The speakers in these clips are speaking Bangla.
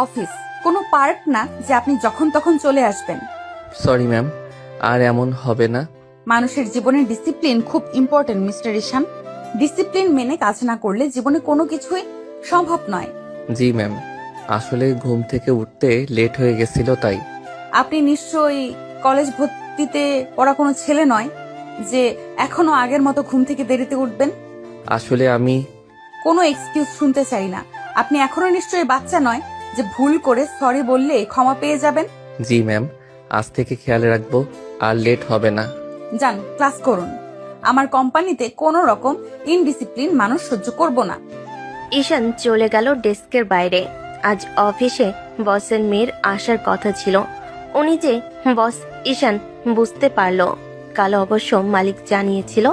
অফিস, কোনো পার্ক না যে আপনি যখন তখন চলে আসবেন। সরি ম্যাম, আর এমন হবে না। মানুষের জীবনে ডিসিপ্লিন খুব ইম্পর্টেন্ট মিস্টার ঈশান। ডিসিপ্লিন মেনে কাজ না করলে জীবনে কোনো কিছুই সম্ভব নয়। জি ম্যাম, আসলে ঘুম থেকে উঠতে লেট হয়ে গেছিল তাই। আপনি নিশ্চয়ই কলেজ ভর্তিতে পড়া কোনো ছেলে নয় যে এখনো আগের মতো ঘুম থেকে দেরিতে উঠবেন। আসলে আমি কোনো এক্সকিউজ শুনতে চাই না। আপনি এখনো নিশ্চয়ই বাচ্চা নয় যে ভুল করে সরি বললে ক্ষমা পেয়ে যাবেন। জি ম্যাম, আজ থেকে খেয়াল রাখবো, আর লেট হবে না। যান, ক্লাস করুন। আমার কোম্পানিতে কোনো রকম ইনডিসিপ্লিন মানুষ সহ্য করব না। ঈশান চলে গেল ডেস্কের বাইরে। আজ অফিসে বসের মেয়ের আসার কথা ছিল। উনি যে বস ঈশান বুঝতে পারল। কাল অবশ্য মালিক জানিয়েছিল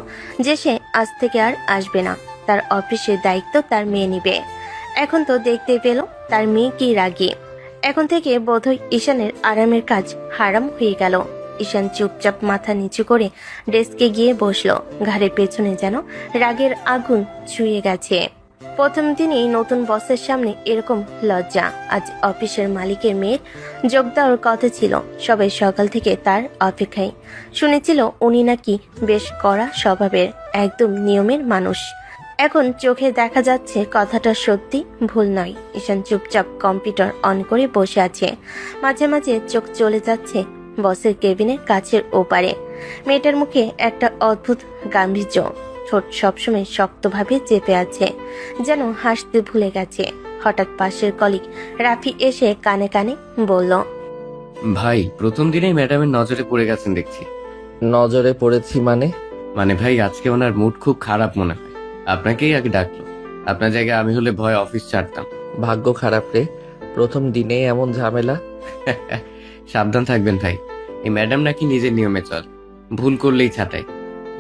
যে সে আজ থেকে আর আসবে না, তার অফিসের দায়িত্ব তার মেয়ে নিবে। এখন তো দেখতে পেল তার মেয়ে কি রাগী। এখন থেকে বোধহয় ঈশানের আরামের কাজ হারাম হয়ে গেল। ঈশান চুপচাপ মাথা নিচু করে ডেস্কে গিয়ে বসলো। ঘাড়ের পেছনে যেন রাগের আগুন ছুঁয়ে গেছে। প্রথম দিনই নতুন বসের সামনে এরকম লজ্জা। আজ অফিসের মালিকের মেয়ের যোগ দেওয়ার কথা ছিল। সবাই সকাল থেকে তার অপেক্ষায়। শুনেছিল উনি নাকি বেশ কড়া স্বভাবের, একদম নিয়মের মানুষ। এখন চোখে দেখা যাচ্ছে কথাটা সত্যি, ভুল নয়। ঈশান চুপচাপ কম্পিউটার অন করে বসে আছে। মাঝে মাঝে চোখ চলে যাচ্ছে বসের কেবিনের কাছের ওপারে। মেয়েটার মুখে একটা অদ্ভুত গাম্ভীর্য, ঠোঁট সবসময় শক্তভাবে চেপে আছে, যেন হাসতে ভুলে গেছে। হঠাৎ পাশের কলিগ রাফি এসে কানে কানে বলল, ভাই প্রথম দিনেই ম্যাডামের নজরে পড়ে গেছেন দেখছি। নজরে পড়েছি মানে ভাই আজকে ওনার মুড খুব খারাপ মনে হয়, আপনাকেই আগে ডাকলো। আপনার জায়গায় আমি হলে ভয় অফিস ছাড়তাম। ভাগ্য খারাপ রে, প্রথম দিনেই এমন ঝামেলা। সাবধান থাকবেন ভাই, এই ম্যাডাম নাকি নিজের নিয়মে চল, ভুল করলেই ছাটাই।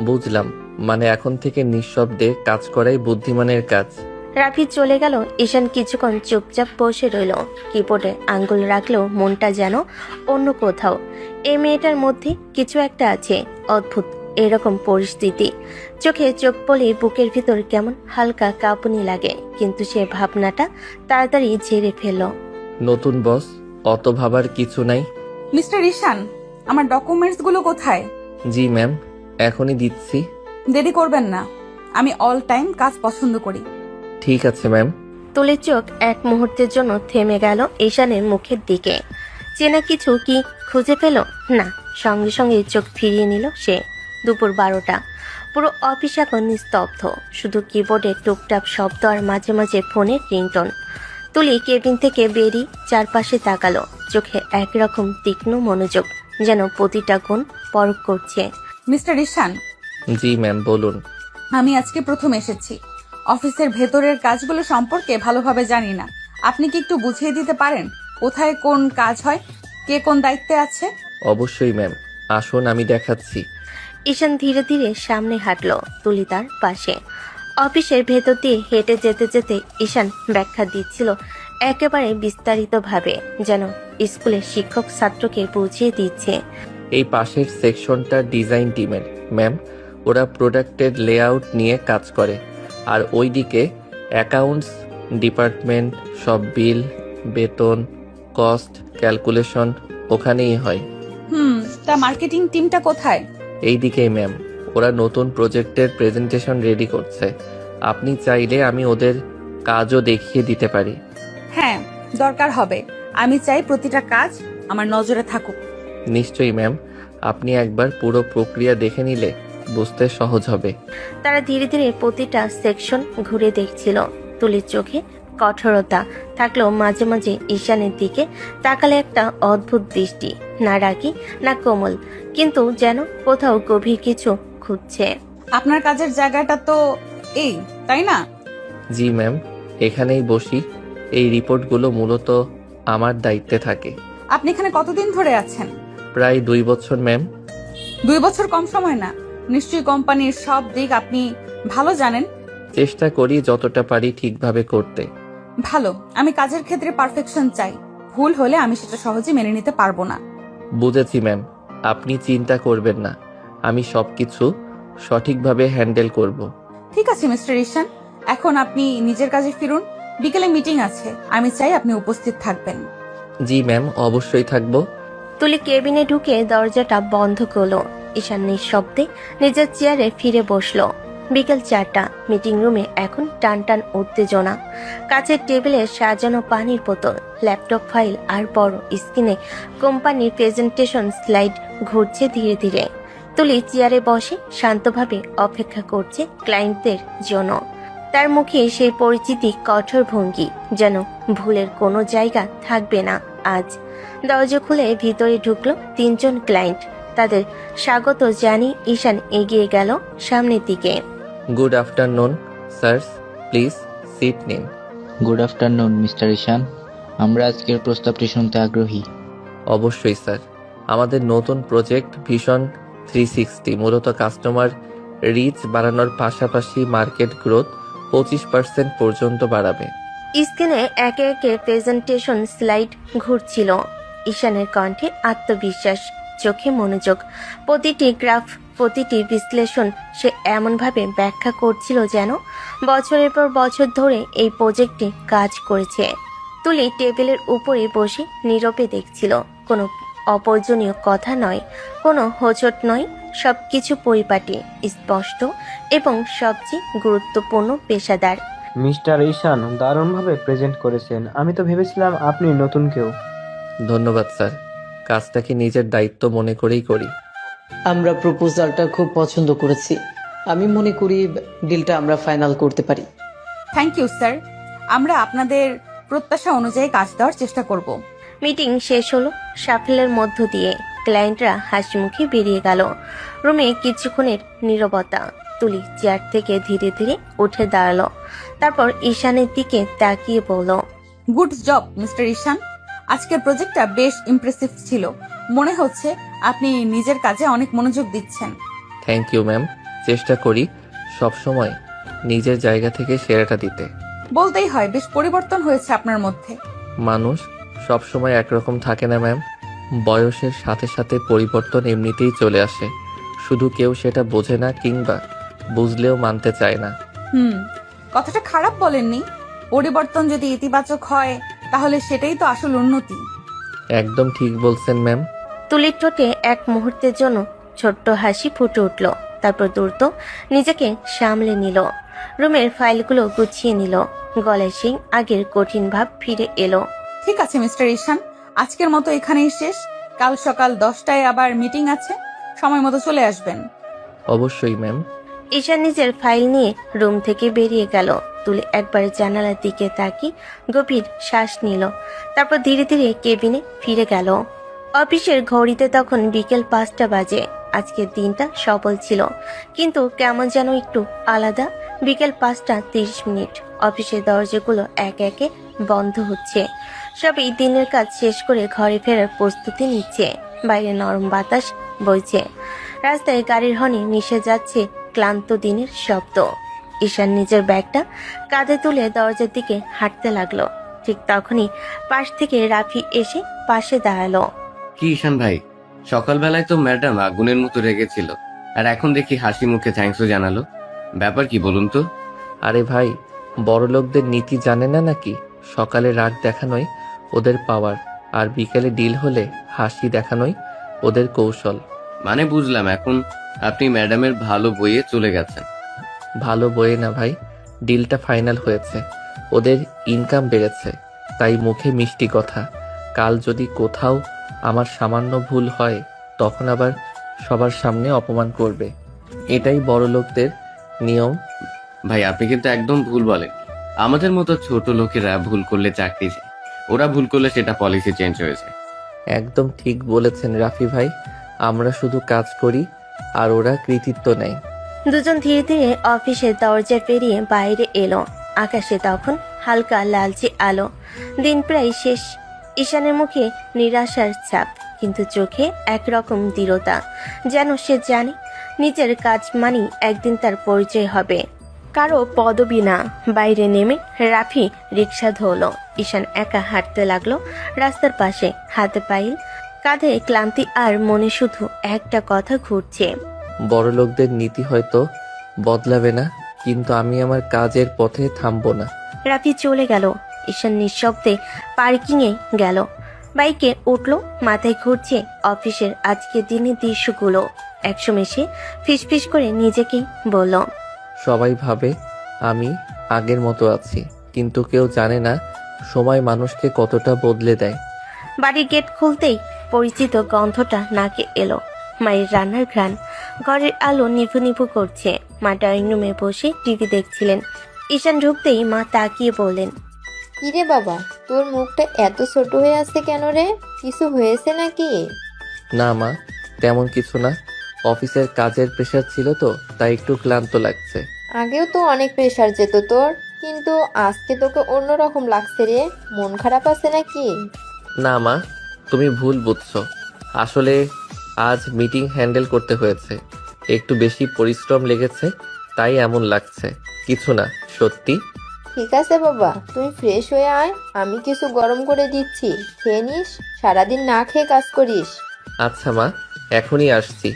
বুঝলাম, মানে এখন থেকে নিঃশব্দে কাজ করাই বুদ্ধিমানের কাজ। রাফি চলে গেল। ঈশান কিছুক্ষণ চুপচাপ বসে রইল। কিবোর্ডে আঙ্গুল রাখলেও মনটা যেন অন্য কোথাও। এই মেয়েটার মধ্যে কিছু একটা আছে অদ্ভুত। এরকম পরিস্থিতি চোখে চোখ পড়লে বুকের ভিতর কেমন হালকা কাঁপুনি লাগে, কিন্তু সে ভাবনাটা তাড়াতাড়ি ঝেড়ে ফেলল। নতুন বস, অত ভাবার কিছু নাই। মিস্টার ঈশান, আমার ডকুমেন্টস গুলো কোথায়? জি ম্যাম, এখনই দিচ্ছি। দেরি করবেন না, আমি অল টাইম কাজ পছন্দ করি। ঠিক আছে ম্যাম। তুলে চোখ এক মুহূর্তের জন্য থেমে গেল ঈশানের মুখের দিকে। চেনা কিছু কি খুঁজে পেল? না, সঙ্গে সঙ্গে চোখ ফিরিয়ে নিল সে। দুপুর 12টা। পুরো অফিস এখন নিস্তব্ধ, শুধু কিবোর্ডে টুকটাক শব্দ আর মাঝে মাঝে ফোনের রিংটোন। তুলি কেবিন থেকে বেরিয়ে চারপাশে তাকালো, চোখে একরকম তীক্ষ্ণ মনোযোগ, যেন প্রতিটা গুণ পরখ করছে। মিস্টার ঈশান, জি ম্যাম, বলুন। আমি আজকে প্রথম এসেছি। অফিসের ভেতরের কাজগুলো সম্পর্কে ভালোভাবে জানি না। আপনি কি একটু বুঝিয়ে দিতে পারেন কোথায় কোন কাজ হয়, কে কোন দায়িত্বে আছে? অবশ্যই ম্যাম, আসুন আমি দেখাচ্ছি। ঈশান ধীরে ধীরে সামনে হাঁটলো, তুলি তার পাশে। অফিসের ভেতর দিয়ে হেঁটে যেতে যেতে ঈশান ব্যাখ্যা দিচ্ছিল একেবারে বিস্তারিতভাবে, যেন স্কুলের শিক্ষক ছাত্রকে বুঝিয়ে দিচ্ছে। এই পাশের সেকশনটা ডিজাইন টিমের ম্যাম, ওরা প্রোডাক্টের লেআউট নিয়ে কাজ করে। আর ওইদিকে অ্যাকাউন্টস ডিপার্টমেন্ট, সব বিল, বেতন, কস্ট ক্যালকুলেশন ওখানেই হয়। তা মার্কেটিং টিমটা কোথায়? এইদিকেই ম্যাম, ওরা নতুন প্রজেক্টের প্রেজেন্টেশন রেডি করছে। আপনি চাইলে আমি ওদের কাজও দেখিয়ে দিতে পারি। হ্যাঁ, দরকার হবে। আমি চাই প্রতিটা কাজ আমার নজরে থাকুক। নিশ্চয়ই ম্যাম, আপনি একবার পুরো প্রক্রিয়া দেখে নিলে বুঝতে সহজ হবে। তারা ধীরে ধীরে প্রতিটা সেকশন ঘুরে দেখছিল। তুলির চোখে কঠোরতা থাকলেও মাঝে মাঝে ঈশানের দিকে তাকালে একটা অদ্ভুত দৃষ্টি, না রাগী না কোমল, কিন্তু যেন কোথাও গভীর কিছু খুঁজছে। আপনার কাজের জায়গাটা তো এই, তাই না? জি ম্যাম, এখানেই বসি। এই রিপোর্টগুলো মূলত আমার দায়িত্বে থাকে। আপনি এখানে কতদিন ধরে আছেন? প্রায় 2 বছর ম্যাম। 2 বছর কম সময় না। নিশ্চয়ই কোম্পানির সব দিক আপনি ভালো জানেন। চেষ্টা করি যতটা পারি ঠিকভাবে করতে। ভালো, আমি কাজের ক্ষেত্রে পারফেকশন চাই। ভুল হলে আমি সেটা সহজে মেনে নিতে পারবো না। বুঝেছি ম্যাম, আপনি চিন্তা করবেন না, আমি সবকিছু সঠিকভাবে হ্যান্ডেল করব। ঠিক আছে মিস্টার ঈশান, এখন আপনি নিজের কাজে ফিরুন। বিকেলে মিটিং আছে, আমি চাই আপনি উপস্থিত থাকবেন। জি ম্যাম, অবশ্যই থাকবো। তুলি কেবিনে ঢুকে দরজাটা বন্ধ করলো। ঈশান নিঃশব্দে নিজের চেয়ারে ফিরে বসলো। বিকেল 4টা। মিটিং রুমে এখন টান টান উত্তেজনা। কাছের টেবিলে সাজানো পানির বোতল, ল্যাপটপ ফাইল আর বড় স্ক্রিনে কোম্পানির প্রেজেন্টেশন স্লাইড ঘুরছে ধীরে ধীরে। তুলি চেয়ারে বসে শান্তভাবে অপেক্ষা করছে ক্লায়েন্টদের জন্য। তার মুখে সেই পরিচিতি কঠোর ভঙ্গি, যেন ভুলের কোনো জায়গা থাকবে না আজ। দরজা খুলে ভিতরে ঢুকলো 3 জন ক্লায়েন্ট। তাদের স্বাগত জানিয়ে ঈশান এগিয়ে গেল সামনের দিকে। Good afternoon sir, please sit নিন। গুড আফটারনুন মিস্টার ঈশান, আমরা আজকের প্রস্তাবটি শুনতে আগ্রহী। অবশ্যই স্যার, আমাদের নতুন প্রজেক্ট ভিশন 360 মূলত কাস্টমার রিচ বাড়ানোর পাশাপাশি মার্কেট গ্রোথ 25% পর্যন্ত বাড়াবে। স্ক্রিনে একে একে প্রেজেন্টেশন স্লাইড ঘুরছিল। ঈশানের কণ্ঠে আত্মবিশ্বাস, চোখে মনোযোগ। প্রতিটি গ্রাফ, প্রতিটি বিশ্লেষণ সে এমনভাবে ব্যাখ্যা করছিল যেন বছরের পর বছর ধরে এই প্রজেক্টে কাজ করেছে। তুলি টেবিলের উপরে বসে নীরবে দেখছিল। কোনো অপ্রয়োজনীয় কথা নয়, কোনো হোঁচট নয়, সবকিছু পরিপাটি, স্পষ্ট এবং সবচেয়ে গুরুত্বপূর্ণ পেশাদার। মিস্টার ঈশান দারুণভাবে প্রেজেন্ট করেছেন। আমি তো ভেবেছিলাম আপনি নতুন কেউ। ধন্যবাদ স্যার, কাজটাকে নিজের দায়িত্ব মনে করেই করি। আমরা প্রপোজালটা খুব পছন্দ করেছি। আমি মনে করি ডিলটা আমরা ফাইনাল করতে পারি। থ্যাংক ইউ স্যার, আমরা আপনাদের প্রত্যাশা অনুযায়ী কাজ দেওয়ার চেষ্টা করব। মিটিং শেষ হলো সাফল্যের মধ্য দিয়ে। ক্লায়েন্টরা হাসি মুখে বেরিয়ে গেল। রুমে কিছুক্ষণের নীরবতা। তুলি চেয়ার থেকে ধীরে ধীরে উঠে দাঁড়ালো। তারপর ঈশানের দিকে তাকিয়ে বলল, গুড জব মিস্টার ঈশান, আজকের প্রজেক্টটা বেশ ইমপ্রেসিভ ছিল। মনে হচ্ছে আপনি নিজের কাজে অনেক মনোযোগ দিচ্ছেন। থ্যাংক ইউ ম্যাম, চেষ্টা করি সবসময় নিজের জায়গা থেকে সেরাটা দিতে। বলতেই হয় বেশ পরিবর্তন হয়েছে আপনার মধ্যে। মানুষ সবসময় একরকম থাকে না ম্যাম, বয়সের সাথে সাথে পরিবর্তন এমনিতেই চলে আসে, শুধু কেউ সেটা বোঝে না কিংবা বুঝলেও মানতে চায় না। কথাটা খারাপ বলেননি। পরিবর্তন যদি ইতিবাচক হয় তাহলে সেটাই তো আসল উন্নতি। একদম ঠিক বলছেন ম্যাম। তুলির ঠোঁটে এক মুহূর্তের জন্য ছোট্ট হাসি ফুটে উঠল। তারপর দ্রুত নিজেকে সামলে নিল। রুমের ফাইলগুলো গুছিয়ে নিল। গলায় সেই আগের কঠিন ভাব ফিরে এলো। ঠিক আছে মিস্টার ঈশান, আজকের মতো এখানেই শেষ। কাল সকাল 10টায় আবার মিটিং আছে, সময় মতো চলে আসবেন। অবশ্যই ম্যাম। ঈশান নিজের ফাইল নিয়ে রুম থেকে বেরিয়ে গেল। তুলি একবার জানালার দিকে তাকিয়ে গভীর শ্বাস নিল। তারপর ধীরে ধীরে কেবিনে ফিরে গেল। অফিসের ঘড়িতে তখন বিকেল 5টা বাজে। আজকের দিনটা সফল ছিল, কিন্তু কেমন যেন একটু আলাদা। বিকেল 5টা 30। অফিসের দরজাগুলো একে একে বন্ধ হচ্ছে। সবাই দিনের কাজ শেষ করে ঘরে ফেরার প্রস্তুতি নিচ্ছে। বাইরে নরম বাতাস বইছে। রাস্তায় গাড়ির হর্নে মিশে যাচ্ছে ক্লান্ত দিনের শব্দ। ঈশান নিজের ব্যাগটা কাঁধে তুলে দরজার দিকে হাঁটতে লাগলো। ঠিক তখনই পাশ থেকে রাফি এসে পাশে দাঁড়ালো। কি ঈশান ভাই, সকালবেলায় তো ম্যাডাম আগুনের মতো রেগেছিল, আর এখন দেখি হাসি মুখে থ্যাঙ্কসও জানালো। ব্যাপার কি বলুন তো? আরে ভাই, বড় লোকদের নীতি জানে না নাকি? সকালে রাগ দেখানোই ওদের পাওয়ার, আর বিকেলে ডিল হলে হাসি দেখানোই ওদের কৌশল। মানে বুঝলাম, এখন আপনি ম্যাডামের ভালো বইয়ে চলে গেছেন। ভালো বয়ে না ভাই, ডিলটা ফাইনাল হয়েছে, ওদের ইনকাম বেড়েছে, তাই মুখে মিষ্টি কথা। কাল যদি কোথাও আমার সামান্য ভুল হয় তখন আবার সবার সামনে অপমান করবে। এটাই বড় লোকদের নিয়ম। ভাই আপনি কিন্তু একদম ভুল বলেন। আমাদের মতো ছোট লোকেরা ভুল করলে চাকরি যায়, ওরা ভুল করলে সেটা পলিসি চেঞ্জ হয়ে যায়। একদম ঠিক বলেছেন রাফি ভাই, আমরা শুধু কাজ করি আর ওরা কৃতিত্ব নেয়। দুজন ধীরে ধীরে অফিসের দরজা পেরিয়ে বাইরে এলো। আকাশে তখন হালকা লালচে আলো। দিন প্রায় শেষ। ঈশানের মুখে নিরাশার ছাপ, কিন্তু চোখে একরকম দৃঢ়তা, যেন সে জানে নিজের কাজ মানেই একদিন তার পরিচয় হবে, কারো পদবি না। বাইরে নেমে রাফি রিক্সা ধরল। ঈশান একা হাঁটতে লাগলো রাস্তার পাশে, হাতে পাইল, কাঁধে ক্লান্তি, আর মনে শুধু একটা কথা ঘুরছে। বড় লোকদের নীতি হয়তো বদলাবে না, কিন্তু আমি আমার কাজের পথে থামবো না। রাফি চলে গেল। ঈশান নিঃশব্দে পার্কিংয়ে গেল, বাইকে উঠলো। মাথায় ঘুরছে অফিসের আজকের দিনের দৃশ্যগুলো। একসময় সে ফিসফিস করে নিজেকেই বলল, সবাই ভাবে আমি আগের মতো আছি, কিন্তু কেউ জানে না সময় মানুষকে কতটা বদলে দেয়। বাড়ির গেট খুলতেই পরিচিত গন্ধটা নাকে এলো। মায়ের রান্নার ঘ্রাণ। ঘরের আলো নিভু নিভু করছে। মা ড্রয়িং রুমে বসে টিভি দেখছিলেন। ঈশান ঢুকতেই মা তাকিয়ে বললেন, কিরে বাবা, তোর মুখটা এত ছোট হয়ে আছে কেন রে? কিছু হয়েছে নাকি? না মা, তেমন কিছু না। অফিসের কাজের প্রেশার ছিল তো, তাই একটু ক্লান্ত লাগছে। আগেও তো অনেক প্রেশার যেত তোর, কিন্তু আজকে তোকে অন্যরকম লাগছে রে। মন খারাপ আছে নাকি? না মা, তুমি ভুল বুঝছো। আসলে আজ মিটিং হ্যান্ডেল করতে হয়েছে, একটু বেশি পরিশ্রম লেগেছে, তাই এমন লাগছে। কিছু না, সত্যি। ঠিক আছে বাবা, তুই ফ্রেশ হয়ে আয়, আমি কিছু গরম করে দিচ্ছি, খেয়ে নিস। সারাদিন না খেয়ে কাজ করিস। আচ্ছা মা, এখনই আসছি।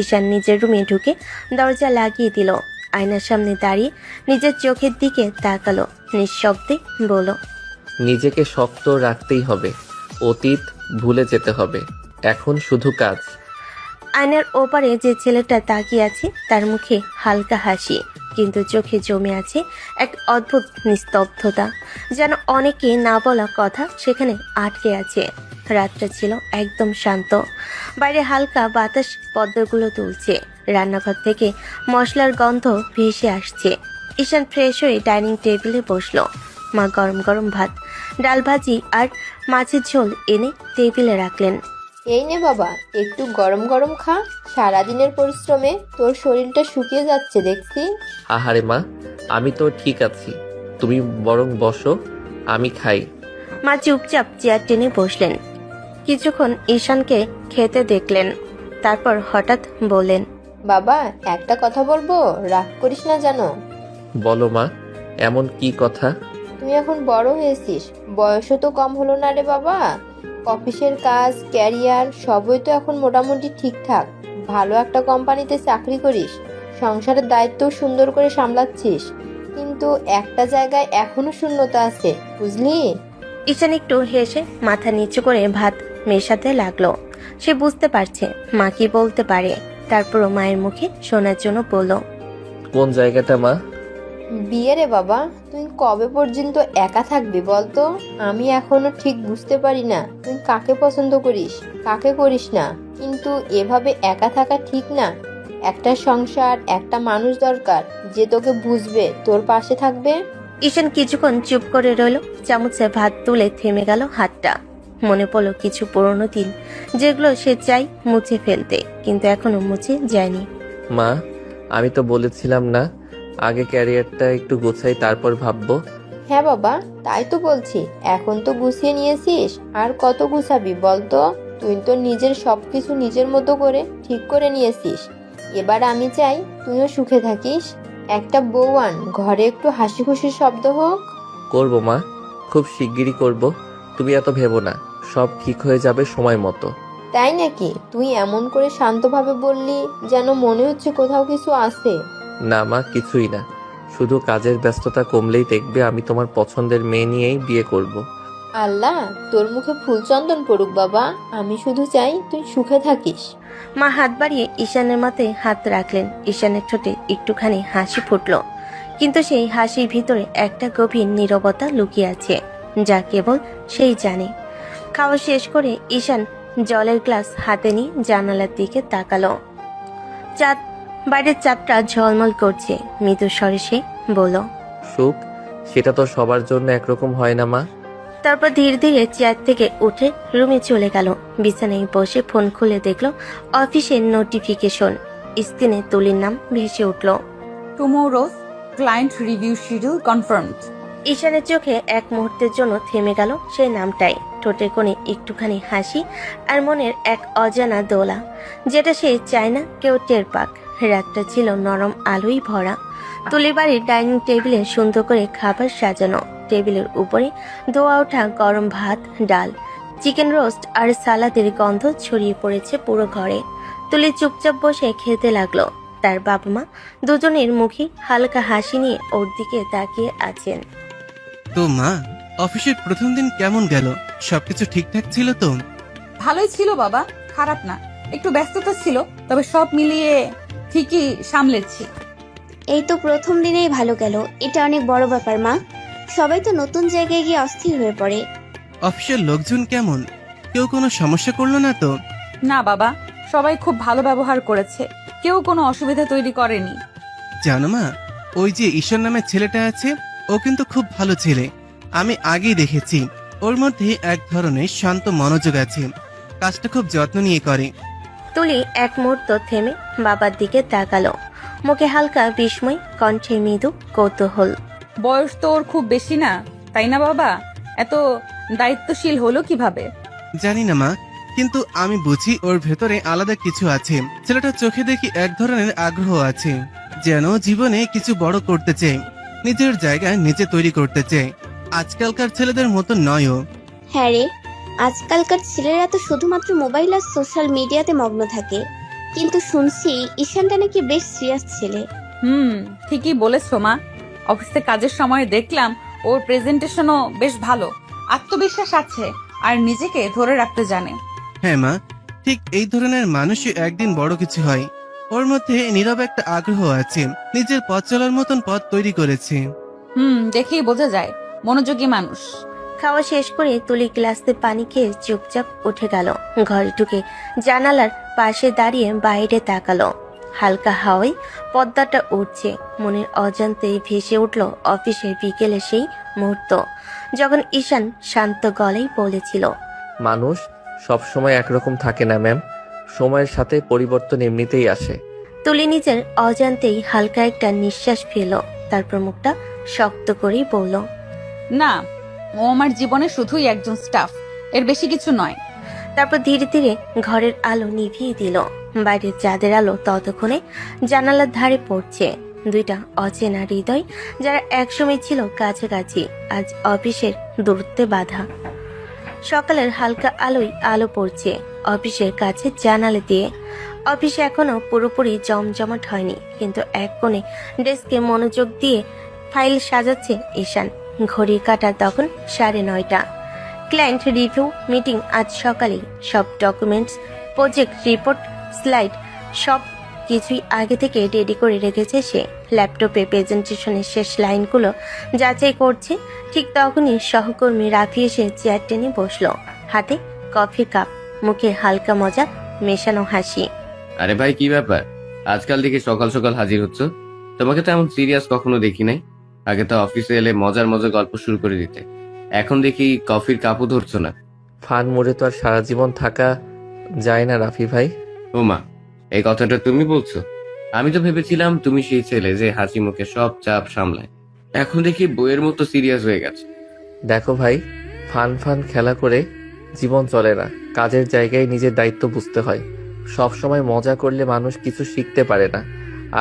ঈশান নিজের রুমে ঢুকে দরজা লাগিয়ে দিল। আয়নার সামনে দাঁড়িয়ে নিজের চোখের দিকে তাকালো। নিঃশব্দে বলল, নিজেকে শক্ত রাখতেই হবে, অতীত ভুলে যেতে হবে, এখন শুধু কাজ। আয়নার ওপারে যে ছেলেটা তাকিয়ে আছে তার মুখে হালকা হাসি, কিন্তু চোখে জমে আছে এক অদ্ভুত নিস্তব্ধতা, যেন অনেকে না বলা কথা সেখানে আটকে আছে। রাতটা ছিল একদম শান্ত। বাইরে হালকা বাতাস পদ্মগুলো তুলছে। রান্নাঘর থেকে মশলার গন্ধ ভেসে আসছে। ঈশান ফ্রেশ হয়ে ডাইনিং টেবিলে বসলো। মা গরম গরম ভাত, ডাল ভাজি আর মাছের ঝোল এনে টেবিলে রাখলেন। এই নে বাবা, একটু গরম গরম খা। সারাদিনের পরিশ্রমে তোর শরীরটা শুকিয়ে যাচ্ছে দেখছি। আহারে মা, আমি তো ঠিক আছি, তুমি বরং বসো, আমি খাই। মা চুপচাপ চেয়ার টেনে বসলেন। কিছুক্ষণ ঈশানকে খেতে দেখলেন, তারপর হঠাৎ বললেন, বাবা, একটা কথা বলবো, রাগ করিস না জানো। বলো মা, এমন কি কথা? তুই এখন বড় হয়েছিস, বয়সও তো কম হলো না রে বাবা। অফিসের কাজ, ক্যারিয়ার সবই তো এখন মোটামুটি ঠিকঠাক। ভালো একটা কোম্পানিতে চাকরি করিস, সংসারের দায়িত্ব সুন্দর করে সামলাচ্ছিস, কিন্তু একটা জায়গায় এখনো শূন্যতা আছে, বুঝলি? ঈশান একটু হেসে মাথা নিচু করে ভাত মেশাতে লাগলো। সে বুঝতে পারছে মা কি বলতে পারে, তারপরও মায়ের মুখে শোনার জন্য বলল, কোন জায়গাটা মা? বিয়ে রে বাবা, তুই কবে পর্যন্ত একা থাকবি বলতো? আমি এখনো ঠিক বুঝতে পারি না তুই কাকে পছন্দ করিস, কাকে করিস না। কিন্তু এভাবে একা থাকা ঠিক না। একটা সংসার, একটা মানুষ দরকার যে তোকে বুঝবে, তোর পাশে থাকবে। ঈশান কিছুক্ষণ চুপ করে রইল। চামচে ভাত তুলে থেমে গেল হাতটা। মনে পড়লো কিছু পুরনো দিন, যেগুলো সে চাই মুছে ফেলতে, কিন্তু এখনো মুছে যায়নি। মা, আমি তো বলেছিলাম না, আগে ক্যারিয়ারটা একটু গোছাই, তারপর ভাববো। হ্যাঁ বাবা, তাই তো বলছি, এখন তো গুছিয়ে নিয়েছিস, আর কত গুছাবি বলতো? তুই তো নিজের সবকিছু নিজের মতো করে ঠিক করে নিয়েছিস। এবার আমি চাই তুইও সুখে থাকিস। একটা বউ আন, ঘরে একটু হাসি খুশির শব্দ হোক। করবো মা, খুব শিগগিরই করব। তুমি এত ভেবো না, সব ঠিক হয়ে যাবে সময় মতো। তাই নাকি? তুই এমন করে শান্তভাবে বললি, যেন মনে হচ্ছে কোথাও কিছু আছে। না মা, কিছুই না, শুধু কাজের ব্যস্ততা কমলেই দেখবে আমি তোমার পছন্দের মেয়ে নিয়েই বিয়ে করব। আল্লাহ তোর মুখে ফুলচন্দন পড়ুক বাবা, আমি শুধু চাই তুই সুখে থাকিস। মা হাত বাড়িয়ে ঈশানের মাথায় হাত রাখলেন। ঈশানের ঠোঁটে একটুখানি হাসি ফুটল, কিন্তু সেই হাসির ভিতরে একটা গভীর নীরবতা লুকিয়ে আছে, যা কেবল সেই জানে। খাওয়া শেষ করে ঈশান জলের গ্লাস হাতে নিয়ে জানালার দিকে তাকালো। চাঁদ, বাইরের চাঁদটা ঝলমল করছে। মৃদু স্বরে সে বলল, সুখ সেটা তো সবার জন্য একরকম হয় না মা। তারপর ধীরে ধীরে চেয়ার থেকে উঠে রুমে চলে গেল। বিছানায় বসে ফোন খুলে দেখলো অফিসের নোটিফিকেশন। স্ক্রিনে তুলির নাম ভেসে উঠল। Tomorrow's client review schedule confirmed. ঈশানের চোখে এক মুহূর্তের জন্য থেমে গেল সেই নামটাই। ঠোঁটের কোণে একটুখানি হাসি আর মনের এক অজানা দোলা, যেটা সে চায় না কেউ টের পাক। রাতটা ছিল নরম আলোয় ভরা। তুলির বাড়ির ডাইনিং টেবিলে সুন্দর করে খাবার সাজানো। টেবিলের উপরে ধোয়া ওঠা গরম ভাত, ডাল, চিকেন রোস্ট আর সালাদের গন্ধ ছড়িয়ে পড়েছে পুরো ঘরে। তুলি চুপচাপ বসে খেতে লাগলো। তার বাবা মা দুজনের মুখে হালকা হাসি নিয়ে ওর দিকে তাকিয়ে আছেন। তো মা, অফিসের প্রথম দিন কেমন গেল? সবকিছু ঠিকঠাক ছিল তো? ভালোই ছিল বাবা, খারাপ না। একটু ব্যস্ততা ছিল, তবে সব মিলিয়ে ঠিকই সামলেছি। এই তো প্রথম দিনেই ভালো গেল, এটা অনেক বড় ব্যাপার মা। সবাই তো নতুন জায়গায় গিয়ে অস্থির হয়ে পড়ে। অফিসের লোকজন কেমন? কেউ কোনো সমস্যা করলো না তো? না বাবা, সবাই খুব ভালো ব্যবহার করেছে, কেউ কোনো অসুবিধা তৈরি করেনি। জানো মা, ওই যে ঈশ্বর নামের ছেলেটা আছে, ও কিন্তু খুব ভালো ছেলে। আমি আগেই দেখেছি, ওর মধ্যে এক ধরনের শান্ত মনোযোগ আছে, কাজটা খুব যত্ন নিয়ে করে। তুলি এক মুহূর্ত থেমে বাবার দিকে তাকালো, মুখে হালকা বিস্ময়, কণ্ঠে মৃদু কৌতূহল। বয়স তো ওর খুব বেশি না, তাই না বাবা? এত দায়িত্বশীল হলো কিভাবে? জানি না মা, কিন্তু আমি বুঝি ওর ভেতরে আলাদা কিছু আছে। ছেলেটা চোখে দেখি এক ধরনের আগ্রহ আছে, যেন জীবনে কিছু বড় করতে চায়, নিজের জায়গা নিজে তৈরি করতে চায়। আজকালকার ছেলেদের মতো নয় ও। হ্যাঁ রে, আজকালকার ছেলেরা তো শুধুমাত্র মোবাইল আর সোশ্যাল মিডিয়াতে মগ্ন থাকে, কিন্তু শুনছি ঈশানটা নাকি বেশ সিরিয়াস ছেলে। ঠিকই বলেছো মা। অফিসে কাজের সময় দেখলাম ওর প্রেজেন্টেশনও বেশ ভালো, আত্মবিশ্বাস আছে আর নিজেকে ধরে রাখতে জানে। হ্যাঁ মা, ঠিক এই ধরনের মানুষই একদিন বড় কিছু হয়। ওর মধ্যে নীরব একটা আগ্রহ আছে, নিজের পথ চলার মতন পথ তৈরি করেছে। দেখেই বোঝা যায় মনোযোগী মানুষ। খাওয়া শেষ করে তুলি গ্লাসে পানি খেয়ে চুপচাপ উঠে গেল। ঘরে ঢুকে জানালার পাশে দাঁড়িয়ে বাইরে তাকালো। হালকা হাওয়ায় পর্দাটা উঠছে, মনের অজান্তেই ভেসে উঠল অফিসের বিকেলে সেই মুহূর্ত, যখন ঈশান শান্ত গলায় বলেছিল, মানুষ সবসময় একরকম থাকে না ম্যাম, সময়ের সাথে পরিবর্তন এমনিতেই আসে। তুলি নিজের অজান্তেই হালকা একটা নিঃশ্বাস ফেল, তারপর মুখটা শক্ত করেই বলল, না, ও আমার জীবনে শুধুই একজন স্টাফ, এর বেশি কিছু নয়। তারপর ধীরে ধীরে ঘরের আলো নিভিয়ে দিল। বাইরের চাঁদের আলো ততক্ষণে জানালার ধারে পড়ছে। দুইটা অচেনা হৃদয়, যারা একসময় ছিল কাছাকাছি, আজ অফিসের দূরত্বে বাধা। সকালের হালকা আলোয় আলো পড়ছে অফিসের কাছে জানালা দিয়ে। অফিস এখনো পুরোপুরি জমজমাট হয়নি, কিন্তু এক কোণে ডেস্কে মনোযোগ দিয়ে ফাইল সাজাচ্ছে ঈশান। ঘড়ির কাঁটা তখন 9:30। ক্লায়েন্ট রিভিউ মিটিং আজ সকালে। সব ডকুমেন্টস, প্রজেক্ট রিপোর্ট, স্লাইড সব কিছুই আগে থেকে রেডি করে রেখেছে সে। ল্যাপটপে প্রেজেন্টেশনের শেষ লাইনগুলো যাচাই করছে। ঠিক তখনই সহকর্মী রাফি এসে চেয়ার টেনে বসলো, হাতে কফির কাপ, মুখে হালকা মজা মেশানো হাসি। আরে ভাই, কি ব্যাপার? আজকাল দেখি সকাল সকাল হাজির হচ্ছ। তোমাকে তো এমন সিরিয়াস কখনো দেখি নাই। আগে তো অফিসে এলে মজার মজার গল্প শুরু করে দিতে, এখন দেখি কফির কাপও ধরছো না। ফান মোড়ে তো আর সারা জীবন থাকা যায় না রাফি ভাই। ও মা, এই কথাটা তুমি বলছো? আমি তো ভেবেছিলাম তুমি সেই ছেলে যে হাসি মুখে সব চাপ সামলায়, এখন দেখি বইয়ের মতো সিরিয়াস হয়ে গেছে। দেখো ভাই, ফান খেলা করে জীবন চলে না, কাজের জায়গায় নিজের দায়িত্ব বুঝতে হয়। সব সময় মজা করলে মানুষ কিছু শিখতে পারে না,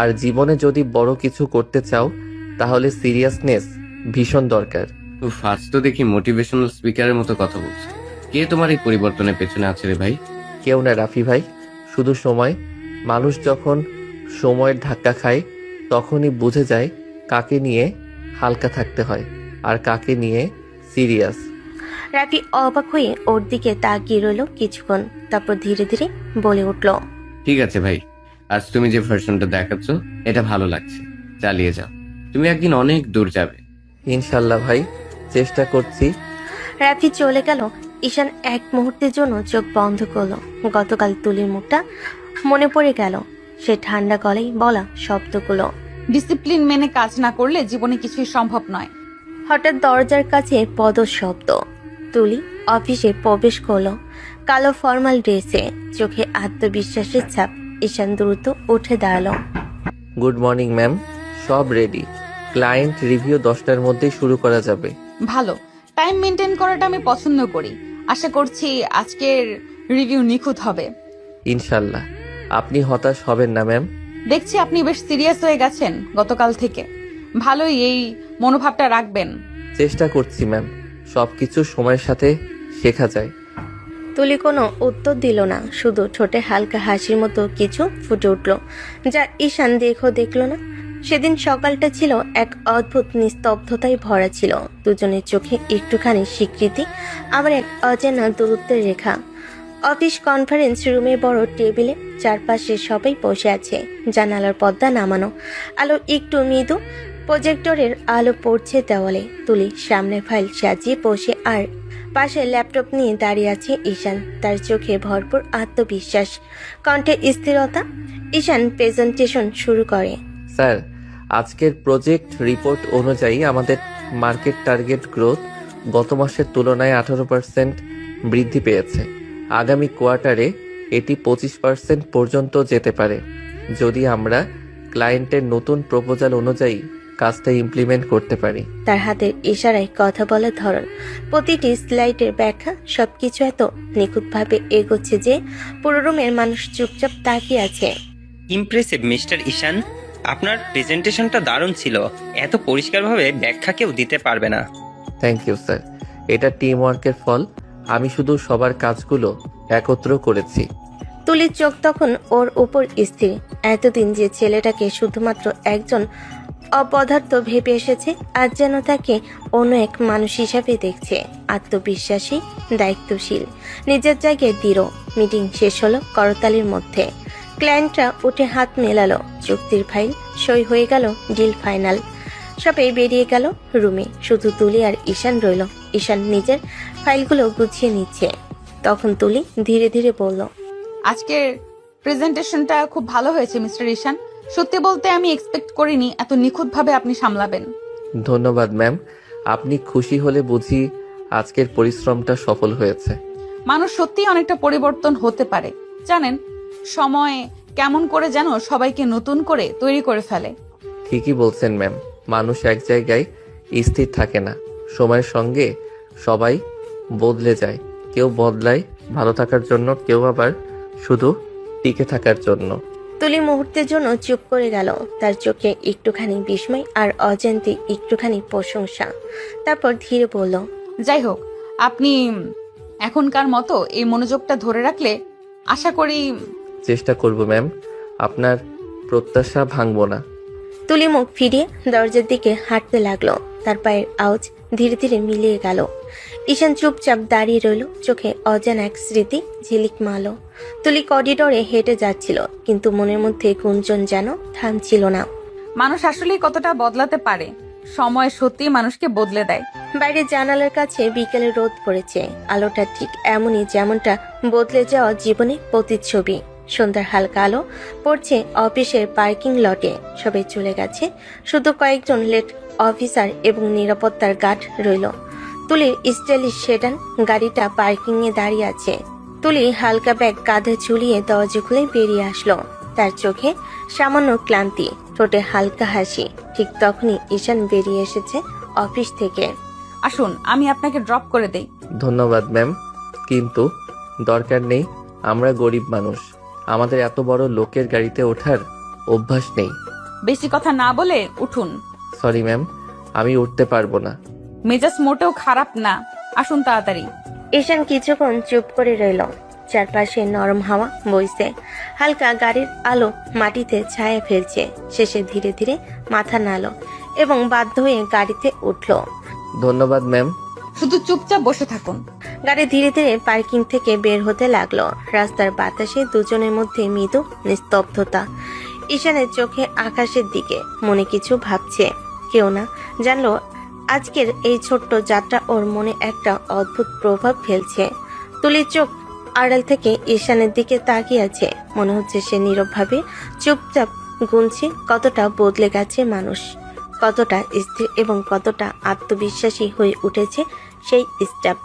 আর জীবনে যদি বড় কিছু করতে চাও তাহলে সিরিয়াসনেস ভীষণ দরকার। ফার্স্ট তো দেখি মোটিভেশনাল স্পিকারের মতো কথা বলছে। কে তোমার এই পরিবর্তনের পেছনে আছে রে ভাই? কেউ না রাফি ভাই, শুধু সময়। মানুষ যখন সময়ের ধাক্কা খায় তখনই বুঝে যায় কাকে নিয়ে হালকা থাকতে হয় আর কাকে নিয়ে সিরিয়াস। রাফি অবাক হয়ে ওর দিকে তাকিয়ে রইল কিছুক্ষণ, তারপর ধীরে ধীরে বলে উঠল, ঠিক আছে ভাই, আজ তুমি যে ভার্সনটা দেখাচ্ছ এটা ভালো লাগছে, চালিয়ে যাও। তুমি একদিন অনেক দূর যাবে। ইনশাল্লাহ ভাই, চেষ্টা করছি। রাফি চলে গেল। ঈশান এক মুহূর্তের জন্য চোখ বন্ধ করলো। গতকাল তুলির মুখটা মনে পড়ে গেল, সে ঠান্ডা গলায় বলা শব্দগুলো। ডিসিপ্লিন মেনে কাজ না করলে জীবনে কিছুই সম্ভব নয়। হঠাৎ দরজার কাছে পদশব্দ। তুলি অফিসে প্রবেশ করলো, কালো ফর্মাল ড্রেসে, চোখে আত্মবিশ্বাসের ছাপ। ঈশান দ্রুত উঠে দাঁড়ালো। গুড মর্নিং ম্যাম, সব রেডি। ক্লায়েন্ট রিভিউ 10টার মধ্যেই শুরু করা যাবে। ভালো, টাইম মেনটেন করাটা আমি পছন্দ করি। আশা করছি আজকের রিভিউ নিখুঁত হবে। ইনশাল্লাহ। আপনি হতাশ হবেন না ম্যাম। দেখছি আপনি বেশ সিরিয়াস হয়ে গেছেন গতকাল থেকে। ভালোই, এই মনোভাবটা রাখবেন। চেষ্টা করছি ম্যাম, সবকিছু সময়ের সাথে শেখা যায়। তুলি কোনো উত্তর দিল না, শুধু ঠোঁটে হালকা হাসির মতো কিছু ফুটে উঠল, যা ঈশান দেখলো না। সেদিন সকালটা ছিল এক অদ্ভুত নিস্তব্ধতায় ভরা ছিল। দুজনের চোখে একটুখানি স্বীকৃতি, আবার এক অচেনা দূরত্বের রেখা। অফিস কনফারেন্স রুমে বড় টেবিলে চারপাশে সবাই বসে আছে। জানালার পর্দা নামানো, আলো একটু মৃদু, প্রজেক্টরের আলো পড়ছে দেওয়ালে। তুলি সামনে ফাইল সাজিয়ে বসে, আর পাশে ল্যাপটপ নিয়ে দাঁড়িয়ে আছে ঈশান। তার চোখে ভরপুর আত্মবিশ্বাস, কণ্ঠে স্থিরতা। ঈশান প্রেজেন্টেশন শুরু করে। স্যার, আজকের প্রজেক্ট রিপোর্ট অনুযায়ী আমাদের মার্কেট টার্গেট গ্রোথ গত মাসের তুলনায় 18% বৃদ্ধি পেয়েছে। আগামী কোয়ার্টারে এটি 25% পর্যন্ত যেতে পারে, যদি আমরা ক্লায়েন্টের নতুন প্রপোজাল অনুযায়ী কাজটা ইমপ্লিমেন্ট করতে পারি। তার হাতের ইশারায় কথা বলার ধরন, প্রতিটি স্লাইডের ব্যাখ্যা, সবকিছু এত নিখুঁতভাবে এগোচ্ছে যে পুরো রুমের মানুষ চুপচাপ তাকিয়ে আছে। ইমপ্রেসিভ মিস্টার ঈশান, আপনার প্রেজেন্টেশনটা দারুণ ছিল। এত পরিষ্কারভাবে ব্যাখ্যা কেউ দিতে পারবে না। থ্যাংক ইউ স্যার, এটা টিম ওয়ার্কের ফল। আমি শুধু সবার কাজগুলো একত্র করেছি। তুলির চোখ তখন ওর উপর স্থির। এতদিন যে ছেলেটাকে শুধুমাত্র একজন অপদার্থ ভেবে এসেছে, আজ যেন তাকে অন্য এক মানুষ হিসাবে দেখছে। আত্মবিশ্বাসী, দায়িত্বশীল, নিজের জায়গায় দৃঢ়। মিটিং শেষ হলো করতালির মধ্যে। ক্লায়েন্টরা উঠে হাত মেলালো, চুক্তির ফাইল সই হয়ে গেল, ডিল ফাইনাল। সবাই বেরিয়ে গেল রুমে, শুধু তুলি আর ঈশান রইল। ঈশান নিজের ফাইলগুলো গুছিয়ে নিচ্ছে। তখন তুলি ধীরে ধীরে বলল, আজকের প্রেজেন্টেশনটা খুব ভালো হয়েছে মিস্টার ঈশান। সত্যি বলতে আমি এক্সপেক্ট করিনি এত নিখুঁতভাবে আপনি সামলাবেন। ধন্যবাদ ম্যাম, আপনি খুশি হলে বুঝি আজকের পরিশ্রমটা সফল হয়েছে। মানুষ সত্যিই অনেকটা পরিবর্তন হতে পারে জানেন, সময় কেমন করে যেন সবাইকে নতুন করে তৈরি করে ফেলে। ঠিকই বলছেন ম্যাম, মানুষ এক জায়গায় স্থির থাকে না, সময়ের সঙ্গে সবাই বদলে যায়। কেউ বদলায় ভালো থাকার জন্য, কেউ আবার শুধু টিকে থাকার জন্য। তুলি মুহূর্তের জন্য চুপ করে গেল। তার চোখে একটুখানি বিস্ময় আর অজান্তে একটুখানি প্রশংসা। তারপর ধীরে বলল, যাই হোক, আপনি এখনকার মতো এই মনোযোগটা ধরে রাখলে আশা করি। চেষ্টা করব ম্যাম, আপনার প্রত্যাশা ভাঙবো না। তুলি মুখ ফিরিয়ে দরজার দিকে হাঁটতে লাগলো। তার পায়ের আওয়াজ ধীরে ধীরে মিলিয়ে গেল। ঈশান চুপচাপ দাঁড়িয়ে রইল, চোখে অজানা এক স্মৃতি ঝিলিক মালো। তুলি করিডোরে হেঁটে যাচ্ছিল, কিন্তু মনের মধ্যে গুঞ্জন যেন থামছিল না। মানুষ আসলেই কতটা বদলাতে পারে, সময় সত্যি মানুষকে বদলে দেয়। বাইরে জানালার কাছে বিকেলে রোদ পড়েছে, আলোটা ঠিক এমনই যেমনটা বদলে যাওয়া জীবনে প্রতিচ্ছবি। সন্ধ্যার হালকা আলো পড়ছে অফিসের পার্কিং লটে। সবাই চলে গেছে, শুধু কয়েকজন লেট অফিসার এবং নিরাপত্তার গার্ড রইল। তুলির স্টাইলিশ সেডান গাড়িটা পার্কিং এ দাঁড়িয়ে আছে। তুলি হালকা ব্যাগ কাঁধে ঝুলিয়ে দরজা খুলে বেরিয়ে আসলো। তার চোখে সামান্য ক্লান্তি, ঠোঁটে হালকা হাসি। ঠিক তখনই ঈশান বেরিয়ে এসেছে অফিস থেকে। আসুন, আমি আপনাকে ড্রপ করে দেই। ধন্যবাদ ম্যাম, কিন্তু দরকার নেই। আমরা গরিব মানুষ, আমাদের এত বড় লোকের গাড়িতে ওঠার অভ্যাস নেই। বেশি কথা না বলে উঠুন। সরি ম্যাম, আমি উঠতে পারবো না। মেজাজ মোটেও খারাপ না, আসুন তাড়াতাড়ি। ঈশান কিছুক্ষণ চুপ করে রইল। চারপাশে নরম হাওয়া বইছে, হালকা গাড়ির আলো মাটিতে ছায়া ফেলছে। শেষে ধীরে ধীরে মাথা নাড়ল এবং বাধ্য হয়ে গাড়িতে উঠল। ধন্যবাদ ম্যাম। শুধু চুপচাপ বসে থাকুন। গাড়ি ধীরে ধীরে পার্কিং থেকে বের হতে লাগলো। রাস্তার বাতাসে দুজনের মধ্যে মৃদু নিস্তব্ধতা। ঈশানের চোখে আকাশের দিকে, মনে কিছু ভাবছে। কেউ না জানলো আজকের এই ছোট্ট যাত্রা ওর মনে একটা অদ্ভুত প্রভাব ফেলছে। তুলির চোখ আড়াল থেকে ঈশানের দিকে তাকিয়ে আছে। মনে হচ্ছে সে নীরবভাবে চুপচাপ গুনছে কতটা বদলে গেছে মানুষ, কতটা স্থির এবং কতটা আত্মবিশ্বাসী হয়ে উঠেছে সেই স্টাফ,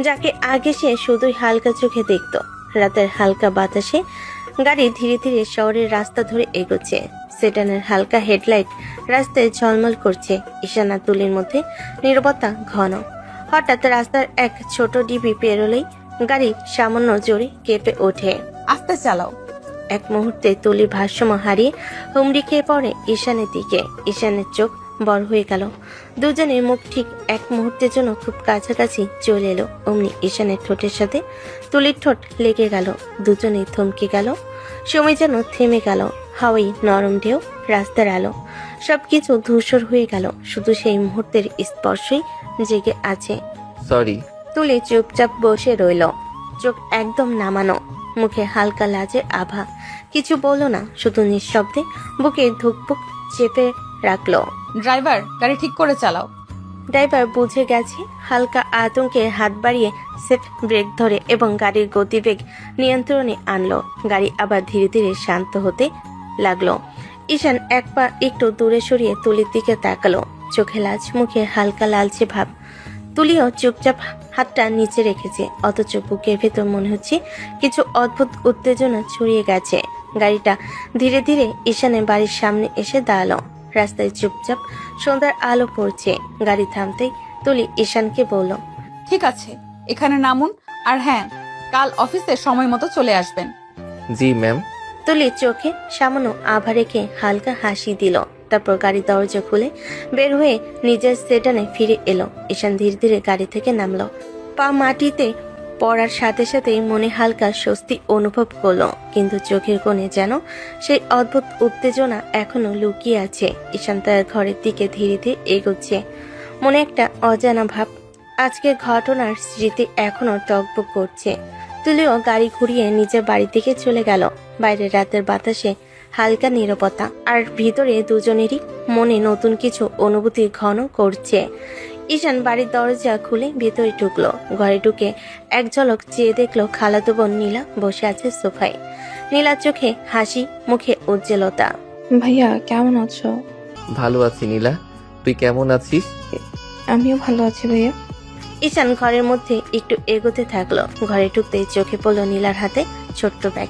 যাকে আগে সে শুধুই হালকা চোখে দেখত। রাতের হালকা বাতাসে গাড়ি ধীরে ধীরে শহরের রাস্তা ধরে এগোচ্ছে। সেডানের হালকা হেডলাইট রাস্তায় ঝলমল করছে। ঈশান আর তুলির মধ্যে নীরবতা ঘন। হঠাৎ রাস্তার এক ছোট ডিবি পেরোলেই গাড়ি সামান্য জোরে কেঁপে ওঠে। আস্তে চালাও। এক মুহূর্তে তুলির ভারসাম্য হারিয়ে হুমড়ি খেয়ে পড়ে ঈশানের দিকে। ঈশানের চোখ বড় হয়ে গেল। দুজনের মুখ ঠিক এক মুহূর্তের জন্য খুব কাছাকাছি চলে এলো। অমনি ঈশানের ঠোঁটের সাথে তুলির ঠোঁট লেগে গেল। দুজনেই থমকে গেল। সময় যেন থেমে গেল। হাওয়াই নরম ঢেউ, রাস্তার আলো, সবকিছু ধূসর হয়ে গেল, শুধু সেই মুহূর্তের স্পর্শই জেগে আছে। সরি। তুলি চুপচাপ বসে রইল, চোখ একদম নামানো, মুখে হালকা লাজের আভা। কিছু বলল না, শুধু নিঃশব্দে বুকে ধুকপুক চেপে রাখলো। ড্রাইভার, গাড়ি ঠিক করে চালাও। ড্রাইভার বুঝে গেছে, হালকা আতঙ্কে হাত বাড়িয়ে সেফ ব্রেক ধরে এবং গাড়ির গতিবেগ নিয়ন্ত্রণে আনলো। গাড়ি আবার ধীরে ধীরে শান্ত হতে লাগলো। ঈশান এক পা একটু দূরে সরিয়ে তুলির দিকে তাকালো, চোখে লাজ, মুখে হালকা লালচে ভাব। তুলিও চুপচাপ হাতটা নিচে রেখেছে, অথচ বুকের ভেতর মনে হচ্ছে কিছু অদ্ভুত উত্তেজনা ছড়িয়ে গেছে। গাড়িটা ধীরে ধীরে ঈশানের বাড়ির সামনে এসে দাঁড়ালো। রাস্তায় চুপচাপ সন্ধ্যার আলো পড়ছে। গাড়ি থামতেই তুলি ঈশানকে বলল, ঠিক আছে, এখানে নামুন। আর হ্যাঁ, কাল অফিসে সময় মতো চলে আসবেন। জি ম্যাম। তুলি চোখে সামান্য আভা রেখে হালকা হাসি দিল। তারপর গাড়ি দরজা খুলে বের হয়ে নিজের সেডানে ফিরে এলো। ঈশান ধীরে ধীরে গাড়ি থেকে নামলো। পা মাটিতে পড়ার সাথে সাথেই মনে হালকা স্বস্তি অনুভব করলো, কিন্তু চোখের কোণে যেন সেই অদ্ভুত উত্তেজনা এখনো লুকিয়ে আছে। ঈশান তার ঘরের দিকে ধীরে ধীরে এগোচ্ছে, মনে একটা অজানা ভাব। আজকের ঘটনার স্মৃতি এখনো টকবক করছে। তুলিও গাড়ি ঘুরিয়ে নিজের বাড়ির দিকে চলে গেল। বাইরে রাতের বাতাসে হালকা নীরবতা, আর ভিতরে দুজনেরই মনে নতুন কিছু অনুভূতি ঘন করছে। ঈশান বাড়ির দরজা খুলে ভেতরে ঢুকলো। ঘরে ঢুকে এক ঝলক চেয়ে দেখলো খালাতো বোন নীলা বসে আছে সোফায়। নীলার চোখে হাসি, মুখে উজ্জ্বলতা। ভাইয়া কেমন আছো? ভালো আছি নীলা, তুই কেমন আছিস? আমিও ভালো আছি ভাইয়া। ঈশান ঘরের মধ্যে একটু এগোতে থাকলো। ঘরে ঢুকতেই চোখে পড়লো নীলার হাতে ছোট্ট ব্যাগ।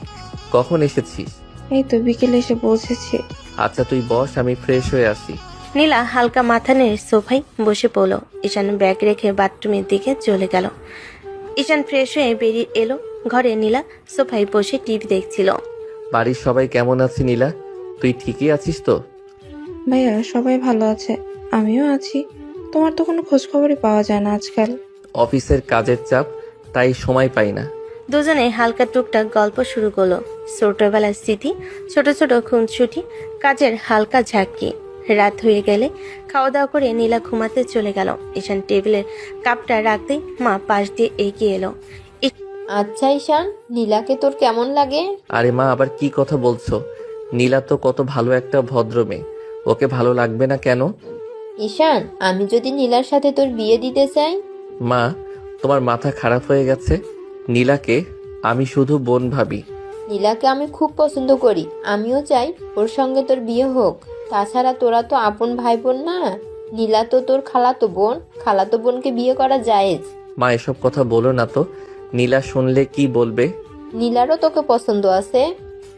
কখন এসেছিস? এই তো বিকেলে এসে পৌঁছেছি। আচ্ছা তুই বস, আমি ফ্রেশ হয়ে আসি। নীলা হালকা মাথা নেড়ে সোফায় বসে পড়লো। ঈশান ব্যাগ রেখে বাথরুমের দিকে চলে গেল। ঈশান ফ্রেশ হয়ে বেরিয়ে এলো ঘরে। নীলা সোফায় বসে টিভি দেখছিল। বাড়ির সবাই কেমন আছে নীলা? তুই ঠিকই আছিস তো? ভাইয়া সবাই ভালো আছে, আমিও আছি। তোমার তো কোনো খোঁজ খবরই পাওয়া যায় না আজকাল। অফিসের কাজের চাপ, তাই সময় পাই না। দুজনে হালকা টুকটাক গল্প শুরু করলো। ছোটবেলার স্মৃতি, ছোট ছোট খুনসুটি, কাজের হালকা ঝাঁকি। রাত হয়ে গেলে খাওয়া দাওয়া করে নীলা ঘুমাতে চলে গেল। ঈশান টেবিলের কাপটা রাখতেই মা পাশ দিয়ে এগিয়ে এলো। আচ্ছা ঈশান, নীলাকে তোর কেমন লাগে? আরে মা, আবার কি কথা বলছো? নীলা তো কত ভালো একটা ভদ্র মেয়ে, ওকে ভালো লাগবে না কেন? ঈশান, আমি যদি নীলার সাথে তোর বিয়ে দিতে চাই? মা, তোমার মাথা খারাপ হয়ে গেছে। নীলাকে আমি শুধু বোন ভাবি। নীলাকে আমি খুব পছন্দ করি, আমিও চাই ওর সঙ্গে তোর বিয়ে হোক। তাছাড়া তোরা তো আপন ভাই বোন না, নীলা তো তোর খালাতো বোন, খালাতো বোনকে বিয়ে করা জায়েজ। মা এসব কথা বলো না তো, নীলা শুনলে কি বলবে? নীলারও তোকে পছন্দ আছে।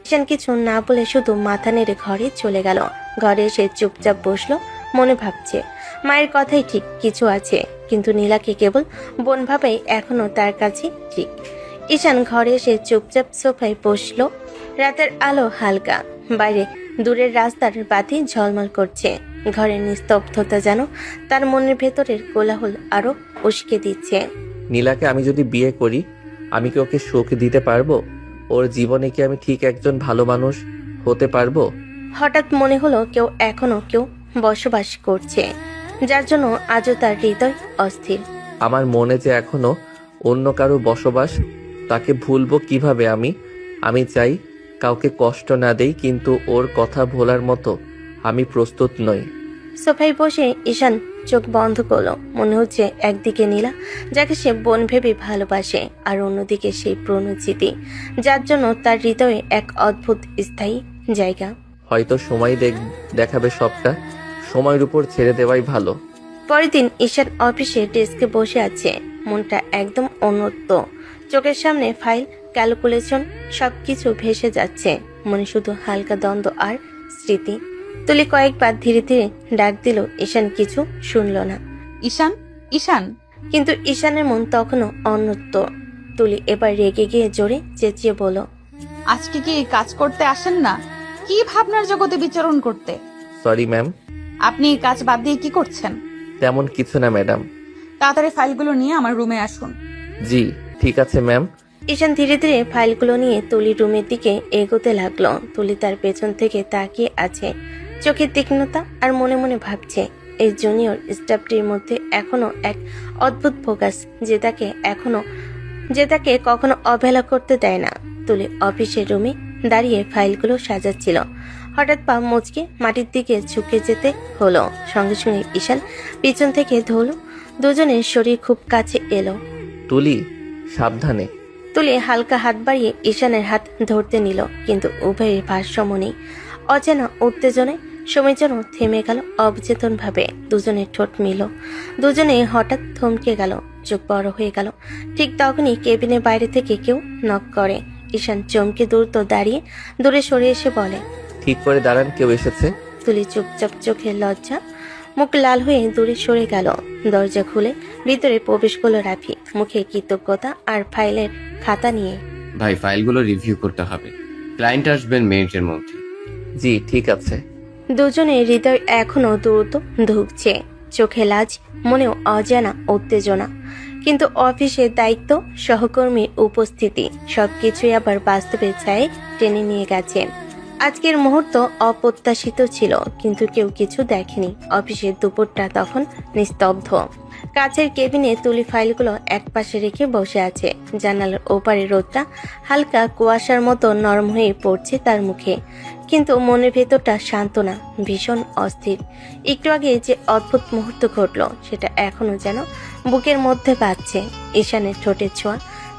ঈশান কিছু না বলে শুধু মাথা নেড়ে ঘরে চলে গেল। ঘরে এসে চুপচাপ বসলো, মনে ভাবছে মায়ের কথাই ঠিক, কিছু আছে, কিন্তু নীলাকে কেবল বোন ভাবেই এখনো তার কাছে ঠিক। ঈশান ঘরে এসে চুপচাপ সোফায় বসলো। রাতের আলো হালকা, বাইরে দূরের রাস্তার বাতি ঝলমল করছে। ঘরের নিস্তব্ধতা যেন তার মনের ভেতরের কোলাহল আরো উস্কে দিচ্ছে। নীলাকে আমি যদি বিয়ে করি, আমি কি ওকে সুখ দিতে পারবো? ওর জীবনে কি আমি ঠিক একজন ভালো মানুষ হতে পারবো? হঠাৎ মনে হলো কেউ বসবাস করছে, যার জন্য আজও তার হৃদয় অস্থির। আমার মনে যে এখনো অন্য কারো বসবাস, তাকে ভুলবো কিভাবে আমি চাই কাউকে কষ্ট না দেই, কিন্তু ওর কথা ভোলার মতো আমি প্রস্তুত নই। সোফায় বসে ঈশান চোখ বন্ধ করলো। মনে হচ্ছে একদিকে নীলা, যাকে সে বোন ভেবে ভালোবাসে, আর অন্যদিকে সেই প্রণোচিতি, যার জন্য তার হৃদয়ে এক অদ্ভুত স্থায়ী জায়গা। হয়তো সময় দেখাবে সবটা, সময়ের উপর ছেড়ে দেওয়াই ভালো। পরের দিন ঈশান অফিসে ডেস্কে বসে আছে, মনটা একদম অন্যত্র। চোখের সামনে ফাইল, ক্যালকুলেশন সবকিছু ভেসে যাচ্ছে। মনে শুধু হালকা দ্বন্দ্ব আর স্মৃতি। তুলি কয়েকবার ধীরে ধীরে ডাক দিল, ঈশান কিছু শুনল না। ঈশান, ঈশান। কিন্তু ঈশানের মন তখনও অন্যত্র। তুলি এবার রেগে গিয়ে জোরে চেঁচিয়ে বলল, আজকে কি কাজ করতে আসেন না? কি ভাবনার জগতে বিচরণ করতে? Sorry ma'am. আপনি কাজ বাদ দিয়ে কি করছেন? তেমন কিছু না ম্যাডাম। তাড়াতাড়ি ফাইলগুলো নিয়ে আমার রুমে আসুন। জি ঠিক আছে ম্যাম। ঈশান ধীরে ধীরে ফাইলগুলো নিয়ে তুলির রুমের দিকে এগোতে লাগলো। তুলি তার পেছন থেকে তাকিয়ে আছে। চোখের তীক্ষ্ণতা আর মনে মনে ভাবছে এই জুনিয়র স্টাফটির মধ্যে এখনো এক অদ্ভুত ফোকাস যে তাকে কখনো অবহেলা করতে দেয় না। তুলি অফিসের রুমে দাঁড়িয়ে ফাইলগুলো সাজাচ্ছিল। হঠাৎ পা মুচকে মাটির দিকে ঝুঁকে যেতে হলো। সঙ্গে সঙ্গে ঈশান পিছন থেকে ধরল। দুজনের শরীর খুব কাছে এলো। তুলি, সাবধানে। তুলি হালকা হাত বাড়িয়ে ঈশানের হাত ধরতে নিল, কিন্তু উভয়ের ভারসাম্য নেই। অচেনা উত্তেজনায় সময় যেন থেমে গেল অবচেতন ভাবে। দুজনের ঠোঁট মিল। দুজনে হঠাৎ থমকে গেল, চোখ বড় হয়ে গেল। ঠিক তখনই কেবিনের বাইরে থেকে কেউ নক করে। ঈশান চমকে দ্রুত দাঁড়িয়ে দূরে সরে এসে বলে, ঠিক করে দাঁড়ান, কেউ এসেছে। তুলি চুপচাপ, চোখে লজ্জা, মুখ লাল হয়ে দূরে সরে গেল। দরজা খুলে ভিতরে প্রবেশ করলো রাফি, মুখে কৃতজ্ঞতা আর ফাইলের খাতা নিয়ে। ভাই, ফাইলগুলো রিভিউ করতে হবে। ক্লায়েন্ট আসবেন মিনিটের মধ্যে। জি ঠিক আছে। দুজনের হৃদয় এখনো দ্রুত ধুকছে, চোখে লাজ, মনেও অজানা উত্তেজনা। কিন্তু অফিসের দায়িত্ব, সহকর্মীর উপস্থিতি সবকিছুই আবার বাস্তবে ছায় টেনে নিয়ে গেছে। আজকের মুহূর্ত অপ্রত্যাশিত ছিল, কিন্তু কেউ কিছু দেখেনি। অফিসের দুপুরটা তখন নিস্তব্ধ। কাছের কেবিনে তুলি ফাইলগুলো একপাশে রেখে বসে আছে। জানালার ওপারে রোদটা হালকা কুয়াশার মতো নরম হয়ে পড়ছে তার মুখে, কিন্তু মনের ভেতরটা শান্ত না, ভীষণ অস্থির। একটু আগে যে অদ্ভুত মুহূর্ত ঘটলো সেটা এখনো যেন বুকের মধ্যে বাজছে। ঈশানের ঠোঁটের ছোঁয়া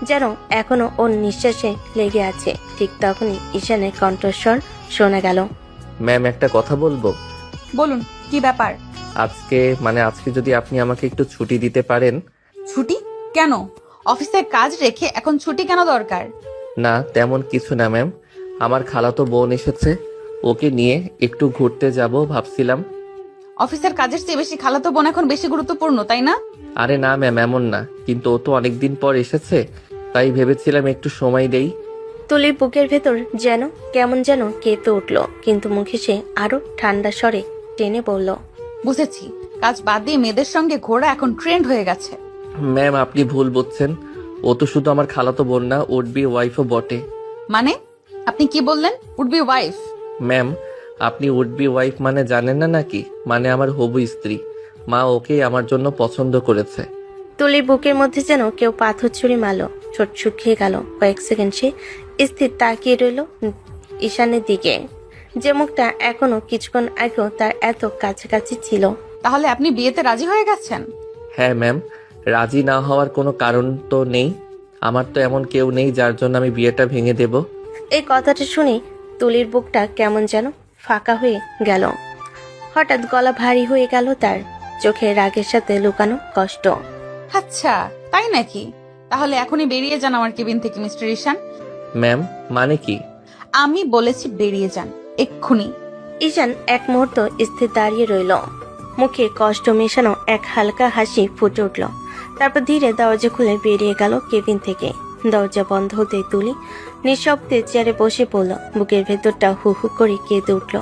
যেন এখনো ওর নিঃশ্বাসে লেগে আছে। ঠিক তখনই ঈশানের কণ্ঠস্বর শোনা গেল। ম্যাম, একটা কথা বলবো। বলুন, কি ব্যাপার? আজকে যদি আপনি আমাকে একটু ছুটি দিতে পারেন। ছুটি কেন? অফিসের কাজ রেখে এখন ছুটি কেন দরকার? না, তেমন কিছু না ম্যাম। আমার খালাতো বোন এসেছে, ওকে নিয়ে একটু ঘুরতে যাব ভাবছিলাম। অফিসের কাজের চেয়ে বেশি খালাতো বোন এখন বেশি গুরুত্বপূর্ণ, তাই না? আরে না ম্যাম, এমন না, কিন্তু ও তো অনেকদিন পর এসেছে, তাই ভেবেছিলাম একটু সময় দেই। তুলির বুকের ভেতর যেন কেমন যেন কেঁপে উঠল, কিন্তু মুখে সে আরো ঠান্ডা স্বরে টেনে বলল, বুঝেছি, কাজ বাদ দিয়ে মেয়েদের সঙ্গে ঘোরা এখন ট্রেন্ড হয়ে গেছে। ম্যাম, আপনি ভুল বুঝছেন। ও তো শুধু আমার খালাতো বোন না, উড বি ওয়াইফও বটে। মানে আপনি কি বললেন? Would be wife? ম্যাম, আপনি উড বি ওয়াইফ মানে জানেন না নাকি? মানে আমার হবু স্ত্রী। মা ওকে আমার জন্য পছন্দ করেছে। তুলির বুকের মধ্যে যেন কেউ পাথর ছুরি মারল। ঠোঁট শুকিয়ে গেল। কয়েক সেকেন্ড সে স্থির তাকিয়ে রইল ঈশানের দিকে, যে মুখটা এখনো কিছুক্ষণ আগেও তার এত কাছাকাছি ছিল। তাহলে আপনি বিয়েতে রাজি হয়ে গেছেন? হ্যাঁ ম্যাম, রাজি না হওয়ার কোনো কারণ তো নেই। আমার তো এমন কেউ নেই যার জন্য আমি বিয়েটা ভেঙে দেব। এই কথাটা শুনে তুলির বুকটা কেমন যেন ফাঁকা হয়ে গেল। হঠাৎ গলা ভারী হয়ে গেল তার, চোখে রাগের সাথে লুকানো কষ্ট। আচ্ছা, তাই নাকি? তাহলে এখনই বেরিয়ে যান আমার কেবিন থেকে, মিস্টার ঈশান। ম্যাম, মানে কি? আমি বলেছি বেরিয়ে যান এক্ষুনি। ঈশান এক মুহূর্ত স্থির দাঁড়িয়ে রইল, মুখে কষ্ট মেশানো এক হালকা হাসি ফুটে উঠল। তারপর ধীরে দরজা খুলে বেরিয়ে গেল কেবিন থেকে। দরজা বন্ধ হতে তুলি নিঃশব্দে চেয়ারে বসে পড়ল। বুকের ভেতরটা হু হু করে কেঁদে উঠল।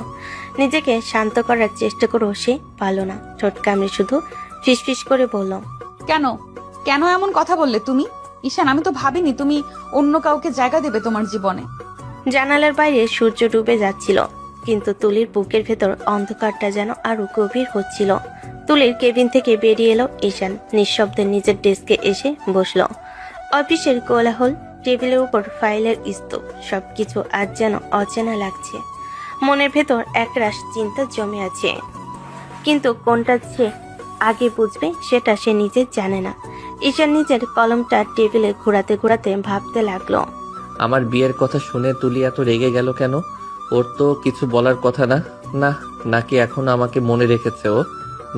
নিজেকে শান্ত করার চেষ্টা করেও সে পারল না। ঠোঁট কামড়ে শুধু ফিসফিস করে বলল, কেন কেন এমন কথা বললে তুমি? ঈশান, আমি তো ভাবিনি তুমি অন্য কাউকে জায়গা দেবে তোমার জীবনে। জানালার বাইরে সূর্য ডুবে যাচ্ছিল, কিন্তু তুলির বুকের ভেতর অন্ধকারটা যেন আরো গভীর হচ্ছিল। তুলির কেবিন থেকে বেরিয়ে এলো ঈশান। নিঃশব্দে নিজের ডেস্কে এসে বসলো। অফিসের কোলাহল, টেবিলের উপর ফাইলের স্তূপ, সবকিছু আজ যেন অচেনা লাগছে। মনের ভেতর একরাশ চিন্তা জমে আছে, কিন্তু কোনটা সে আগে বুঝবে সেটা সে নিজে জানে না। ঈশান নিজের কলমটা টেবিলে ঘোরাতে ঘোরাতে ভাবতে লাগলো, আমার বিয়ের কথা শুনে তুলি এত রেগে গেল কেন? ওর তো কিছু বলার কথা না। না, নাকি এখন আমাকে মনে রেখেছে ও?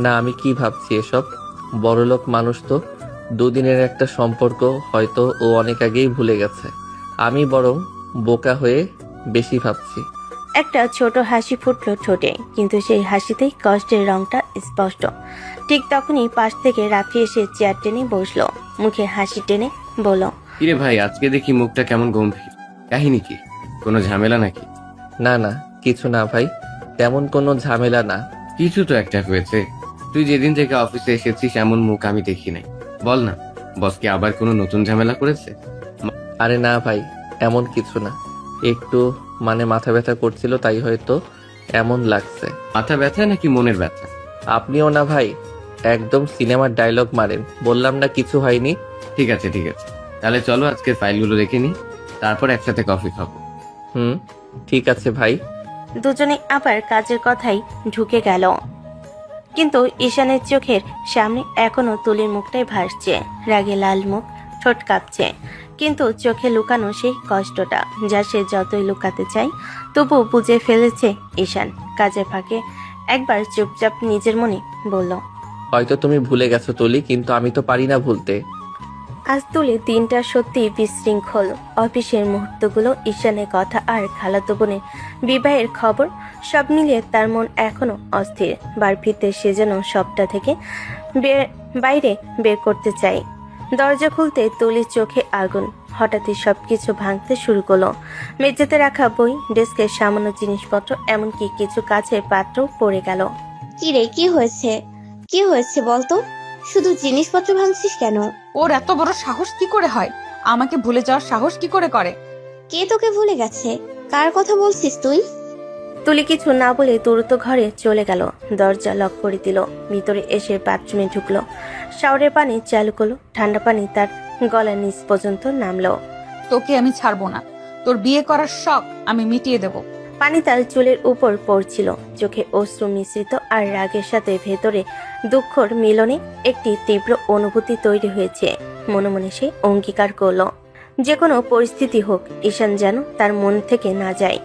না, আমি কি ভাবছি এসব? বড়লোক মানুষ তো, দুদিনের একটা সম্পর্ক হয়তো ও অনেক আগেই ভুলে গেছে। আমি বরং বোকা হয়ে বেশি ভাবছি। একটা ছোট হাসি ফুটলো ঠোঁটে, কিন্তু সেই হাসিতেই কষ্টের রংটা স্পষ্ট। ঠিক তখনই পাশ থেকে রাফি এসে চেয়ার টেনে বসলো, মুখে হাসি টেনে বলল, কিরে ভাই, আজকে দেখি মুখটা কেমন গম্ভীর। কাহিনী কি? কোনো ঝামেলা নাকি? না না, কিছু না ভাই, তেমন কোনো ঝামেলা না। কিছু তো একটা হয়েছে। তুই যেদিন থেকে অফিসে এসেছিস এমন মুখ আমি দেখি নাই। বল না, বস কি আবার কোনো নতুন ঝামেলা করেছে? আরে না ভাই, এমন কিছু না। একটু মাথা ব্যথা করছিল, তাই হয়তো এমন লাগছে। মাথা ব্যথা নাকি মনের ব্যথা? আপনিও না ভাই, একদম সিনেমার ডায়লগ মারেন। বললাম না কিছু হয়নি। ঠিক আছে তাহলে চলো আজকের ফাইলগুলো রেখে নিই, তারপর একসাথে কফি খাবো। হুম, ঠিক আছে ভাই। দুজনে আবার কাজের কথাই ঢুকে গেল, কিন্তু ঈশানের চোখের সামনে এখনো তুলির মুখটাই ভাসছে। রাগে লাল মুখ, ঠোঁট কাঁপছে, কিন্তু চোখে লুকানো সেই কষ্টটা যা সে যতই লুকাতে চায় তবু বুঝে ফেলেছে ঈশান। কাজের ফাঁকে একবার চুপচাপ নিজের মনে বলল, হয়তো তুমি ভুলে গেছো তুলি, কিন্তু আমি তো পারি না ভুলতে। আজ তুলি দিনটা সত্যি বিশৃঙ্খল। অফিসের মুহূর্তগুলো, ঈশানের কথা আর খালাতো বোনের বিবাহের খবর, সব মিলিয়ে তার মন এখনো অস্থির। বার ফিরতে সে যেন সবটা থেকে বাইরে বের করতে চায়। দরজা খুলতে তুলির চোখে আগুন। হঠাৎই সবকিছু ভাঙতে শুরু করলো। মেঝেতে রাখা বই, ডেস্কের সামান্য জিনিসপত্র, এমনকি কিছু কাচের পাত্রও পড়ে গেল। কি রে, কি হয়েছে বলতো? শুধু জিনিসপত্র ভাঙছিস কেন? ওর এত বড় সাহস কি করে হয়? আমাকে ভুলে যাওয়ার সাহস কি করে করে? কে তোকে ভুলে গেছে? কার কথা বলছিস তুই? তুলি কিছু না বলে দ্রুত ঘরে চলে গেল। দরজা লক করে দিল। ভিতরে এসে বাথরুমে ঢুকলো। শাওয়ারের পানি চালু করলো। ঠান্ডা পানি তার গলার নিচ পর্যন্ত নামলো। তোকে আমি ছাড়বো না। তোর বিয়ে করার শখ আমি মিটিয়ে দেব। পানি তার চুলের উপর পড়ছিল। চোখে অশ্রু মিশ্রিত আর রাগের সাথে ভেতরে দুঃখর মিলনে একটি তীব্র অনুভূতি তৈরি হয়েছে। মনে মনে সে অঙ্গীকার করলো, যে কোনো পরিস্থিতি হোক ঈশান যেন তার মন থেকে না যায়।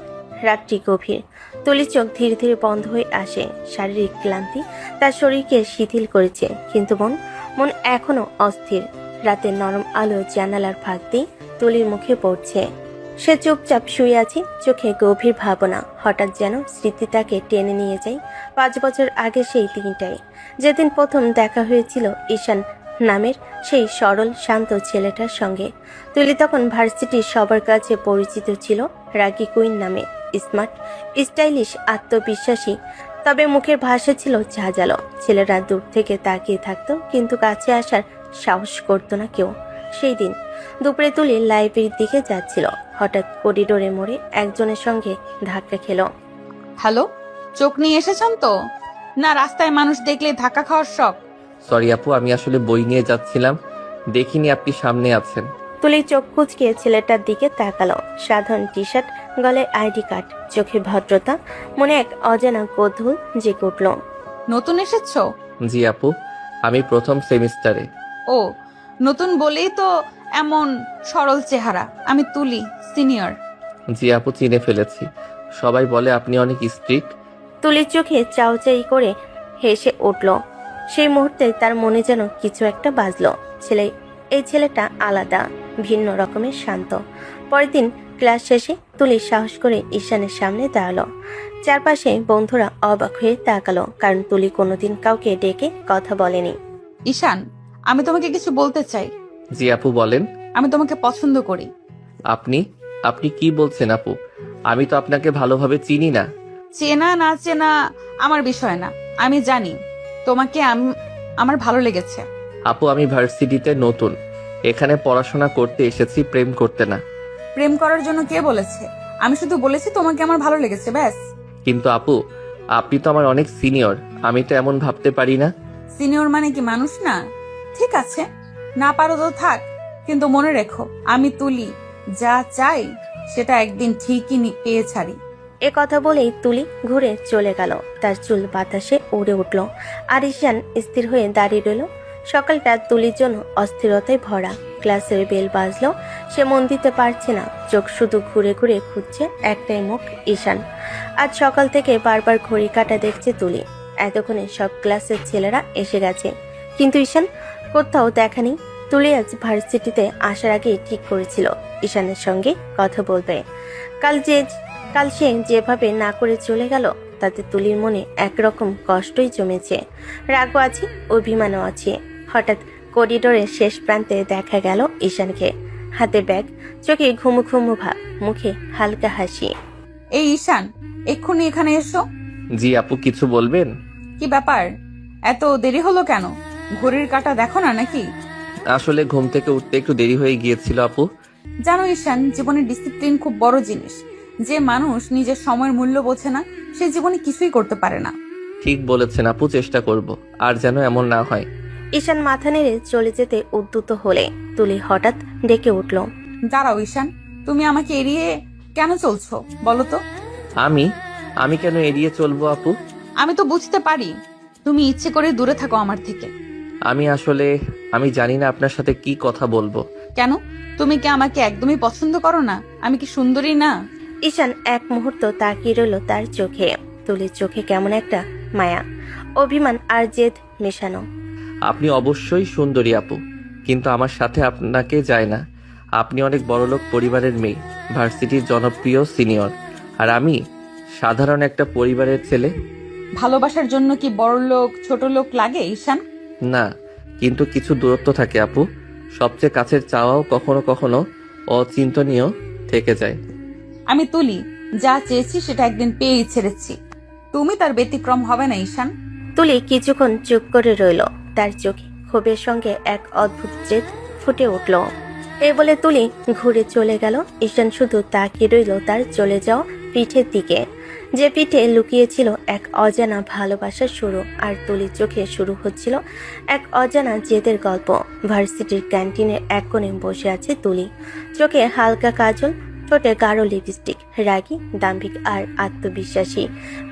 রাত্রি গভীর। তুলির চোখ ধীরে ধীরে বন্ধ হয়ে আসে। শারীরিক ক্লান্তি তার শরীরকে শিথিল করেছে, কিন্তু মন এখনো অস্থির। রাতের নরম আলো জানালার ফাঁক দিয়ে তুলির মুখে পড়ছে। সে চুপচাপ শুয়ে আছে, চোখে গভীর ভাবনা। হঠাৎ যেন স্মৃতি তাকে টেনে নিয়ে যায় 5 বছর আগে সেই দিনটাই, যেদিন প্রথম দেখা হয়েছিল ঈশান নামের সেই সরল শান্ত ছেলেটার সঙ্গে। তুলি তখন ভার্সিটির সবার কাছে পরিচিত ছিল রাগী কুইন নামে। স্মার্ট, স্টাইলিশ, আত্মবিশ্বাসী, তবে মুখের ভাষা ছিল ঝাঁঝালো। ছেলেরা দূর থেকে তাকিয়ে থাকতো, কিন্তু কাছে আসার সাহস করতো না কেউ। সেই দিন দুপুরে তুলি লাইব্রেরির দিকে যাচ্ছিল। হঠাৎ করিডোরে মোড়ে একজনের সঙ্গে ধাক্কা খেলো। হ্যালো, চোখ নিয়ে এসেছেন তো? না রাস্তায় মানুষ দেখলে ধাক্কা খাওয়ার শখ? সরি আপু, আমি আসলে বই নিয়ে যাচ্ছিলাম, দেখিনি আপনি সামনে আছেন। তুলি চোখ কুঁচকে ছেলেটার দিকে তাকালো। সাধারণ টি শার্ট, গলায় আইডি কার্ড, চোখে ভদ্রতা, মনে এক অজানা কৌতূহল জেগে উঠল। নতুন এসেছো? জি আপু, আমি প্রথম সেমিস্টারে। ও, নতুন বলেই তো এমন সরল চেহারা। আমি তুলি, সিনিয়র। জি আপু, চিনে ফেলেছি। সবাই বলে আপনি অনেক স্ট্রিক্ট। তুলির চোখে চাউচাই করে হেসে উঠল। সেই মুহূর্তে তার মনে যেন কিছু একটা বাজলো। এই ছেলেটা আলাদা, ভিন্ন রকমের শান্ত। পরের দিন ক্লাস শেষে তুলি সাহস করে ঈশানের সামনে দাঁড়ালো। চারপাশে বন্ধুরা অবাক হয়ে তাকালো, কারণ তুলি কোনোদিন কাউকে ডেকে কথা বলেনি। ঈশান, আমি তোমাকে কিছু বলতে চাই। জি আপু, বলেন। আমি তোমাকে পছন্দ করি। আপনি কি বলছেন আপু? আমি তো আপনাকে ভালোভাবে চিনি না। চেনা না চেনা আমার বিষয় না, আমি জানি তোমাকে আমার ভালো লেগেছে। আপু, আমি ভার্সিটিতে নতুন, এখানে পড়াশোনা করতে এসেছি, প্রেম করতে না। প্রেম করার জন্য কে বলেছে? আমি শুধু বলেছি তোমাকে আমার ভালো লেগেছে, ব্যাস। কিন্তু আপু, আপনি তো আমার অনেক সিনিয়র, আমি তো এমন ভাবতে পারি না। সিনিয়র মানে কি মানুষ না? ঠিক আছে, না পারো তো থাক, কিন্তু মনে রেখো আমি তুলি, যা চাই সেটা একদিন ঠিকই পেয়ে ছাড়ি। এ কথা বলেই তুলি ঘুরে চলে গেল। তার চুল বাতাসে উড়ে উঠল, আর ঈশান স্থির হয়ে দাঁড়িয়ে রইল। সকালটা তুলির জন্য অস্থিরতায় ভরা। ক্লাসের বেল বাজলো, সে মন দিতে পারছে না। চোখ শুধু ঘুরে ঘুরে খুঁজছে একটাই মুখ, ঈশান। আজ সকাল থেকে বারবার ঘড়ি কাটা দেখছে তুলি। এতক্ষণে সব ক্লাসের ছেলেরা এসে গেছে, কিন্তু ঈশান কোথাও দেখা নেই। তুলি আজ ভার্সিটিতে আসার আগে ঠিক করেছিল ঈশানের সঙ্গে কথা বলবে। কাল সে যেভাবে না করে চলে গেল, তাতে তুলির মনে একরকম কষ্টই জমেছে। রাগও আছে, অভিমানও আছে। হঠাৎ করিডোরের শেষ প্রান্তে দেখা গেল ঈশানকে। হাতে ব্যাগ, চোখে ঘুমু ঘুমু ভাব, মুখে হালকা হাসি। এই ঈশান, এক্ষুনি এখানে এসো। জি আপু, কিছু বলবেন? কি ব্যাপার, এত দেরি হলো কেন? ঘড়ির কাঁটা দেখো না নাকি? আসলে ঘুম থেকে উঠতে একটু দেরি হয়ে গিয়েছিল আপু। জানো ঈশান, জীবনে ডিসিপ্লিন খুব বড় জিনিস। যে মানুষ নিজের সময়ের মূল্য বোঝে না সে জীবনে কিছুই করতে পারে না। ঠিক বলেছেন আপু, চেষ্টা করব, আর যেন এমন না হয়। ঈশান মাথা নেড়ে চলে যেতে উদ্যত হলে তুলি হঠাৎ ডেকে উঠল। দাঁড়াও ঈশান, তুমি আমাকে এড়িয়ে কেন চলছো বলো তো? আমি কেন এড়িয়ে চলবো আপু? আমি তো বুঝতে পারি তুমি ইচ্ছে করে দূরে থাকো আমার থেকে। আমি জানি না আপনার সাথে কি কথা বলবো। কেন? তুমি কি আমাকে একদমই পছন্দ করো না? আমি কি সুন্দরী না? ঈশান এক মুহূর্ত তাকিয়ে রইল তার চোখে। তুলির চোখে কেমন একটা মায়া, অভিমান আর জেদ মেশানো। আপনি অবশ্যই সুন্দরী আপু, কিন্তু আমার সাথে আপনাকে যায় না। আপনি অনেক বড়লোক পরিবারের মেয়ে, ভার্সিটির জনপ্রিয় সিনিয়র, আর আমি সাধারণ একটা পরিবারের ছেলে। ভালোবাসার জন্য কি বড় লোক ছোট লোক লাগে ঈশান? না, কিন্তু কিছু দূরত্ব থাকে আপু। সবচেয়ে কাছের চাওয়াও কখনো কখনো অচিন্তনীয় থেকে যায়। আমি তুলি যা চেয়েছি সেটা একদিন পেয়েই ছেড়েছি, তুমি তার ব্যতিক্রম হবে না ঈশান। তুলি কিছুক্ষণ চুপ করে রইল। তার চোখে ক্ষোভের সঙ্গে এক অদ্ভুত জেদ ফুটে উঠল। এই বলে তুলি ঘুরে চলে গেল। ঈশান শুধু তাকিয়ে রইল তার চলে যাওয়া পিঠের দিকে, যে পিঠে লুকিয়েছিল এক অজানা ভালোবাসার শুরু। আর তুলির চোখে শুরু হচ্ছিল এক অজানা জেদের গল্প। ভার্সিটির ক্যান্টিনের এক কোণে বসে আছে তুলি, চোখে হালকা কাজল, ঠোঁটে গাঢ় লিপস্টিক, রাগী, দাম্ভিক আর আত্মবিশ্বাসী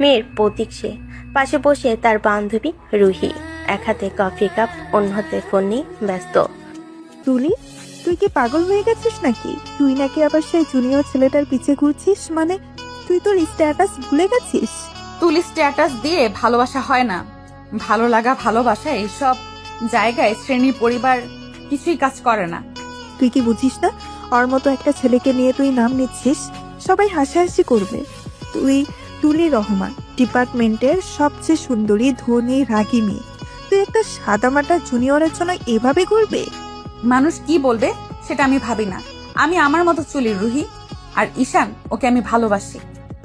মেয়ের প্রতীক সে। পাশে বসে তার বান্ধবী রুহি, এক হাতে কফি কাপ, অন্য হাতে ফোন নিয়ে ব্যস্ত। তুলি, তুই কি পাগল হয়ে গেছিস নাকি? তুই নাকি আবার সেই জুনিয়র ছেলেটার পিছে ঘুরছিস? মানে তুই তোর স্ট্যাটাস ভুলে গেছিস? তুলি স্ট্যাটাস দিয়ে ভালোবাসা হয় না। ভালো লাগা, ভালোবাসা এইসব জায়গায় শ্রেণী পরিবার কিছুই কাজ করে না। তুই কি বুঝিস না? ওর মতো একটা ছেলেকে নিয়ে তুই নাম নিচ্ছিস, সবাই হাসাহাসি করবে। তুই তুলি রহমান, ডিপার্টমেন্টের সবচেয়ে সুন্দরী, ধনী, রাগী মেয়ে। তুই একটা সাদামাটা জুনিয়রের জন্য এভাবে করবে? মানুষ কি বলবে সেটা আমি ভাবি না। আমি আমার মতো চলি রুহি, আর ঈশান ওকে আমি ভালোবাসি।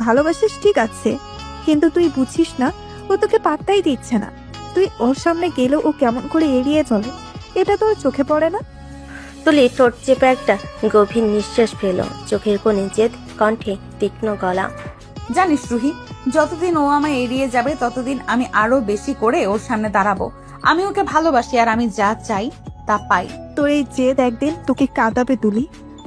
ভালোবাসিস ঠিক আছে, কিন্তু তুই বুঝিস না ও তোকে পাত্তাই দিচ্ছে না। তুই ওর সামনে গেলেও ও কেমন করে এড়িয়ে চলে, এটা তোর চোখে পড়ে না? তুলি ঠোঁট চেপে একটা গভীর নিঃশ্বাস ফেল, চোখের কোণে জেদ, কণ্ঠে তীক্ষ্ণ গলা। জানিস রুহি, যতদিন ও আমায় এড়িয়ে যাবে ততদিন আমি আরো বেশি করে ওর সামনে দাঁড়াবো। আমি ওকে ভালোবাসি, আর আমি যা চাই তা পাই। তোর এই জেদ একদিন তোকে কাঁদাবে তুলি।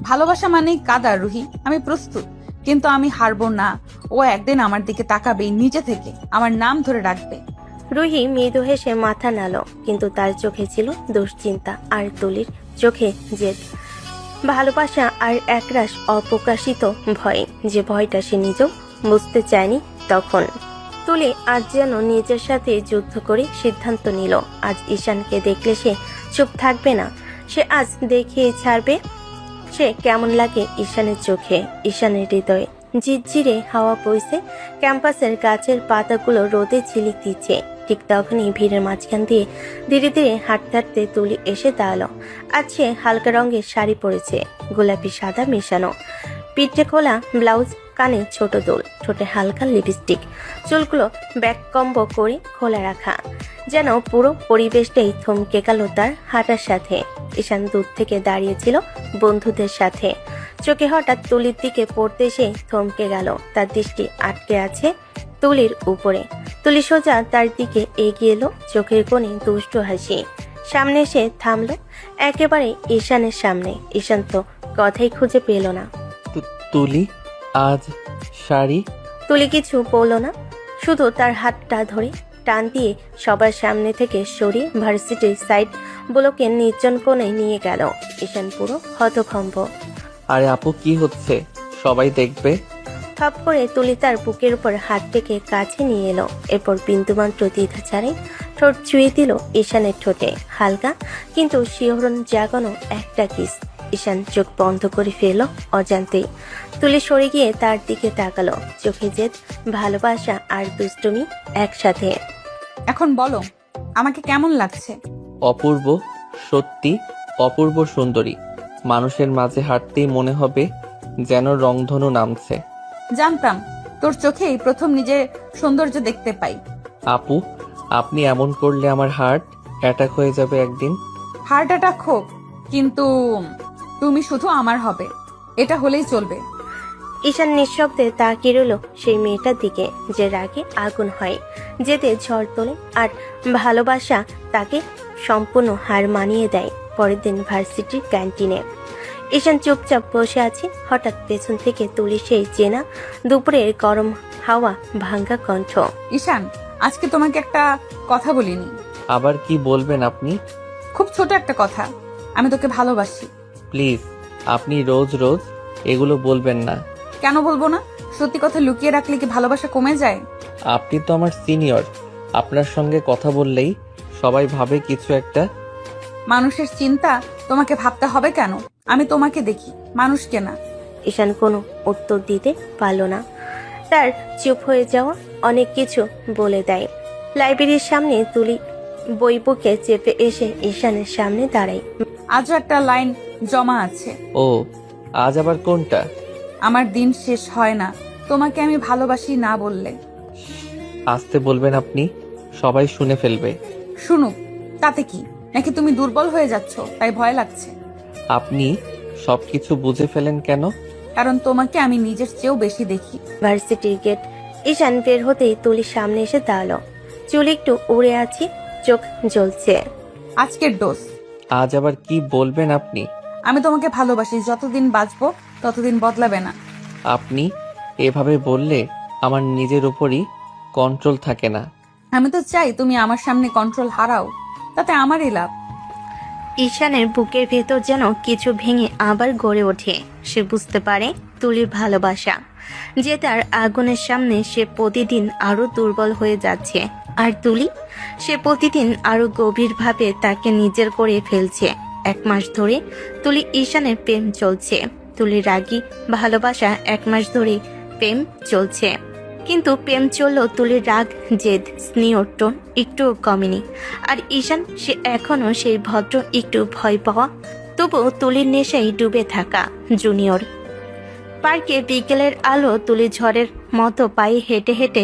ভালোবাসা মানেই কাদা রুহি, আমি প্রস্তুত, কিন্তু আমি হারবো না। ও একদিন আমার দিকে তাকাবে, নিজে থেকে আমার নাম ধরে ডাকবে। রুহি মৃদু হেসে মাথা নাড়ল, কিন্তু তার চোখে ছিল দুশ্চিন্তা, আর তুলির চোখে জেদ, ভালোবাসা আর একরাশ অপ্রকাশিত ভয়, যে ভয়টা সে নিজেও বুঝতে চায়নি তখন। তুলি আজ যেন নিজের সাথে যুদ্ধ করে সিদ্ধান্ত নিল, আজ ঈশানকে দেখলে সে চুপ থাকবে না। সে আজ দেখিয়ে ছাড়বে সে কেমন লাগে ঈশানের চোখে, ঈশানের হৃদয়ে। ঝিরঝিরে হাওয়া বইছে, ক্যাম্পাসের গাছের পাতাগুলো রোদে ঝিলিক দিচ্ছে। ঠিক তখনই ভিড়ের মাঝখান দিয়ে ধীরে ধীরে হাঁটতে হাঁটতে তুলি এসে দাঁড়ালো। আজ সে হালকা রঙের শাড়ি পরেছে, গোলাপি সাদা মেশানো, পিঠে খোলা ব্লাউজ, কানে ছোট দোল, ঠোঁটে হালকা লিপস্টিক, চুলগুলো ব্যাককম্ব করে খোলা রাখা। যেন পুরো পরিবেশটাই থমকে গেল তার হাঁটার সাথে। ঈশান দূর থেকে দাঁড়িয়েছিল বন্ধুদের সাথে, চোখে হঠাৎ তুলির দিকে পড়তে সে থমকে গেল। তার দৃষ্টি আটকে আছে তুলির উপরে। তুলি সোজা তার দিকে এগিয়ে এলো, চোখের কোণে দুষ্ট হাসি। সামনে এসে থামলো, একেবারে ঈশানের সামনে। ঈশান তো কথাই খুঁজে পেল না। তুলি, আজ শাড়ি? তুলি কিছু বলল না, শুধু তার হাতটা ধরে টান দিয়ে সবার সামনে থেকে সরিয়ে ভার্সিটির সাইড ব্লকে নির্জন কোণে নিয়ে গেল। ঈশান পুরো হতভম্ব। আরে আপু, কি হচ্ছে? সবাই দেখবে। থপ করে তুলি তার বুকের উপর হাত রেখে কাছে নিয়ে এলো। এরপর বিন্দুমাত্র দ্বিধা ছাড়াই ঠোঁট ছুঁয়ে দিল ঈশানের ঠোঁটে, হালকা কিন্তু শিহরণ জাগানো একটা কিস। ঈশান চোখ বন্ধ করে ফেলল অজান্তেই। তুলি সরে গিয়ে তার দিকে তাকালো, চোখে জেদ, ভালোবাসা আর দুষ্টুমি একসাথে। এখন বলো আমাকে কেমন লাগছে? অপূর্ব, সত্যি অপূর্ব সুন্দরী। মানুষের মাঝে হাঁটতেই মনে হবে যেন রংধনু নামছে। জানতাম তোর চোখেই প্রথম নিজের সৌন্দর্য দেখতে পাই। আপু, আপনি এমন করলে আমার হার্ট অ্যাটাক হয়ে যাবে একদিন। হার্ট অ্যাটাক হোক, কিন্তু তুমি শুধু আমার হবে, এটা হলেই চলবে। ঈশান নিঃশব্দে তাকিয়ে রইল সেই মেয়েটার দিকে, যে রাগে আগুন হয়, যেতে ঝড় তোলে, আর ভালোবাসা তাকে সম্পূর্ণ হার মানিয়ে দেয়। পরের দিন ভার্সিটির ক্যান্টিনে ঈশান চুপচাপ বসে আছে। হঠাৎ পেছন থেকে তুলি সেই চেনা দুপুরের গরম হাওয়া ভাঙ্গা কণ্ঠ। ঈশান, আজকে তোমাকে একটা কথা বলিনি। আবার কি বলবেন আপনি? খুব ছোট একটা কথা, আমি তোকে ভালোবাসি। প্লিজ, আপনি রোজ রোজ এগুলো বলবেন না। কেন বলবো না? সত্যি কথা লুকিয়ে রাখলে কি ভালোবাসা কমে যায়? আপনি তো আমার সিনিয়র, আপনার সঙ্গে কথা বললেই সবাই ভাবে কিছু একটা। মানুষের চিন্তা তোমাকে ভাবতে হবে কেন? আমি তোমাকে দেখি, মানুষকে না। ঈশান কোনো উত্তর দিতে পারল না। তার চুপ হয়ে যাওয়া অনেক কিছু বলে দেয়। লাইব্রেরির সামনে তুলি বই বুকে চেপে এসে ঈশানের সামনে দাঁড়ায়। আজও একটা লাইন জমা আছে। ও, আজ আবার কোনটা? আমার দিন শেষ হয় না তোমাকে আমি ভালোবাসি না বললে। আসতে বলবেন আপনি, সবাই শুনে ফেলবে। শুনুক, তাতে কি? নাকি তুমি দুর্বল হয়ে যাচ্ছ তাই ভয় লাগছে? আপনি সবকিছু বুঝে ফেলেন কেন? কারণ তোমাকে আমি নিজের চেয়েও বেশি দেখি। ভার্সিটির গেট ঈশান বের হতেই তুলির সামনে এসে দাঁড়ালো। চুল একটু উড়ে আছে, চোখ জ্বলছে। আজকের ডোজ। আজ আবার কি বলবেন আপনি? আমি তোমাকে ভালোবাসি, যতদিন বাঁচবো ততদিন বদলাবে না। আপনি এভাবে বললে আমার নিজের উপরই কন্ট্রোল থাকে না। আমি তো চাই তুমি আমার সামনে কন্ট্রোল হারাও, তাতে আমারই লাভ। ঈশানের বুকের ভেতর যেন কিছু ভেঙে আবার গড়ে ওঠে। সে বুঝতে পারে তুলির ভালোবাসা যে তার আগুনের সামনে সে প্রতিদিন আরো দুর্বল হয়ে যাচ্ছে, আর তুলি সে প্রতিদিন আরো গভীরভাবে তাকে নিজের করে ফেলছে। 1 মাস ধরে তুলি ঈশানের প্রেম চলছে। তুলির রাগী ভালোবাসা 1 মাস ধরে প্রেম চলছে, কিন্তু প্রেম চললেও তুলির রাগ, জেদ, স্নেহ টোন একটুও কমেনি। আর ঈশান সে এখনো সেই ভদ্র, একটু ভয় পাওয়া, তবুও তুলির নেশায় ডুবে থাকা জুনিয়র। পার্কে বিকেলের আলো তুলি ঝড়ের মতো পায়ে হেঁটে হেঁটে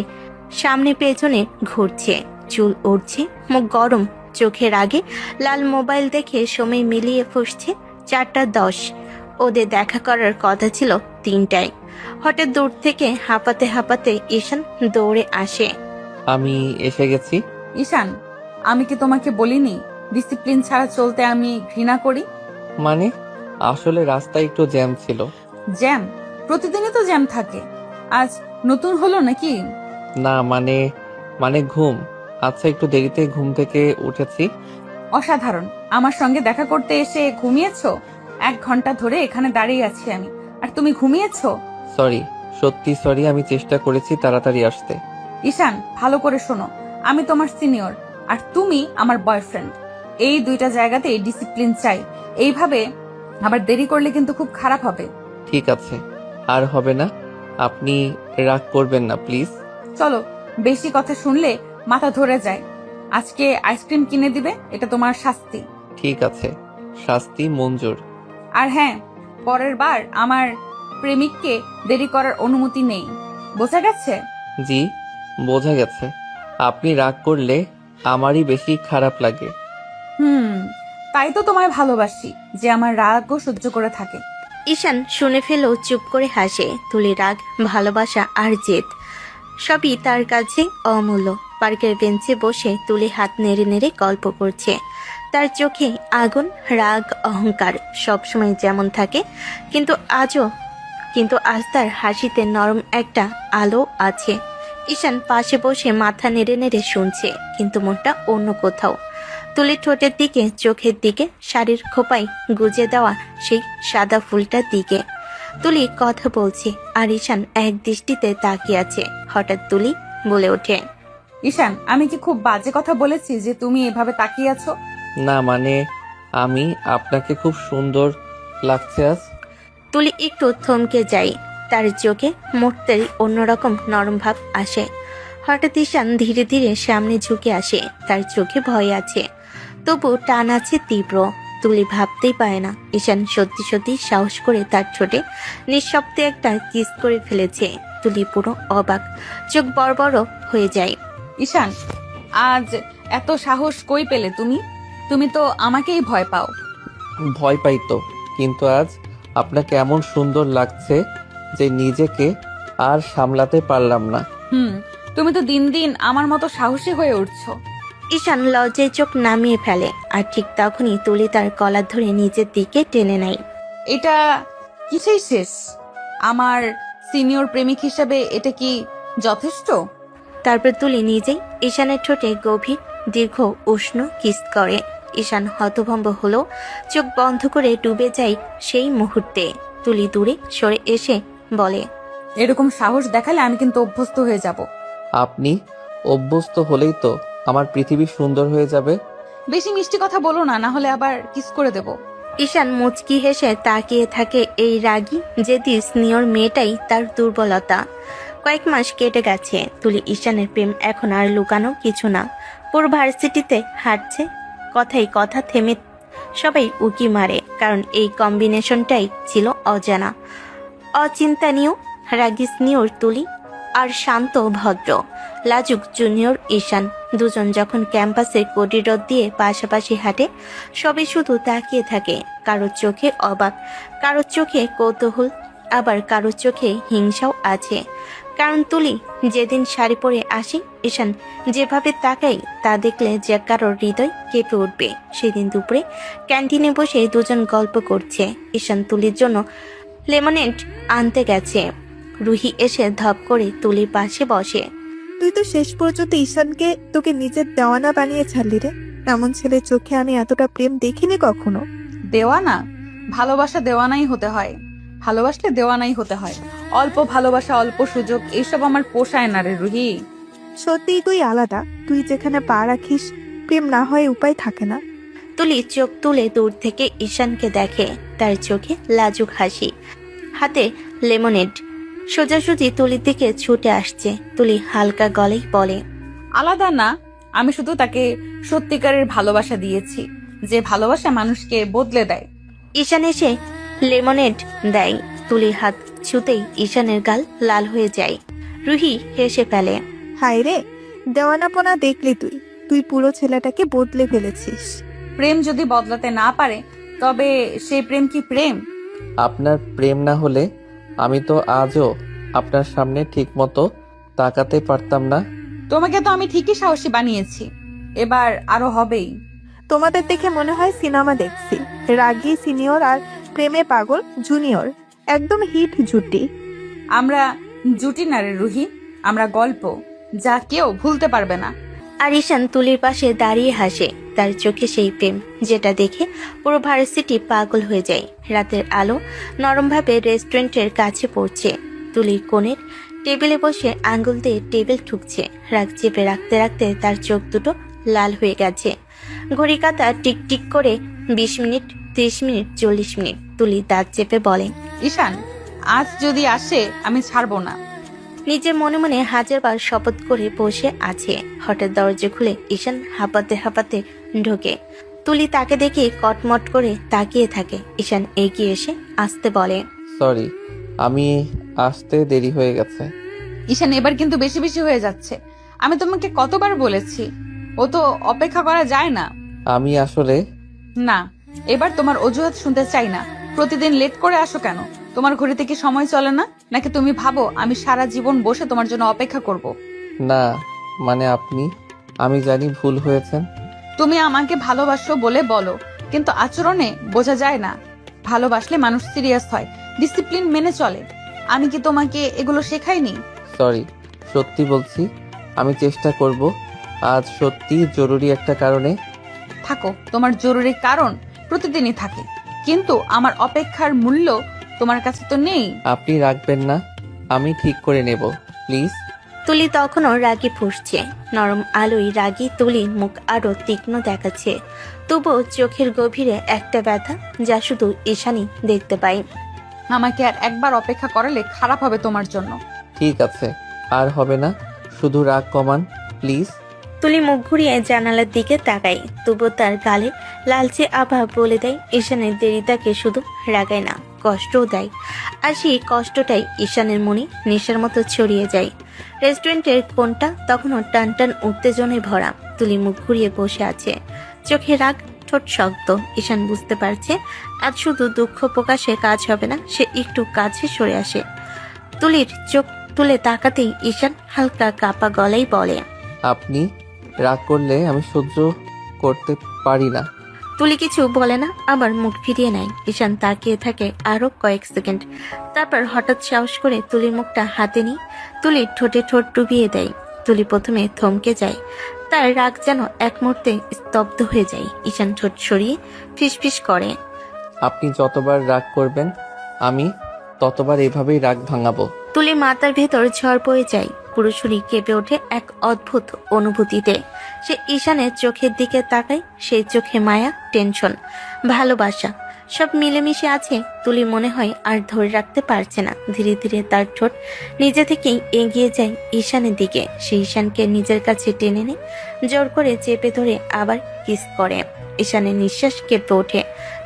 সামনে পেছনে ঘুরছে। চুল উড়ছে, মুখ গরম, চোখের আগে লাল মোবাইল দেখে সময় মিলিয়ে ফুসছে 4:10। ওদের দেখা করার কথা ছিল 3টায়। হঠাৎ দূর থেকে হাঁপাতে হাঁপাতে ঈশান দৌড়ে আসে। আমি এসে গেছি। ঈশান, আমি কি তোমাকে বলিনি ডিসিপ্লিন ছাড়া চলতে আমি ঘৃণা করি? মানে, আসলে রাস্তায় একটু জ্যাম ছিল। জ্যাম? প্রতিদিনই তো জ্যাম থাকে, আজ নতুন হলো নাকি? না মানে ঘুম। আচ্ছা, একটু দেরিতে ঘুম থেকে উঠেছি। অসাধারণ, আমার সঙ্গে দেখা করতে এসে ঘুমিয়েছো? 1 ঘন্টা ধরে এখানে দাঁড়িয়ে আছি আমি, আর তুমি ঘুমিয়েছো? সরি, সত্যি সরি, আমি চেষ্টা করেছি তাড়াতাড়ি আসতে। ঈশান, ভালো করে শোনো, আমি তোমার সিনিয়র আর তুমি আমার বয়ফ্রেন্ড। এই 2টা জায়গাতেই ডিসিপ্লিন চাই। এইভাবে আবার দেরি করলে কিন্তু খুব খারাপ হবে। ঠিক আছে, আর হবে না। আপনি রাগ করবেন না প্লিজ। চলো, বেশি কথা শুনলে মাথা ধরে যায়। আজকে আইসক্রিম কিনে দিবে, এটা তোমার শাস্তি। ঠিক আছে, শাস্তি মঞ্জুর। আর হ্যাঁ, পরের বার আমার প্রেমিককে দেরি করার অনুমতি নেই, বোঝা গেছে? জি, বোঝা গেছে। আপনি রাগ করলে আমারই বেশি খারাপ লাগে। তাই তো তোমায় ভালোবাসি, যে আমার রাগও সহ্য করে থাকে। ঈশান শুনে ফেলেও চুপ করে হাসে। তুলি রাগ, ভালোবাসা আর জেদ সবই তার কাছে অমূল্য। পার্কের বেঞ্চে বসে তুলি হাত নেড়ে নেড়ে গল্প করছে। তার চোখে আগুন, রাগ, অহংকার সবসময় যেমন থাকে, কিন্তু আজ তার হাসিতে নরম একটা আলো আছে। ঈশান পাশে বসে মাথা নেড়ে নেড়ে শুনছে, কিন্তু মনটা অন্য কোথাও। তুলির ঠোঁটের দিকে, চোখের দিকে, শাড়ির খোপায় গুজে দেওয়া সেই সাদা ফুলটার দিকে। তুলি কথা বলছে আর ঈশান এক দৃষ্টিতে তাকিয়ে আছে। হঠাৎ তুলি বলে ওঠে, ঈশান, আমি কি খুব বাজে কথা বলেছি যে তুমি এভাবে তাকিয়ে আছো? না মানে, আমি আপনাকে খুব সুন্দর লাগছে আজ। তুলি একটু থমকে যায়। তার চোখে মুহূর্তের অন্যরকম নরম ভাব আসে। হঠাৎ ঈশান ধীরে ধীরে সামনে ঝুঁকে আসে। তার চোখে ভয় আছে, তবু টান আছে তীব্র। তুলি ভাবতেই পারে না ঈশান সত্যি সত্যি সাহস করে তার ঠোঁটে নিঃশব্দে একটা কিস করে ফেলেছে। তুলি পুরো অবাক, চোখ বড় বড় হয়ে যায়। ঈশান, আজ এত সাহস কই পেলে তুমি? তুমি তো আমাকেই ভয় পাও। ভয় পাই তো, কিন্তু আজ আপনাকে এমন সুন্দর লাগছে যে নিজেকে আর সামলাতে পারলাম না। তুমি তো দিন দিন আমার মতো সাহসী হয়ে উঠছো। ঈশান লজ্জায় চোখ নামিয়ে ফেলে আর ঠিক তখনই তুলি তার কলার ধরে নিজের দিকে টেনে নেয়। এটা কিসেই শেষ? আমার সিনিয়র প্রেমিক হিসাবে এটা কি যথেষ্ট? তারপর তুলি নিজেই ঈশানের ঠোঁটে গভীর দীর্ঘ উষ্ণ কিস করে। ঈশান হতভম্ব হলো, চোখ বন্ধ করে ডুবে যায় সেই মুহূর্তে। তুলি দূরে সরে এসে বলে, এরকম সাহস দেখালে আমি কিন্তু অভ্যস্ত হয়ে যাব। আপনি অভ্যস্ত হলেই তো আমার পৃথিবী সুন্দর হয়ে যাবে। বেশি মিষ্টি কথা বলো না, না হলে আবার কিস করে দেব। ঈশান মুচকি হেসে তাকিয়ে থাকে। এই রাগী জেদি সিনিয়র মেয়েটাই তার দুর্বলতা। কয়েক মাস কেটে গেছে। তুলি ঈশানের প্রেম এখন আর লুকানো কিছু না। পুরো ভার্সিটিতে হাঁটছে, কথাই কথা থেমে সবাই উকি মারে, কারণ এই কম্বিনেশনটাই ছিল অজানা, অচিন্তনীয়। রাগী সিনিয়র তুলি আর শান্ত ভদ্র লাজুক জুনিয়র ঈশান, দুজন যখন ক্যাম্পাসের করিডোর দিয়ে পাশাপাশি হাঁটে, সবাই শুধু তাকিয়ে থাকে। কারোর চোখে অবাক, কারোর চোখে কৌতূহল, আবার কারোর চোখে হিংসাও আছে। কারণ তুলি যেদিন শাড়ি পরে আসে, ঈশান যেভাবে তাকাই তা দেখলে যে কারোর হৃদয় কেঁপে উঠবে। সেদিন দুপুরে ক্যান্টিনে বসে দুজন গল্প করছে। ঈশান তুলির জন্য লেমনেড আনতে গেছে। রুহি এসে ধপ করে তুলির পাশে বসে। তুই তো শেষ পর্যন্ত ঈশানকে তোকে নিজের দেওয়ানা বানিয়ে ছাড়লি রে। এমন ছেলের চোখে আমি এতটা প্রেম দেখিনি কখনো। দেওয়ানা? ভালোবাসা দেওয়ানাই হতে হয়, ভালোবাসলে দেওয়ানাই হতে হয়। অল্প ভালোবাসা, অল্প সুযোগ, এইসব আমার পোষায় না রে রুহি। সত্যিই তুই আলাদা। তুই যেখানে পা রাখিস প্রেম না হয় উপায় থাকে না। তুলি চোখ তুলে দূর থেকে ঈশানকে দেখে। তার চোখে লাজুক হাসি, হাতে লেমনেড সোজাসুজি তুলির দিকে ছুটে আসছে। তুলি হালকা গলেই বলে, আলাদা না, আমি শুধু তাকে সত্যিকারের ভালোবাসা দিয়েছি, যে ভালোবাসা মানুষকে বদলে দেয়। ঈশান এসে লেমনেড দেয়। তুলির হাত ছুতেই ঈশানের গাল লাল হয়ে যায়। রুহি হেসে ফেলে, হায় রে, দেওয়ানাপনা দেখলি তুই। তুই পুরো ছেলেটাকে বদলে ফেলেছিস। প্রেম যদি বদলাতে না পারে তবে সেই প্রেম কি প্রেম? আপনার প্রেম না হলে আমি তো আজও আপনার সামনে ঠিক মতো তাকাতে পারতাম না। তোমাকে তো আমি ঠিকই সাহসী বানিয়েছি, এবার আরো হবেই। তোমাদের দেখে মনে হয় সিনেমা দেখছি। রাগী সিনিয়র আর প্রেমে পাগল জুনিয়র, একদম হিট জুটি। আমরা জুটি না রে রুহি, আমরা গল্প, যা কেউ ভুলতে পারবে না। আর ঈশান তুলির পাশে দাঁড়িয়ে হাসে। তার চোখে সেই প্রেম যেটা দেখে পুরো ভার্সিটি পাগল হয়ে যায়। রাতের আলো নরমভাবে রেস্টুরেন্টের কাছে পড়ছে। তুলির কোণের টেবিলে বসে আঙ্গুল দিয়ে টেবিল ঠুকছে। রাগ চেপে রাখতে রাখতে তার চোখ দুটো লাল হয়ে গেছে। ঘড়ি কাঁটা টিকটিক করে 20 মিনিট, 30 মিনিট, 40 মিনিট। তুলি দাঁত চেপে বলে, ঈশান আজ যদি আসে আমি ছাড়বো না। নিজের মনে মনে হাজারবার শপথ করে বসে আছে। হঠাৎ দরজা খুলে ঈশান হাঁপাতে হাঁপাতে ঢোকে। তুলি তাকে দেখে কটমট করে তাকিয়ে থাকে। ঈশান এগিয়ে এসে আসতে বলে, সরি, আমি আসতে দেরি হয়ে গেছে। ঈশান এবার কিন্তু বেশি বেশি হয়ে যাচ্ছে। আমি তোমাকে কতবার বলেছি, ও তো অপেক্ষা করা যায় না। আমি আসলে না, এবার তোমার অজুহাত শুনতে চাই না। প্রতিদিন লেট করে আসো কেন? তোমার ঘড়িতে কি সময় চলে না? নাকি তুমি ভাবো আমি সারা জীবন বসে তোমার জন্য অপেক্ষা করব? না, মানে আমি জানি ভুল হয়েছেন। তুমি আমাকে ভালোবাসো বলে বলো, কিন্তু আচরণে বোঝা যায় না। ভালোবাসলে মানুষ সিরিয়াস হয়, ডিসিপ্লিন মেনে চলে। আমি কি তোমাকে এগুলো শেখাইনি? সরি, সত্যি বলছি, আমি চেষ্টা করব। আজ সত্যি জরুরি একটা কারণে। থাকো, তোমার জরুরি কারণ প্রতিদিনই থাকে, কিন্তু আমার অপেক্ষার মূল্য তোমার কাছে তো নেই। আপনি রাখবেন না, আমি ঠিক করে নেব, প্লিজ। তুলি তখনও রাগি ফুঁসছে। নরম আলোয় রাগি তুলি মুখ আরো তীক্ষ্ণ দেখাচ্ছে। তবুও চোখের গভীরে একটা ব্যথা, যা শুধু ঈশানই দেখতে পাই। আমাকে আর একবার অপেক্ষা করালে খারাপ হবে তোমার জন্য। ঠিক আছে, আর হবে না, শুধু রাগ কমান প্লিজ। তুলি মুখ ঘুরিয়ে জানালার দিকে তাকাই। তবুও তার গালে লালচে আভা বলে দেয় ঈশানের দেরি তাকে শুধু রাগায় না, কষ্টও দেয়। আর সেই কষ্টটাই ঈশানের মনে নেশার মতো ছড়িয়ে যায়। রেস্টুরেন্টের কোণটা তখনও টান টান উত্তেজনায় ভরা। তুলি মুখ ঘুরিয়ে বসে আছে, চোখে রাগ, ঠোঁট শক্ত। ঈশান বুঝতে পারছে আজ শুধু দুঃখ প্রকাশে কাজ হবে না। সে একটু কাছে সরে আসে, তুলির চোখ তুলে তাকাতেই ঈশান হালকা কাপা গলায় বলে, আপনি রাগ করলে আমি সহ্য করতে পারি না। তুলি কিছু বলে না, আবার মুখ ফিরিয়ে নেয়। ঈশান তাকিয়ে থাকে আরো কয়েক সেকেন্ড, তারপর হঠাৎ সাহস করে তুলির মুখটা হাতে নিয়ে তুলির ঠোঁটে ঠোঁট ডুবিয়ে দেয়। তুলি প্রথমে থমকে যায়, তার রাগ যেন এক মুহূর্তে স্তব্ধ হয়ে যায়। ঈশান ঠোঁট সরিয়ে ফিসফিস করে, আপনি যতবার রাগ করবেন আমি ততবার এভাবেই রাগ ভাঙাবো। তুলি মাথার ভেতর ঝড় বয়ে যায়, পুরো শরীর কেঁপে ওঠে এক অদ্ভুত অনুভূতিতে। সে ঈশানের চোখের দিকে তাকায়, সেই চোখে মায়া, টেনশন, ভালোবাসা সব মিলেমিশে আছে। তুলি মনে হয় আর ধরে রাখতে পারছে না। ধীরে ধীরে তার ঠোঁট নিজে থেকেই এগিয়ে যায় ঈশানের দিকে। সে ঈশানকে নিজের কাছে টেনে নেয়, জোর করে চেপে ধরে আবার কিস করে। ঈশানের নিঃশ্বাস কেঁপে ওঠে।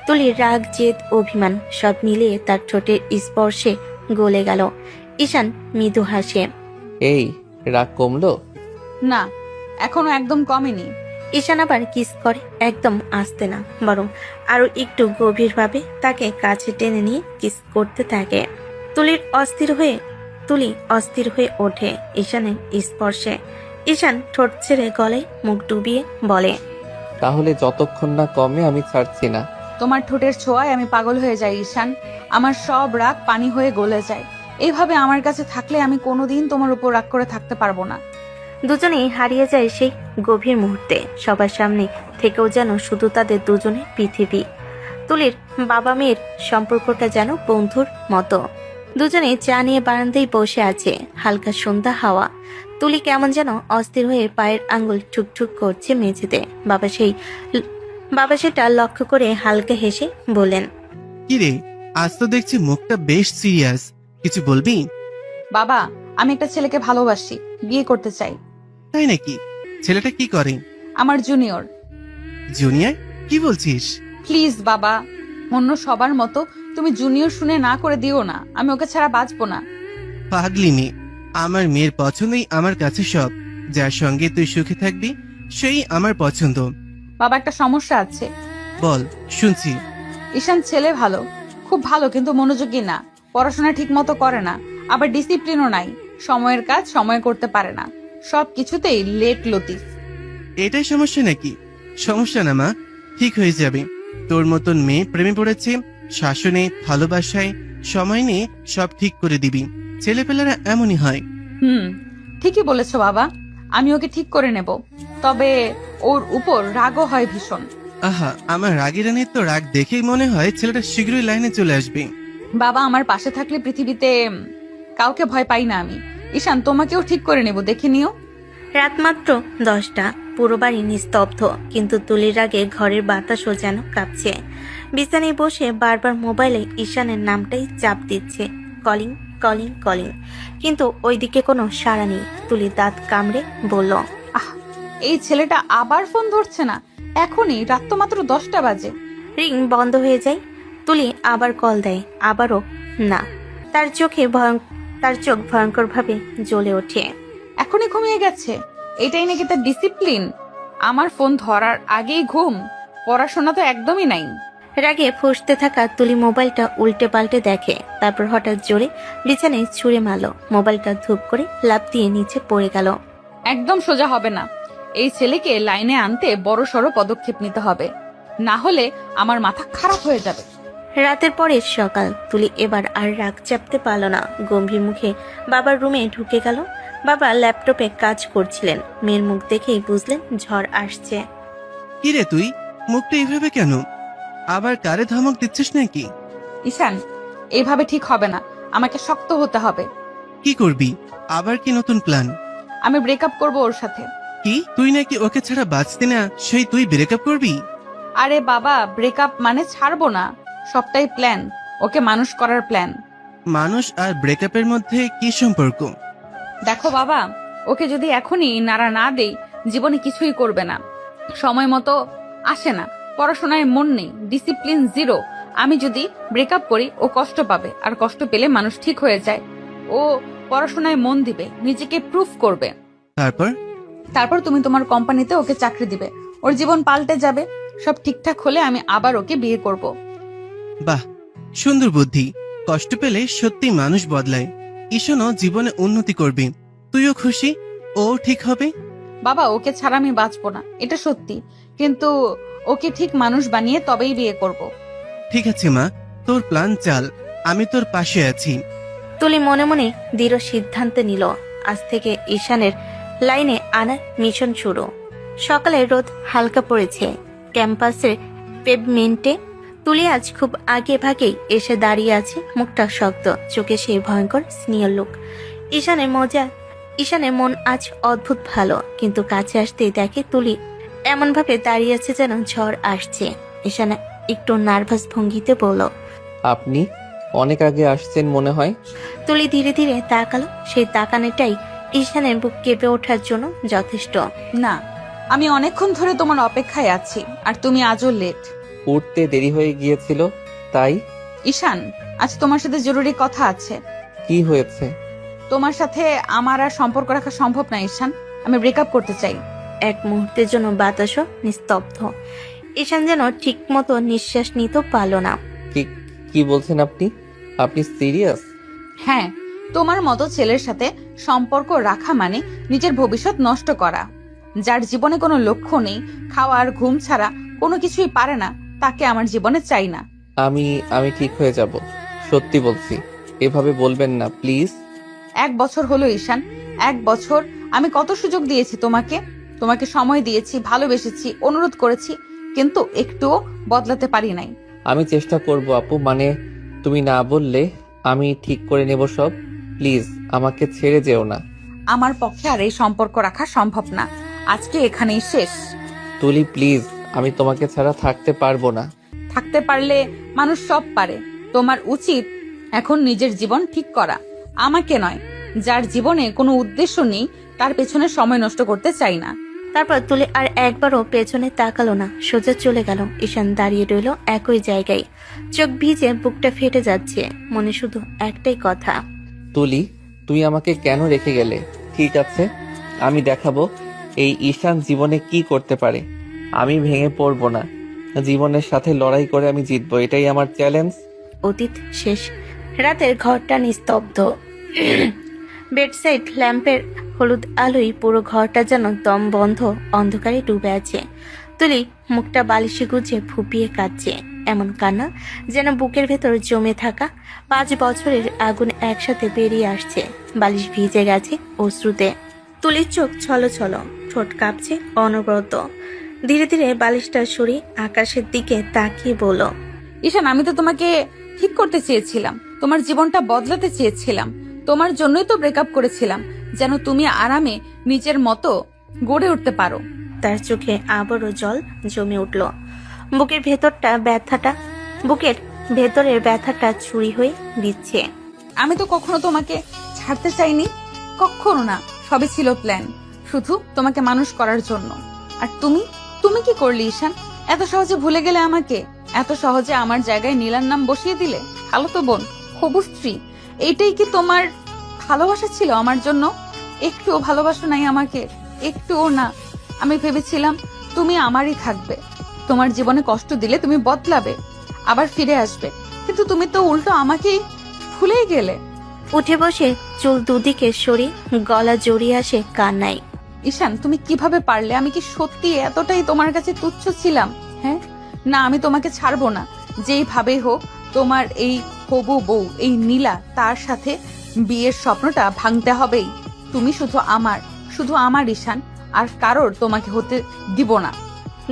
তুলির রাগ, জেদ, অভিমান সব মিলিয়ে তার ঠোঁটের স্পর্শে গলে গেল। ঈশান মৃদু হাসে। এই রাগ কমলো? না, এখনো একদম কমেনি। ঈশান আবার কিস করে, একদম আস্তে না, বরং আরো একটু গভীরভাবে তাকে কাছে টেনে নিয়ে কিস করতে থাকে। তুলি অস্থির হয়ে ওঠে ঈশানের স্পর্শে। ঈশান ঠোঁট ছেড়ে গলায় মুখ ডুবিয়ে বলে, তাহলে যতক্ষণ না কমে আমি ছাড়ছি না। তোমার ঠোঁটের ছোঁয়ায় আমি পাগল হয়ে যাই ঈশান। আমার সব রাগ পানি হয়ে গলে যায়। এইভাবে আমার কাছে থাকলে আমি কোনোদিন তোমার উপর রাগ করে থাকতে পারবো না। দুজনেই হারিয়ে যায় সেই গভীর মুহূর্তে। সবার সামনে থেকেও যেন শুধু তাদের দুজনের পৃথিবী। তুলির বাবা মেয়ের সম্পর্কটা যেন বন্ধুর মতো। দুজনে চা নিয়ে বারান্দায় বসে আছে, হালকা সন্ধ্যা হাওয়া। তুলি কেমন যেন অস্থির হয়ে পায়ের আঙ্গুল ঠুকঠুক করছে মেঝেতে। বাবা সেটা লক্ষ্য করে হালকা হেসে বললেন, কিরে, আজ তো দেখছি মুখটা বেশ সিরিয়াস, কিছু বলবি? বাবা, আমি একটা ছেলেকে ভালোবাসি, বিয়ে করতে চাই। তাই নাকি? ছেলেটা কি করে? আমার জুনিয়র। জুনিয়র? কি বলছিস? প্লিজ বাবা, অন্য সবার মতো তুমি জুনিয়র শুনে না করে দিও না। আমি ওকে ছাড়া বাঁচবো না। পাগলি মেয়ে, আমার মেয়ের পছন্দই আমার কাছে সব। যার সঙ্গে তুই সুখে থাকবি সেই আমার পছন্দ। বাবা, একটা সমস্যা আছে। বল, শুনছি। ঈশান ছেলে ভালো, খুব ভালো, কিন্তু মনোযোগী না। পড়াশোনা ঠিক মতো করে না, আবার ডিসিপ্লিনও নাই। সময়ের কাজ সময়ে করতে পারে না, সব কিছুতেই লেট লতিফ। এটাই সমস্যা নাকি? সমস্যা না মা, ঠিক হয়ে যাবে। তোর মতন মেয়ে প্রেমে পড়েছে, শাসনে, ভালোবাসায়, সময় নিয়ে সব ঠিক করে দিবি। ছেলেপেলেরা এমনই হয়। ঠিকই বলেছো বাবা, আমি ওকে ঠিক করে নেব। তবে ওর উপর রাগও হয় ভীষণ। আহা, আমার রাগী রানীর তো রাগ দেখেই মনে হয় ছেলেটা শীঘ্রই লাইনে চলে আসবে। বাবা আমার পাশে থাকলে পৃথিবীতে কাউকে ভয় পাই না আমি। ঈশান, তোমাকেও ঠিক করে নেব, দেখে নিও। রাত মাত্র 10টা, পুরো বাড়ি নিস্তব্ধ, কিন্তু তুলির রাগে ঘরের বাতাসও যেন কাঁপছে। বিছানায় বসে বারবার মোবাইলে ঈশানের নামটাই চাপ দিচ্ছে, কলিং কলিং কলিং, কিন্তু ওইদিকে কোনো সাড়া নেই। তুলি দাঁত কামড়ে বলল, এই ছেলেটা আবার ফোন ধরছে না। এখনই রাত তো মাত্র 10টা বাজে। রিং বন্ধ হয়ে যায়। তুলি আবার কল দেয়, আবারও না। তার চোখ ভয়ঙ্করভাবে জ্বলে ওঠে। এখনই ঘুমিয়ে গেছে? এটাই নাকি তার ডিসিপ্লিন? আমার ফোন ধরার আগেই ঘুম? পড়াশোনা তো একদমই নাই। রাগে ফুঁসতে থাকা তুলি মোবাইলটা উল্টে পাল্টে দেখে, তারপর হঠাৎ জোরে বিছানায় ছুঁড়ে মারল। মোবাইলটা ধূপ করে লাফ দিয়ে নিচে পড়ে গেল। একদম সোজা হবে না। এই ছেলেকে লাইনে আনতে বড় সড়ো পদক্ষেপ নিতে হবে, না হলে আমার মাথা খারাপ হয়ে যাবে। রাতের পরে সকাল। তুলি এবার আর রাগ চাপতে পারল না, গম্ভীর মুখে বাবার রুমে ঢুকে গেল। বাবা ল্যাপটপে কাজ করছিলেন। মেয়ের মুখ দেখেই বুঝলেন ঝড় আসছে। কিরে তুই, মুখটা এইভাবে কেন? আবার কারে ধমক দিচ্ছিস নাকি? ঈশান, এইভাবে ঠিক হবে না, আমাকে শক্ত হতে হবে। কি করবি? আবার কি নতুন প্ল্যান? আমি ব্রেকআপ করব ওর সাথে। কি, তুই নাকি ওকে ছাড়া বাঁচতি না, সেই তুই ব্রেকআপ করবি? আরে বাবা, ব্রেকআপ মানে ছাড়বো না, সবটাই প্ল্যান, ওকে মানুষ করার প্ল্যান। মানুষ আর ব্রেকআপের মধ্যে কি সম্পর্ক? দেখো বাবা, ওকে যদি এখনই নাড়া না দেই জীবনে কিছুই করবে না। সময় মতো আসে না, পড়াশোনায় মন নেই, ডিসিপ্লিন জিরো। আমি যদি ব্রেকআপ করি ও কষ্ট পাবে, আর কষ্ট পেলে মানুষ ঠিক হয়ে যায়। ও পড়াশোনায় মন দিবে, নিজেকে প্রুফ করবে। তারপর তুমি তোমার কোম্পানিতে ওকে চাকরি দিবে, ওর জীবন পাল্টে যাবে। সব ঠিকঠাক হলে আমি আবার ওকে বিয়ে করব। বাহ, সুন্দর বুদ্ধি। কষ্ট পেলে সত্যি মানুষ বদলায়। ঈশানও জীবনে উন্নতি করবি, তুইও খুশি, ও ঠিক হবে। বাবা ওকে ছাড়া আমি বাঁচবো না, এটা সত্যি, কিন্তু ওকে ঠিক মানুষ বানিয়ে তবেই বিয়ে করব। ঠিক আছে মা, তোর প্ল্যান চাল, আমি তোর পাশে আছি। তুলি মনে মনে দৃঢ় সিদ্ধান্ত নিল আজ থেকে ঈশানের লাইনে আনার মিশন শুরু। সকালে রোদ হালকা পড়েছে ক্যাম্পাসের পেভমেন্টে। তুলি আজ খুব আগে ভাগেই এসে দাঁড়িয়ে আছে, মুখটা শক্ত, চোখে সেই ভয়ঙ্কর সিনিয়র লুক। ঈশানের মন আজ অদ্ভুত ভালো, কিন্তু কাছে আসতেই দেখে তুলি এমন ভাবে দাঁড়িয়ে আছে যেন ঝড় আসছে। ঈশান একটু নার্ভাস ভঙ্গিতে বলল, আপনি অনেক আগে আসছেন মনে হয়। তুলি ধীরে ধীরে তাকালো, সেই তাকানোটাই ঈশানের বুক কেঁপে ওঠার জন্য যথেষ্ট। না, আমি অনেকক্ষণ ধরে তোমার অপেক্ষায় আছি, আর তুমি আজও লেট। উঠতে দেরি হয়ে গিয়েছিল তাই। ঈশান, আজ তোমার সাথে জরুরি কথা আছে। কি হয়েছে? তোমার সাথে আমার আর সম্পর্ক রাখা সম্ভব না ঈশান, আমি ব্রেকআপ করতে চাই। এক মুহূর্তের জন্য বাতাসও নিস্তব্ধ। ঈশান যেন ঠিক মতো নিঃশ্বাস নিতে পারল না। কি বলছেন আপনি? আপনি সিরিয়াস? হ্যাঁ, তোমার মতো ছেলের সাথে সম্পর্ক রাখা মানে নিজের ভবিষ্যৎ নষ্ট করা। যার জীবনে কোনো লক্ষ্য নেই, খাওয়া আর ঘুম ছাড়া কোনো কিছুই পারে না, তাকে আমার জীবনে চাই না। আমি ঠিক হয়ে যাব, সত্যি বলছি। এভাবে বলবেন না প্লিজ। 1 বছর হলো ঈশান, 1 বছর আমি কত সুযোগ দিয়েছি তোমাকে সময় দিয়েছি, ভালোবেসেছি, অনুরোধ করেছি, কিন্তু একটুও বদলাতে পারি নাই। আমি চেষ্টা করব আপু, মানে তুমি না বললে আমি ঠিক করে নেব সব। প্লিজ আমাকে ছেড়ে যেও না। আমার পক্ষে আর এই সম্পর্ক রাখা সম্ভব না, আজকে এখানেই শেষ। তুলি প্লিজ, আমি তোমাকে ছাড়া থাকতে পারবো না। থাকতে পারলে মানুষ সব পারে, তোমার উচিত এখন নিজের জীবন ঠিক করা, আমাকে নয়। যার জীবনে কোনো উদ্দেশ্য নেই তার পেছনে সময় নষ্ট করতে চাই না। তারপর তুলি আর একবারও পেছনে তাকালো না, সোজা চলে গেল। ঈশান দাঁড়িয়ে রইল একই জায়গায়, চোখ ভিজে, বুকটা ফেটে যাচ্ছে, মনে শুধু একটাই কথা। তুলি, তুই আমাকে কেন রেখে গেলে? ঠিক আছে, আমি দেখাবো এই ঈশান জীবনে কি করতে পারে। আমি ভেঙে পড়বো না, জীবনের সাথে লড়াই করে আমি জিতবো, এটাই আমার চ্যালেঞ্জ। অতীত শেষ। রাতের ঘরটা নিস্তব্ধ। বেডসাইড ল্যাম্পের হলুদ আলোয় পুরো ঘরটা যেন দম বন্ধ অন্ধকারে ডুবে আছে। তুলি মুখটা বালিশে গুজে ফুপিয়ে কাঁদছে, এমন কান্না যেন বুকের ভেতর জমে থাকা 5 বছরের আগুন একসাথে বেরিয়ে আসছে। বালিশ ভিজে গেছে অশ্রুতে। তুলির চোখ ছলছল, ঠোঁট কাঁপছে অনবরত। ধীরে ধীরে বালিশটা সরিয়ে আকাশের দিকে তাকিয়ে বলল, ঈশান, আমি তো তোমাকে ঠিক করতে চেয়েছিলাম, তোমার জীবনটা বদলাতে চেয়েছিলাম, তোমার জন্যই তো ব্রেকআপ করেছিলাম, যেন তুমি আরামে নিজের মতো গড়ে উঠতে পারো। তার চোখে আবারও জল জমে উঠল। বুকের ভেতরের ব্যথাটা ছুরি হয়ে দিচ্ছে। আমি তো কখনো তোমাকে ছাড়তে চাইনি, কখনো না। সবই ছিল প্ল্যান, শুধু তোমাকে মানুষ করার জন্য। আর তুমি কি করলে ঈশান? এত সহজে ভুলে গেলে আমাকে, এত সহজে আমার জায়গায় নীলার নাম বসিয়ে দিলে। খালাতো বোন, হবু স্ত্রী, এইটাই কি তোমার ভালোবাসা ছিল আমার জন্য? একটুও ভালোবাসা নাই আমাকে, একটুও না। আমি ভেবেছিলাম তুমি আমারই থাকবে, তোমার জীবনে কষ্ট দিলে তুমি বদলাবে, আবার ফিরে আসবে, কিন্তু তুমি তো উল্টো আমাকেই ভুলেই গেলে। উঠে বসে চুল দুদিকে সরিয়ে গলা জড়িয়ে আসে কান্নায়। ঈশান, তুমি কিভাবে পারলে? আমি কি সত্যি এতটাই তোমার কাছে তুচ্ছ ছিলাম? হ্যাঁ, না, আমি তোমাকে ছাড়বো না, যেইভাবেই হোক। তোমার এই হবু বউ, এই নীলা, তার সাথে বিয়ের স্বপ্নটা ভাঙতে হবেই। তুমি শুধু আমার ঈশান, আর কারোর তোমাকে হতে দিব না।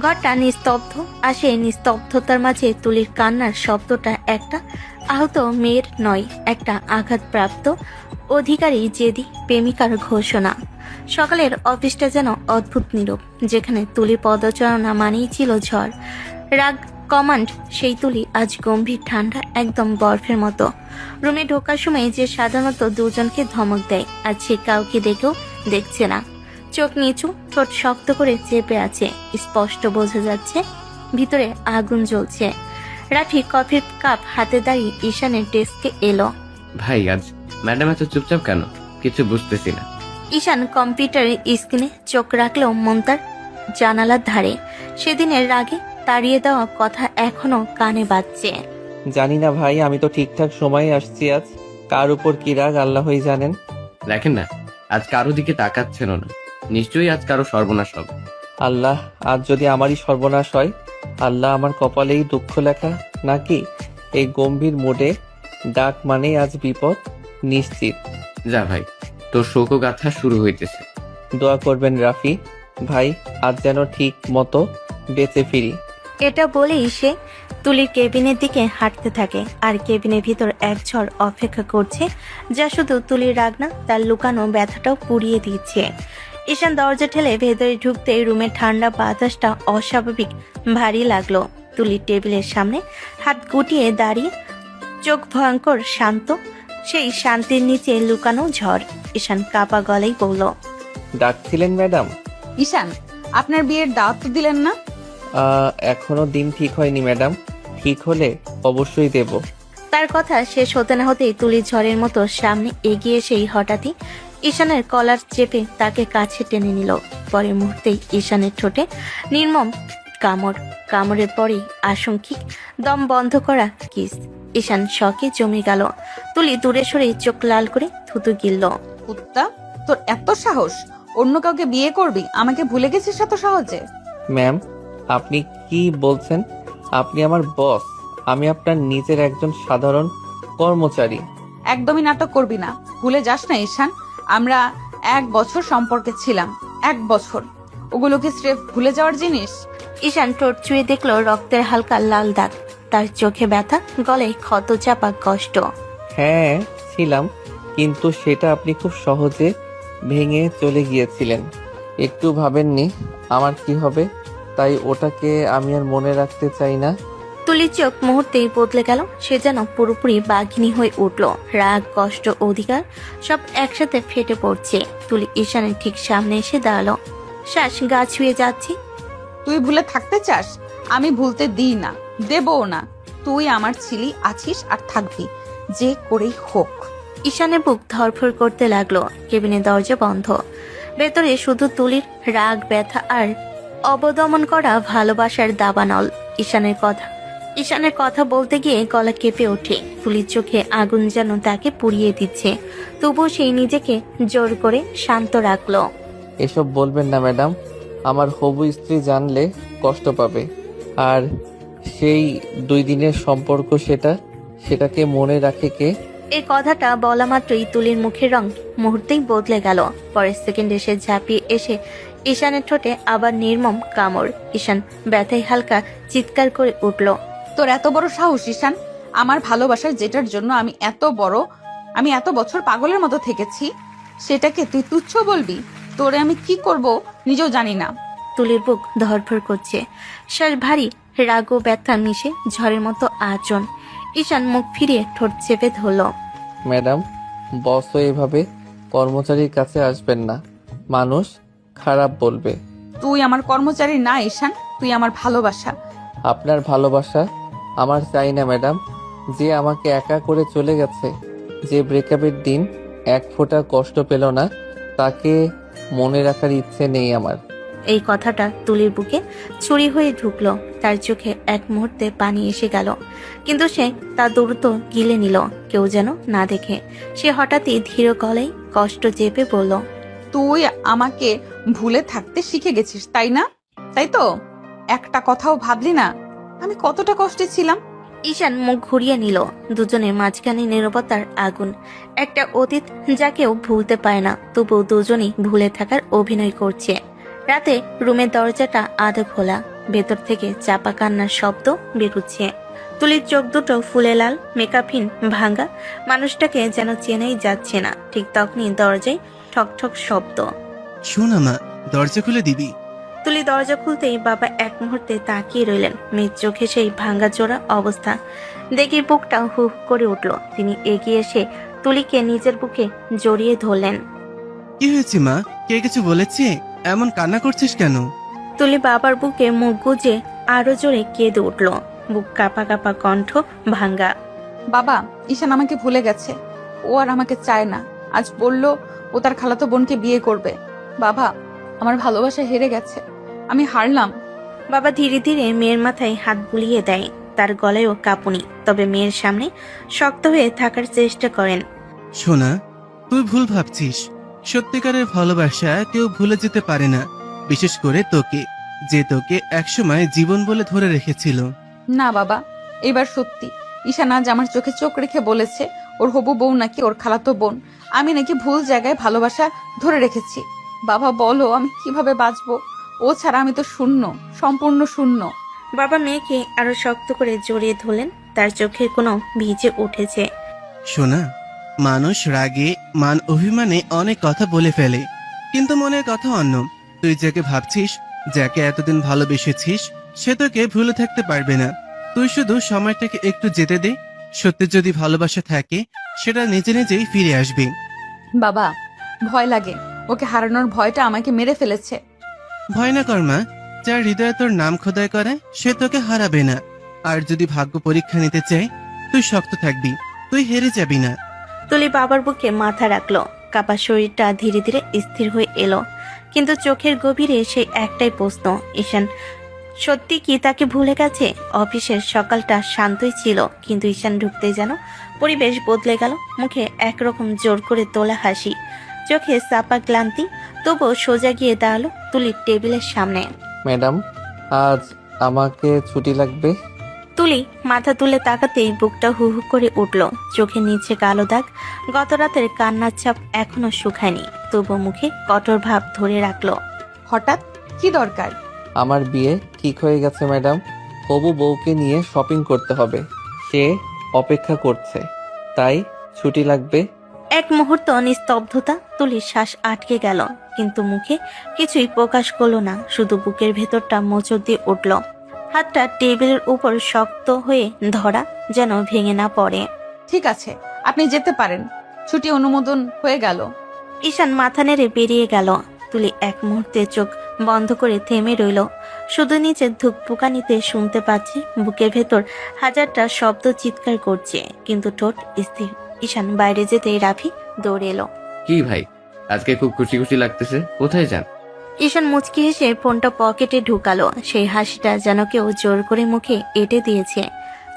ঘরটা নিস্তব্ধ। আসে নিস্তব্ধতার মাঝে তুলির কান্নার শব্দটা একটা আহত মেয়ের নয়, একটা আঘাতপ্রাপ্ত অধিকারী জেদি প্রেমিকার ঘোষণা। সকালের অফিসটা যেন অদ্ভুত নীরব, যেখানে তুলি পদচারণা মানেই ছিল ঝড়। রাগ কমান্ড সেই তুলি আজ গম্ভীর, ঠান্ডা, একদম বরফের মতো। রুমে ঢোকার সময় যে সাধারণত দুজনকে ধমক দেয়, আজ সে কাউকে দেখেও দেখছে না। চোখ নিচু, ঠোঁট শক্ত করে চেপে আছে, স্পষ্ট বোঝা যাচ্ছে ভিতরে আগুন জ্বলছে। রাফি কফির কাপ হাতে দাঁড়িয়ে ঈশানের ডেস্কে এলো। ভাই, আজ ম্যাডাম এত চুপচাপ কেন? কিছু বুঝতেছি না। ঈশান কম্পিউটারের স্ক্রিনে চোখ রাখলেও মন তার জানালার ধারে। সেদিনের রাগে তাড়িয়ে দেওয়া কথা এখনো কানে বাজছে। জানি না ভাই, আমি তো ঠিকঠাক সময়ে আসছি আজ। কার উপর কি রাগ আল্লাহই জানেন। দেখেন না, আজ কারো দিকে তাকাচ্ছেন না, নিশ্চয়ই আজ কারো সর্বনাশ হবে। আল্লাহ, আজ যদি আমারই সর্বনাশ হয়, আল্লাহ আমার কপালেই দুঃখ লেখা নাকি? এই গম্ভীর মোডে ডাক মানেই আজ বিপদ নিশ্চিত। যা ভাই, তোর শোকগাথা শুরু হইতেছে। দোয়া করবেন রাফি ভাই, আজ যেন ঠিক মতো বেঁচে ফিরি। এটা বলেই সে তুলির কেবিনের দিকে হাঁটতে থাকে, আর কেবিনের ভিতর এক ঝড় অপেক্ষা করছে, যা শুধু তুলির রাগ না, তার লুকানো ব্যথাটাও পুড়িয়ে দিচ্ছে। ঈশান দরজা ঠেলে ভেতরে ঢুকতে রুমের ঠান্ডা বাতাসটা অস্বাভাবিক ভারী লাগলো। তুলির টেবিলের সামনে হাত গুটিয়ে দাঁড়িয়ে, চোখ ভয়ঙ্কর শান্ত, সেই শান্তির নিচে লুকানো ঝড়। ঈশান কাপা গলায় বলল, ডাকছিলেন ম্যাডাম? ঈশান, আপনার বিয়ের দাওয়াত তো দিলেন না? এখনো দিন ঠিক হয়নি ম্যাডাম, ঠিক হলে অবশ্যই দেব। তার কথা শেষ হতে না হতেই তুলি ঝড়ের মতো সামনে এগিয়ে এসেই হঠাৎই ঈশানের কলার চেপে তাকে কাছে টেনে নিল। পরের মুহূর্তেই ঈশানের ঠোঁটে নির্মম কামড়ের পরেই আশঙ্কিক দম বন্ধ করা কিস। ঈশান শকে জমে গেল। তুলি দূরে সরে চোখ লাল করে থুতু গিলল। কুত্তা, তোর এত সাহস! অন্য কাউকে বিয়ে করবি, আমাকে ভুলে গেছিস এত সহজে? ম্যাম, আপনি কি বলছেন? আপনি আমার বস, আমি আপনার নিজের একজন সাধারণ কর্মচারী। একদমই নাটক করবি না। ভুলে যাস না ঈশান, আমরা 1 বছর সম্পর্কে ছিলাম। 1 বছর, ওগুলো কি স্রেফ ভুলে যাওয়ার জিনিস? ঈশান ঠোঁট চুয়ে দেখলো রক্তের হালকা লাল দাগ, তার চোখে ব্যথা, গলায় ক্ষত চাপা কষ্ট। হ্যাঁ ছিলাম, কিন্তু সেটা আপনি খুব সহজে ভেঙে চলে গিয়েছিলেন। একটু ভাবেননি আমার কি হবে, তাই ওটাকে আমি আর মনে রাখতে চাই না। তুলির চোখ মুহূর্তেই বদলে গেল। সে যেন পুরোপুরি বাঘিনী হয়ে উঠল। রাগ, কষ্ট, অধিকার সব একসাথে ফেটে পড়ছে। তুলি ঈশানের ঠিক সামনে এসে দাঁড়ালো, শ্বাস গা ছুঁয়ে যাচ্ছে। তুই ভুলে থাকতে চাস? আমি ভুলতে দিই না, দেবও না। তুই আমার ছিলি, আছিস আর থাকবি, যে করেই হোক। ঈশানের বুক ধরফর করতে লাগলো। কেবিনের দরজা বন্ধ। ভেতরে শুধু তুলির রাগ, ব্যথা আর অবদমন করা ভালোবাসার দাবানল। ঈশানের কথা বলতে গিয়ে গলা কেঁপে ওঠে। তুলির চোখে আগুন যেন তাকে পুড়িয়ে দিচ্ছে, তবুও সেই নিজেকে জোর করে শান্ত রাখলো। এসব বলবেন না ম্যাডাম, আমার হবু স্ত্রী জানলে কষ্ট পাবে। আর সেই 2 দিনের সম্পর্ক, সেটাকে মনে রাখে কে? এই কথাটা বলা মাত্রই তুলির মুখের রং মুহূর্তেই বদলে গেল। পরের সেকেন্ডে সে ঝাঁপিয়ে এসে ঈশানের ঠোঁটে আবার নির্মম কামড়। ঈশান ব্যথায় হালকা চিৎকার করে উঠল। তোর এত বড় সাহস ঈশান! আমার ভালোবাসার, যেটার জন্য আমি এত বছর পাগলের মতো থেকেছি, সেটাকে তুই তুচ্ছ বলবি? তোরে আমি কি করব নিজেও জানি না। তুলির বুক ধরফর করছে, শ্বাস ভারী, রাগ ও ব্যথা মিশে ঝড়ের মতো আচরণ। ঈশান মুখ ফিরিয়ে ঠোঁট চেপে ধরল। ম্যাডাম, বসও এভাবে কর্মচারীর কাছে আসবেন না, মানুষ খারাপ বলবে। তুই আমার কর্মচারী না ঈশান, তুই আমার ভালোবাসা। আপনার ভালোবাসা আমার চাই না ম্যাডাম। যে আমাকে একা করে চলে গেছে, যে ব্রেকআপের দিন 1 ফোঁটা কষ্ট পেল না, তাকে মনে রাখার ইচ্ছে নেই আমার। এই কথাটা তুলির বুকে ছুরি হয়ে ঢুকলো। তার চোখে এক মুহূর্তে পানি এসে গেল, কিন্তু সে তা দ্রুত গিলে নিল, কেউ যেন না দেখে। সে হঠাৎই ধীর গলায় কষ্ট চেপে বলল, তুই আমাকে ভুলে থাকতে শিখে গেছিস, তাই না? তাই তো? একটা কথাও ভাবলি না আমি কতটা কষ্টে ছিলাম? ঈশান মুখ ঘুরিয়ে নিল। দুজনের মাঝখানে নীরবতার আগুন, একটা অতীত যা কেউ ভুলতে পারে না, তবুও দুজনই ভুলে থাকার অভিনয় করছে। রাতে রুমের দরজাটা আধা খোলা, ভেতর থেকে চাপা কান্নার শব্দ বেরুচ্ছে। তুলির চোখ দুটো ফুলে লাল, মেকআপহীন, ভাঙ্গা, মানুষটাকে যেন চেনাই যাচ্ছে না। ঠিক তখনই দরজায় ঠক ঠক শব্দ। শোন মা, দরজা খুলে দিবি। তুলি দরজা খুলতেই বাবা এক মুহূর্তে তাকিয়ে রইলেন। মেয়ের চোখে সেই ভাঙ্গা জোড়া অবস্থা দেখে বুকটা হু হু করে উঠল। তিনি এগিয়ে এসে তুলিকে নিজের বুকে জড়িয়ে ধরলেন। কি হয়েছে মা? কে কিছু বলেছে? এমন কান্না করছিস কেন? তুলি বাবার বুকে মুখ গুজে আরো জোরে কেঁদে উঠল, বুক কাঁপা কাঁপা, কণ্ঠ ভাঙ্গা। বাবা, ঈশান আমাকে ভুলে গেছে, ও আর আমাকে চায় না। আজ বলল ও তার খালাতো বোনকে বিয়ে করবে। বাবা, আমার ভালোবাসা হেরে গেছে, আমি হারলাম। বাবা ধীরে ধীরে মেয়ের মাথায় হাত বুলিয়ে দেয়। তার গলায়ও কাঁপুনি, তবে মেয়ের সামনে শক্ত হয়ে থাকার চেষ্টা করেন। সোনা, তুই ভুল ভাবছিস। সত্যিকারের ভালোবাসা কেউ ভুলে যেতে পারে না, বিশেষ করে তোকে, যে তোকে একসময় জীবন বলে ধরে রেখেছিল। না বাবা, এবার সত্যি ঈশান আজ আমার চোখে চোখ রেখে বলেছে ওর হবু বউ নাকি ওর খালাতো বোন। আমি নাকি ভুল জায়গায় ভালোবাসা ধরে রেখেছি। বাবা বলো আমি কিভাবে বাঁচবো? ও ছাড়া আমি তো শূন্য, সম্পূর্ণ শূন্য। বাবা মেয়েকে আরো শক্ত করে জড়িয়ে ধরলেন। তার চোখের কোনো ভিজে উঠেছে। সোনা, মানুষ রাগে, মান অভিমানে অনেক কথা বলে ফেলে, কিন্তু মনের কথা অন্য। তুই যাকে ভাবছিস, যাকে এতদিন ভালোবেসেছিস, সে তোকে ভুলে থাকতে পারবে না। তুই শুধু সময়টাকে একটু যেতে দে। সত্যি যদি ভালোবাসা থাকে, সেটা নিজে নিজেই ফিরে আসবে। বাবা ভয় লাগে, ওকে হারানোর ভয়টা আমাকে মেরে ফেলেছে। ভয় না কর মা, যার হৃদয়ে তোর নাম খোদাই করে সে তোকে হারাবে না। আর যদি ভাগ্য পরীক্ষা নিতে চায়, তুই শক্ত থাকবি, তুই হেরে যাবি না। তুলি বাবার বুকে মাথা রাখলো। কাপা শরীরটা ধীরে ধীরে স্থির হয়ে এলো, কিন্তু চোখের গভীরে সেই একটাই প্রশ্ন, ঈশান সত্যি কি তাকে ভুলে গেছে? অফিসের সকালটা শান্তই ছিল, কিন্তু ঈশান ঢুকতেই যেন পরিবেশ বদলে গেল। মুখে একরকম জোর করে তোলা হাসি, চোখে চাপা ক্লান্তি। তবুও সোজা গিয়ে দাঁড়ালো তুলির টেবিলের সামনে। ম্যাডাম, আজ আমাকে ছুটি লাগবে। তুলি মাথা তুলে তাকাতেই বুকটা হু হু করে উঠল। চোখের নিচে কালো দাগ, গত রাতের কান্নার ছাপ এখনো শুকায়নি, তবু মুখে কঠোর ভাব ধরে রাখলো। হঠাৎ কি দরকার? আমার বিয়ে ঠিক হয়ে গেছে ম্যাডাম। হবু বউকে নিয়ে শপিং করতে হবে, সে অপেক্ষা করছে, তাই ছুটি লাগবে। এক মুহূর্ত নিস্তব্ধতা। তুলির শ্বাস আটকে গেল, কিন্তু মুখে কিছুই প্রকাশ করলো না, শুধু বুকের ভেতরটা মোচড় দিয়ে উঠল। হাতটা টেবিলের উপর শক্ত হয়ে ধরা, যেন ভেঙে না পড়ে। ঠিক আছে, আপনি যেতে পারেন, ছুটি অনুমোদন হয়ে গেল। ঈশান মাথা নেড়ে বেরিয়ে গেল। তুলি এক মুহূর্তে চোখ বন্ধ করে থেমে রইল। শুধু নিচের ধুকপুকানিতে শুনতে পাচ্ছে বুকের ভেতর হাজারটা শব্দ চিৎকার করছে, কিন্তু ঠোঁট স্থির। ঈশান বাইরে যেতেই রাফি দৌড়ে এলো। কি ভাই, আজকে খুব খুশি খুশি লাগতেছে, কোথায় যান? ঈশান মুচকি হেসে ফোনটা পকেটে ঢুকালো। সেই হাসিটা যেন কেউ জোর করে মুখে এঁটে দিয়েছে।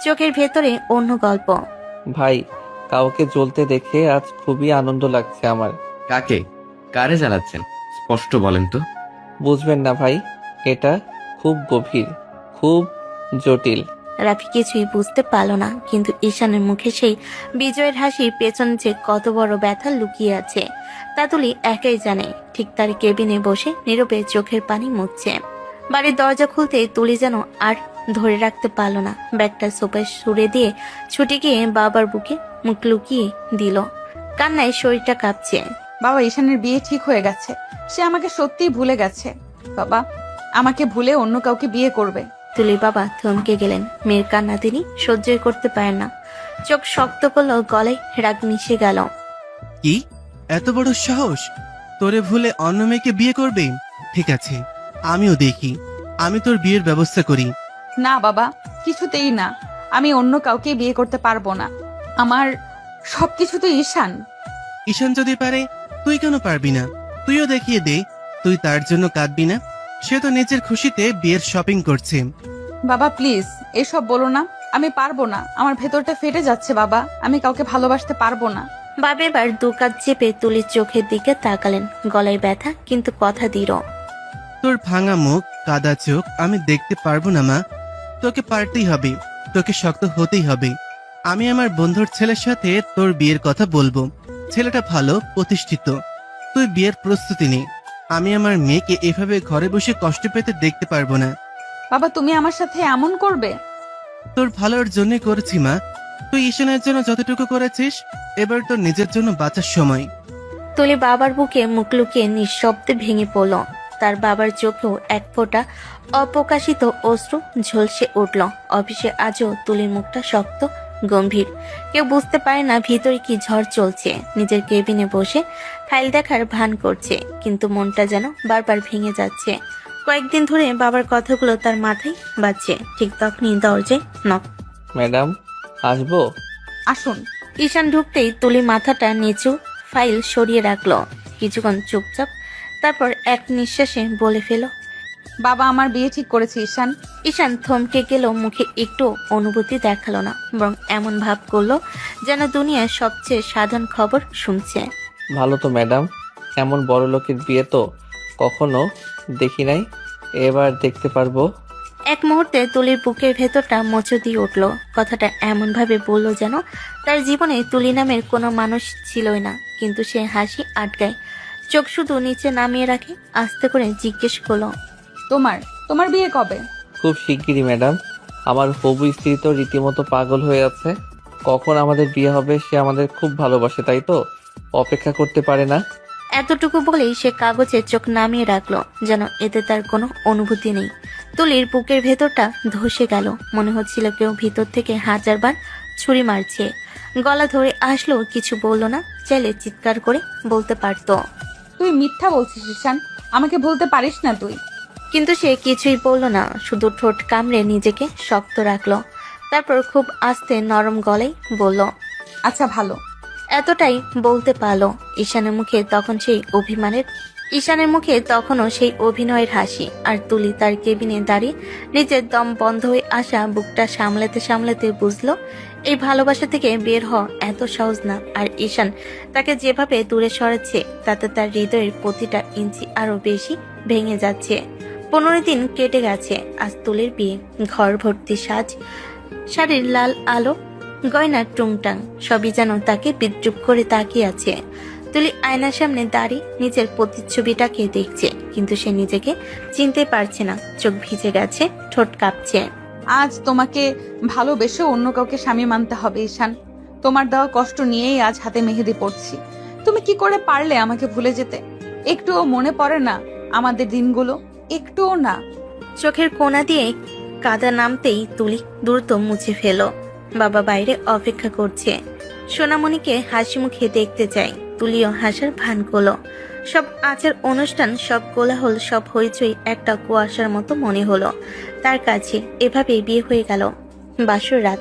চোখের ভেতরে অন্য গল্প। ভাই, কাউকে জ্বলতে দেখে আজ খুবই আনন্দ লাগছে আমার। কাকে, কারে জ্বালাচ্ছেন? স্পষ্ট বলেন তো। বুঝবেন না ভাই, এটা খুব গভীর, খুব জটিল। রাফি কিছুই বুঝতে পারল না, কিন্তু ঈশানের মুখে সেই বিজয়ের হাসির পেছন যে কত বড় ব্যথা লুকিয়ে আছে তা তুলি একাই জানে। ঠিক তার কেবিনে বসে নীরবে চোখের পানি মুছছে। বাড়ির দরজা খুলতে তুলি যেন আর ধরে রাখতে পারল না, ব্যাগটা সোফায় সরে দিয়ে ছুটে গিয়ে বাবার বুকে মুখ লুকিয়ে দিল। কান্নায় শরীরটা কাঁপছে। বাবা, ঈশানের বিয়ে ঠিক হয়ে গেছে, সে আমাকে সত্যিই ভুলে গেছে। বাবা আমাকে ভুলে অন্য কাউকে বিয়ে করবে। তুলির বাবা থমকে গেলেন। মেয়ের কান্না তিনি সহ্যই করতে পারেন না। চোখ শক্ত করলো, গলায় রাগ মিশে গেল। কি এত বড় সাহস? তোরে ভুলে অন্য মেয়েকে বিয়ে করবে? ঠিক আছে, আমিও দেখি, আমি তোর বিয়ের ব্যবস্থা করি। না বাবা, কিছুতেই না, আমি অন্য কাউকে বিয়ে করতে পারবো না। আমার সবকিছু তো ঈশান। ঈশান যদি পারে, তুই কেন পারবি না? তুইও দেখিয়ে দে, তুই তার জন্য কাঁদবি না। সে তো নিজের খুশিতে বিয়ের শপিং করছে। বাবা প্লিজ এসব বলো না, আমি পারবো না, আমার ভেতরটা ফেটে যাচ্ছে বাবা, আমি কাউকে ভালোবাসতে পারবো না। বাবা এবার দু কাঁধ চেপে তুলির চোখের দিকে তাকালেন। গলায় ব্যথা, কিন্তু কথা দৃঢ়। তোর ভাঙা মুখ, কাদা চোখ আমি দেখতে পারবো না মা। তোকে পারতেই হবে, তোকে শক্ত হতেই হবে। আমি আমার বন্ধুর ছেলের সাথে তোর বিয়ের কথা বলবো। ছেলেটা ভালো, প্রতিষ্ঠিত। তুই বিয়ের প্রস্তুতি নে। আমি আমার মেয়েকে এভাবে ঘরে বসে কষ্ট পেতে দেখতে পারবো না। বাবা তুমি আমার সাথে এমন করবে? তোর ভালোর জন্য করেছি মা। তুই ঈশানের জন্য যতটুকু করেছিস, এবার তোর নিজের জন্য বাঁচার সময়। তুলি বাবার বুকে মুখ লুকিয়ে নিঃশব্দে ভেঙে পড়ল। তার বাবার চোখেও এক ফোঁটা অপ্রকাশিত অশ্রু ঝলসে উঠল। অফিসে আজও তুলির মুখটা শক্ত, গম্ভীর। কেউ বুঝতে পারে না ভিতরে কি ঝড় চলছে। নিজের কেবিনে বসে ফাইল দেখার ভান করছে, কিন্তু মনটা যেন বারবার ভেঙে যাচ্ছে। কয়েকদিন ধরে বাবার কথাগুলো তার মাথায় বাজছে। ঠিক তখনই দরজায় নক। ম্যাডাম, আসবো? আসুন। ঈশান ঢুকতেই তুলি মাথাটা নিচু, ফাইল সরিয়ে রাখলো। কিছুক্ষণ চুপচাপ, তারপর এক নিঃশ্বাসে বলে ফেল, বাবা আমার বিয়ে ঠিক করেছে ঈশান। ঈশান থমকে গেল, মুখে একটু অনুভূতি দেখালো না, বরং এমন ভাব করলো যেন দুনিয়ার সবচেয়ে সাধারণ খবর শুনছে। ভালো তো ম্যাডাম, এমন বড় লোকের বিয়ে তো কখনো দেখি নাই, এবার দেখতে পারবো। এক মুহূর্তে তুলির বুকের ভেতরটা মোচড় দিয়ে উঠল। কথাটা এমন ভাবে বলল যেন তার জীবনে তুলি নামের কোনো মানুষ ছিলই না। কিন্তু সে হাসি আটকায়, চোখ শুধু নিচে নামিয়ে রাখে। আস্তে করে জিজ্ঞেস করলো, তোমার বিয়ে কবে? খুব শিগগিরই ম্যাডাম। আমার হবু স্ত্রী তো রীতিমতো পাগল হয়ে আছে, কখন আমাদের বিয়ে হবে। সে আমাদের খুব ভালোবাসে, তাই তো অপেক্ষা করতে পারে না। এতটুকু বলেই সে কাগজে চোখ নামিয়ে রাখলো, যেন এতে তার কোনো অনুভূতি নেই। তুলির বুকের ভেতরটা ধসে গেল, মনে হচ্ছিল কেউ ভিতর থেকে 1000 বার ছুরি মারছে। গলা ধরে আসলো, কিছু বললো না, চাইলে চিৎকার করে বলতে পারতো। তুই মিথ্যা বলছিস ঈশান, আমাকে বলতে পারিস না তুই। কিন্তু সে কিছুই বলল না, শুধু ঠোঁট কামড়ে নিজেকে শক্ত রাখলো। তারপর খুব আস্তে নরম গলায় বলল, আচ্ছা ভালো। এতটাই বলতে পারলো। ঈশানের মুখে তখনও সেই অভিনয়ের হাসি। আর তুলি তার কেবিনে দাঁড়িয়ে নিজের দম বন্ধ হয়ে আসা বুকটা সামলাতে সামলাতে বুঝলো এই ভালোবাসা থেকে বের হওয়া এত সহজ না। আর ঈশান তাকে যেভাবে দূরে সরাচ্ছে, তাতে তার হৃদয়ের প্রতিটা ইঞ্চি আরো বেশি ভেঙে যাচ্ছে। 15 দিন কেটে গেছে। আজ তুলির বিয়ে, ঘর ভর্তি সাজ, শাড়ির লাল আলো, গয়নার টুংটাং, সবই যেন তাকে বিদ্রুপ করে তাকিয়ে আছে। তুলি আয়নার সামনে দাঁড়িয়ে নিজের প্রতিচ্ছবিটাকে দেখছে, কিন্তু সে নিজেকে চিনতে পারছে না। চোখ ভিজে গেছে, ঠোঁট কাঁপছে। আজ তোমাকে ভালোবেসে অন্য কাউকে স্বামী মানতে হবে ঈশান। তোমার দেওয়া কষ্ট নিয়েই আজ হাতে মেহেদি পড়ছি। তুমি কি করে পারলে আমাকে ভুলে যেতে? একটুও মনে পড়ে না আমাদের দিনগুলো? একটুও না। চোখের কোণা দিয়ে কাদা নামতেই তুলি দ্রুত মুছে ফেল। বাবা বাইরে অপেক্ষা করছে, সোনামণিকে হাসি মুখে দেখতে চাই। তুলিও হাসার ভান করলো। সব আচার অনুষ্ঠান, সব কোলাহল, সব হইচই একটা কুয়াশার মতো মনে হলো তার কাছে। এভাবেই বিয়ে হয়ে গেল। বাসর রাত,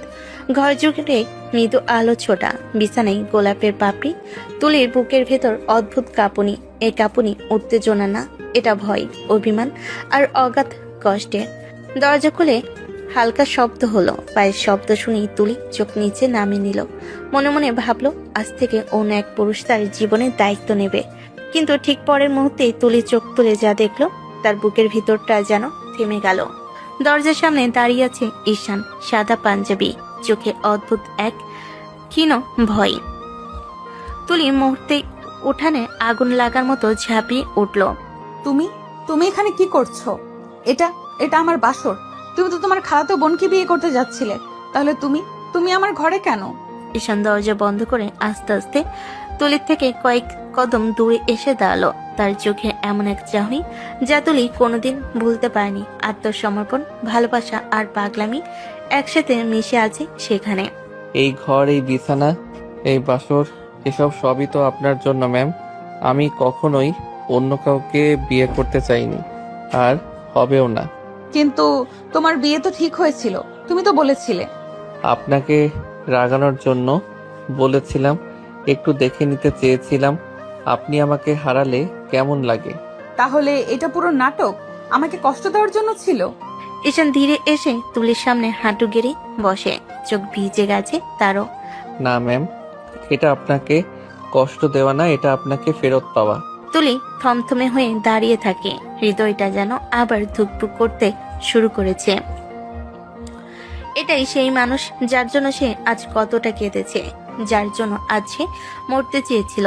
ঘর জুড়ে মৃদু আলো ছোটা, বিছানায় গোলাপের পাপড়ি। তুলির বুকের ভেতর অদ্ভুত কাঁপুনি। এই কাঁপুনি উত্তেজনা না, এটা ভয়, অভিমান আর অগাধ কষ্টের। দরজা খুলে হালকা শব্দ হলো। পায়ের শব্দ শুনেই তুলি চোখ নিচে নামিয়ে নিল। মনে মনে ভাবলো আজ থেকে অন্য এক পুরুষ তার জীবনের দায়িত্ব নেবে। কিন্তু ঠিক পরের মুহূর্তেই তুলি চোখ তুলে যা দেখলো, তার বুকের ভিতরটা যেন থেমে গেল। দরজার সামনে দাঁড়িয়ে আছে ঈশান, সাদা পাঞ্জাবি, চোখে অদ্ভুত এক ক্ষীণ ভয়। তুলি মুহূর্তে উঠানে আগুন লাগার মতো ঝাঁপিয়ে উঠল। তুমি এখানে কি করছো? এটা আমার বাসর। তুমি তো তোমার খালাতো বোনকে বিয়ে করতে যাচ্ছিলে, তাহলে তুমি আমার ঘরে কেন? ঈশান দরজা বন্ধ করে আস্তে আস্তে তুলির থেকে কয়েক কদম দূরে এসে দাঁড়ালো। তার চোখে এমন এক চাহনি যা তুলি কোনোদিন ভুলতে পারেনি। আত্মসমর্পণ, ভালোবাসা আর পাগলামি একসাথে মিশে আছে সেখানে। এই ঘর, এই বিছানা, এই বাসর, এসব সবই তো আপনার জন্য ম্যাম। আমি কখনোই অন্য কাউকে বিয়ে করতে চাইনি, আর হবেও না। কিন্তু তোমার বিয়ে তো ঠিক হয়েছিল, তুমি তো বলেছিলে। আপনাকে রাগানোর জন্য বলেছিলাম, একটু দেখে নিতে চেয়েছিলাম আপনি আমাকে হারালে কেমন লাগে। তাহলে এটা পুরো নাটক? আমাকে কষ্ট দেওয়ার জন্য ছিল? ঈশান ধীরে এসে তুলির সামনে হাঁটু গেড়ে বসে, চোখ ভিজে গেছে তারও। না ম্যাম, এটা আপনাকে কষ্ট দেওয়া না, এটা আপনাকে ফেরত পাওয়া। তুলি থমথমে হয়ে দাঁড়িয়ে থাকে, হৃদয়টা যেন আবার ধুকপুক করতে শুরু করেছে। এটাই সেই মানুষ যার জন্য সে আজ কতটা কেঁদেছে, যার জন্য আজ সে মরতে চেয়েছিল।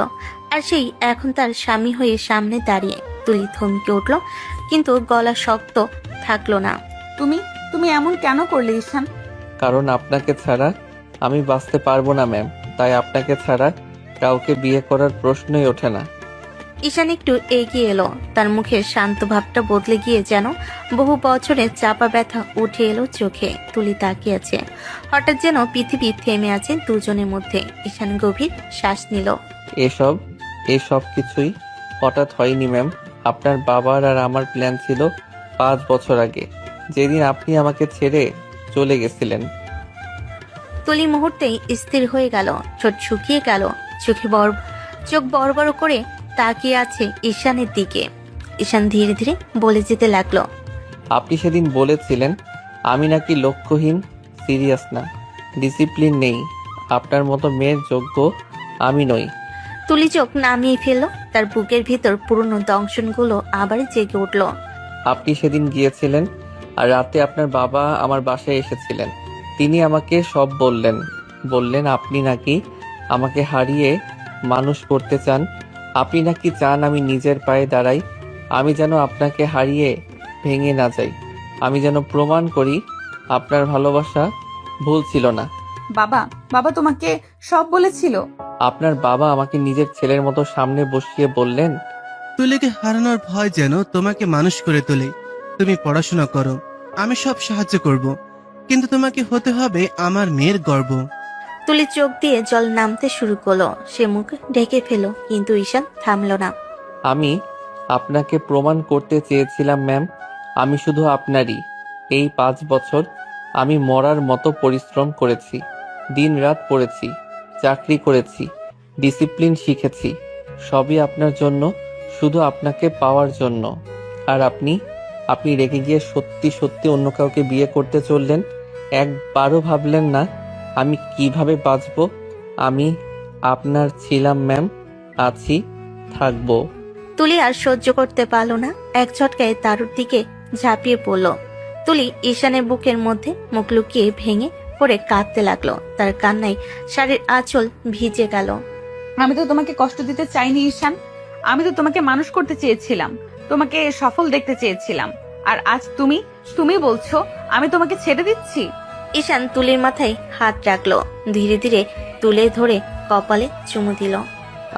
আর সেই এখন তার স্বামী হয়ে সামনে দাঁড়িয়ে। তুলি থমকে উঠল, কিন্তু গলা শক্ত থাকলো না। তুমি এমন কেন করলে ঈশান? কারণ আপনাকে ছাড়া আমি বাঁচতে পারবো না ম্যাম, তাই আপনাকে ছাড়া কাউকে বিয়ে করার প্রশ্নই ওঠে না। ঈশান একটু এগিয়ে এলো, তার মুখের শান্ত ভাবটা বদলে গিয়ে যেন বহু বছরের চাপা ব্যথা উঠে এলো চোখে। তুলি তাকিয়ে আছে, হঠাৎ যেন পৃথিবী থেমে আছে দুজনের মধ্যে। ঈশান গভীর শ্বাস নিল। এসব কিছুই হঠাৎ হয়নি ম্যাম। আপনার বাবার আর আমার প্ল্যান ছিল 5 বছর আগে, যেদিন আপনি আমাকে ছেড়ে চলে গেছিলেন। তুলি মুহূর্তেই স্থির হয়ে গেল, ঠোঁট শুকিয়ে গেল, চোখ বড় বড় করে তাকিয়ে আছে ঈশানের দিকে। ঈশান ধীরে ধীরে বলে যেতে লাগলো, আপনি সেদিন বলেছিলেন আমি নাকি লক্ষ্যহীন, সিরিয়াস না, ডিসিপ্লিন নেই। আপনার মতো মেয়ের যোগ্য আমি নই। তুলি চোখ নামিয়ে ফেলল। তার বুকের ভিতর পুরনো দংশনগুলো আবার জেগে উঠল। আপনি সেদিন গিয়েছিলেন আর রাতে আপনার বাবা আমার বাসায় এসেছিলেন। তিনি আমাকে সব বললেন আপনি নাকি আমাকে হারিয়ে মানুষ করতে চান। আপনি নাকি চান আমি নিজের পায়ে দাঁড়াই, আমি যেন আপনাকে হারিয়ে ভেঙে না যাই, আমি যেন প্রমাণ করি আপনার ভালোবাসা ভুল ছিল না। বাবা তোমাকে সব বলেছিল? আপনার বাবা আমাকে নিজের ছেলের মতো সামনে বসিয়ে বললেন, তুলিকে হারানোর ভয় যেন তোমাকে মানুষ করে তোলে। তুমি পড়াশোনা করো, আমি সব সাহায্য করব, কিন্তু তোমাকে হতে হবে আমার মেয়ের গর্ব। তুলি চোখ দিয়ে জল নামতে শুরু করলো। সে মুখ ঢেকে ফেল, কিন্তু ঈশান থামল না। আমি আপনাকে প্রমাণ করতে চেয়েছিলাম ম্যাম, আমি শুধু আপনারই। এই 5 বছর আমি মরার মতো পরিশ্রম করেছি, দিনরাত পড়েছি, চাকরি করেছি, ডিসিপ্লিন শিখেছি, সবই আপনার জন্য, শুধু আপনাকে পাওয়ার জন্য। আর আপনি রেগে গিয়ে সত্যি সত্যি অন্য কাউকে বিয়ে করতে চললেন। একবারও ভাবলেন না আমি কিভাবে বাঁচব। আমি আপনার ছিলাম ম্যাম, আছি, থাকবো। তুলি আর সহ্য করতে পারল না, এক ঝটকায় তারুর দিকে ঝাঁপিয়ে পড়ল। তুলি ঈশানের বুকের মধ্যে মুখ লুকিয়ে ভেঙে পড়ে কাঁদতে লাগলো। তার কান্নায় শাড়ির আঁচল ভিজে গেল। আমি তো তোমাকে কষ্ট দিতে চাইনি ঈশান, আমি তো তোমাকে মানুষ করতে চেয়েছিলাম, তোমাকে সফল দেখতে চেয়েছিলাম। আর আজ তুমি বলছো আমি তোমাকে ছেড়ে দিচ্ছি? ঈশান তুলির মাথায় হাত রাখলো, ধীরে ধীরে তুলে ধরে কপালে চুমু দিল।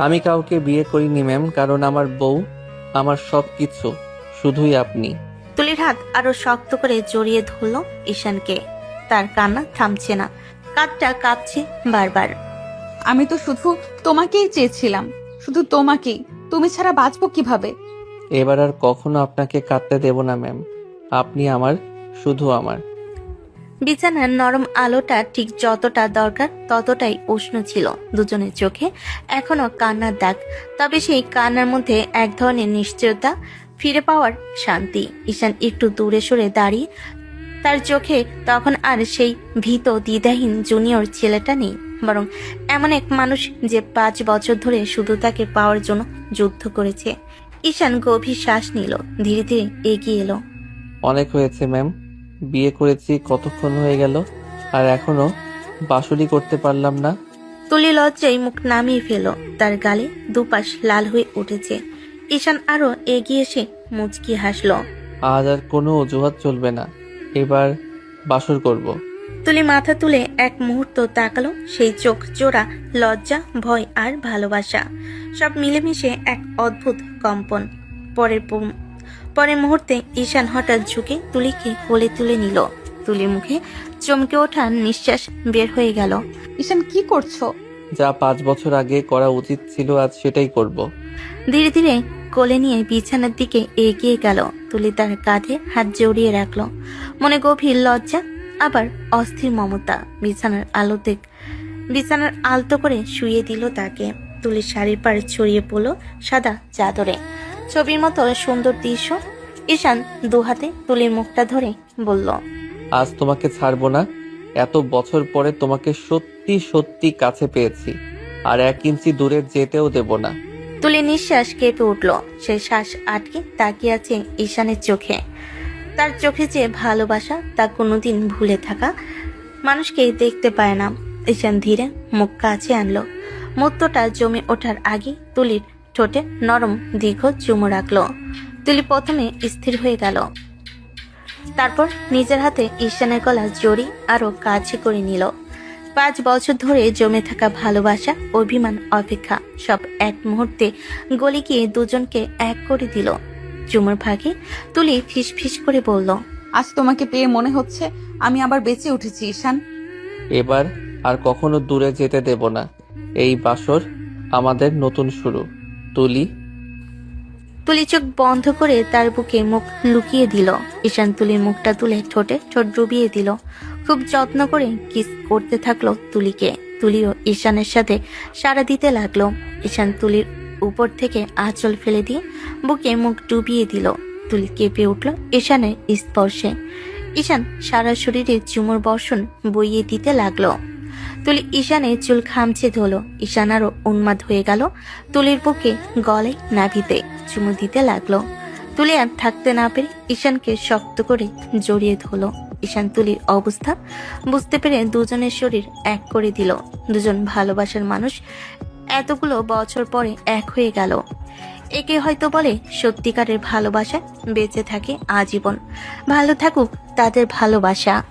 আমি কাউকে বিয়ে করিনি ম্যাম, কারণ আমার বউ, আমার সব কিছু শুধুই আপনি। তুলির হাত আরো শক্ত করে জড়িয়ে ধরলো ঈশানকে। তার কান্না থামছে না, কাঁধটা কাঁপছে বারবার। আমি তো শুধু তোমাকেই চেয়েছিলাম, শুধু তোমাকেই। তুমি ছাড়া বাঁচবো কিভাবে? এবার আর কখনো আপনাকে কাঁদতে দেব না ম্যাম, আপনি আমার, শুধু আমার। বিছানার নরম আলোটা ঠিক যতটা দরকার ততটাই উষ্ণ ছিল দুজনের চোখে। এখনো কান্নার দাগ, তবে সেই কান্নার মধ্যে এক ধরনের নিশ্চয়তা, ফিরে পাওয়ার শান্তি। ঈশান একটু দূরে সরে দাঁড়িয়ে, তার চোখে তখন আর সেই ভীত দ্বিধাহীন জুনিয়র ছেলেটা নেই, বরং এমন এক মানুষ যে 5 বছর ধরে শুধু তাকে পাওয়ার জন্য যুদ্ধ করেছে। ঈশান গভীর শ্বাস নিল, ধীরে ধীরে এগিয়ে এলো। অনেক হয়েছে ম্যাম, বিয়ে করেছি কতক্ষণ হয়ে গেল, আর এখনো বাসুলি করতে পারলাম না। তুলি লজ্জায় মুখ নামিয়ে ফেল, তার গালে দুপাশ লাল হয়ে উঠেছে। ঈশান আরো এগিয়ে এসে মুচকি হাসলো। আজ আর কোনো অজুহাত চলবে না, এবার বাসর করব। তুলি মাথা তুলে এক মুহূর্ত তাকালো। সেই চোখ জোড়া লজ্জা, ভয় আর ভালোবাসা সব মিলেমিশে এক অদ্ভুত কম্পন। পরের মুহূর্তে ঈশান হঠাৎ ঝুঁকে তুলিকে কোলে তুলে নিল। তুলির মুখে চমকে ওঠা নিঃশ্বাস বের হয়ে গেল। ঈশান কি করছো? যা 5 বছর আগে করা উচিত ছিল আজ সেটাই করব। ধীরে ধীরে কোলে নিয়ে বিছানার দিকে এগিয়ে গেল। তুলি তার কাঁধে হাত জড়িয়ে রাখলো, মনে গভীর লজ্জা আবার অস্থির মমতা। বিছানার আলতো করে শুয়ে দিল তাকে। তুলির শাড়ির পাড়ে ছড়িয়ে পড়লো সাদা চাদরে, ছবির মতো সুন্দর দৃশ্য। ঈশান দুহাতে তুলির মুখটা ধরে বলল, আজ তোমাকে ছাড়বো না। এত বছর পরে তোমাকে সত্যি সত্যি কাছে পেয়েছি, আর 1 ইঞ্চি দূরে যেতেও দেব না। তুলি নিঃশ্বাস কেঁপে উঠল। সে শ্বাস আটকে তাকিয়ে আছে ঈশানের চোখে। তার চোখে যে ভালোবাসা, তা কোনোদিন ভুলে থাকা মানুষকে দেখতে পায় না। ঈশান ধীরে মুখ কাছে আনলো। মুহূর্তটা জমে ওঠার আগে তুলির ঠোঁটে নরম দীর্ঘ চুমু রাখলো। তুলি প্রথমে স্থির হয়ে গেল, তারপর নিজের হাতে ঈশানের গলা জড়ি আরো কাছে করে নিল। 5 বছর ধরে জমে থাকা ভালোবাসা, অভিমান, অপেক্ষা সব এক মুহূর্তে গলে গিয়ে দুজনকে এক করে দিল। চুমুর ভাগে তুলি ফিস ফিস করে বলল, আজ তোমাকে পেয়ে মনে হচ্ছে আমি আবার বেঁচে উঠেছি ঈশান। এবার আর কখনো দূরে যেতে দেব না। এই বাসর আমাদের নতুন শুরু। তুলি চোখ বন্ধ করে তার বুকে মুখ লুকিয়ে দিল। ঈশান তুলির মুখটা তুলে ঠোঁটে ঠোঁট ডুবিয়ে দিল। খুব যত্ন করে কিস করতে থাকলো তুলিকে। তুলিও ঈশানের সাথে সাড়া দিতে লাগলো। ঈশান তুলির উপর থেকে আঁচল ফেলে দিয়ে বুকে মুখ ডুবিয়ে দিল। তুলি কেঁপে উঠল ঈশানের স্পর্শে। ঈশান সারা শরীরে চুমুর বর্ষণ বইয়ে দিতে লাগলো। তুলি ঈশানের চুল খামচে ধরলো। ঈশান আরো উন্মাদ হয়ে গেল। তুলির বুকে গলায় নাভিতে চুমু দিতে লাগলো। তুলি আর থাকতে না পেরে ঈশানকে শক্ত করে জড়িয়ে ধরলো। ঈশান তুলির অবস্থা বুঝতে পেরে দুজনের শরীর এক করে দিল। দুজন ভালোবাসার মানুষ এতগুলো বছর পরে এক হয়ে গেল। একে হয়তো বলে সত্যিকারের ভালোবাসা, বেঁচে থাকে আজীবন। ভালো থাকুক তাদের ভালোবাসা।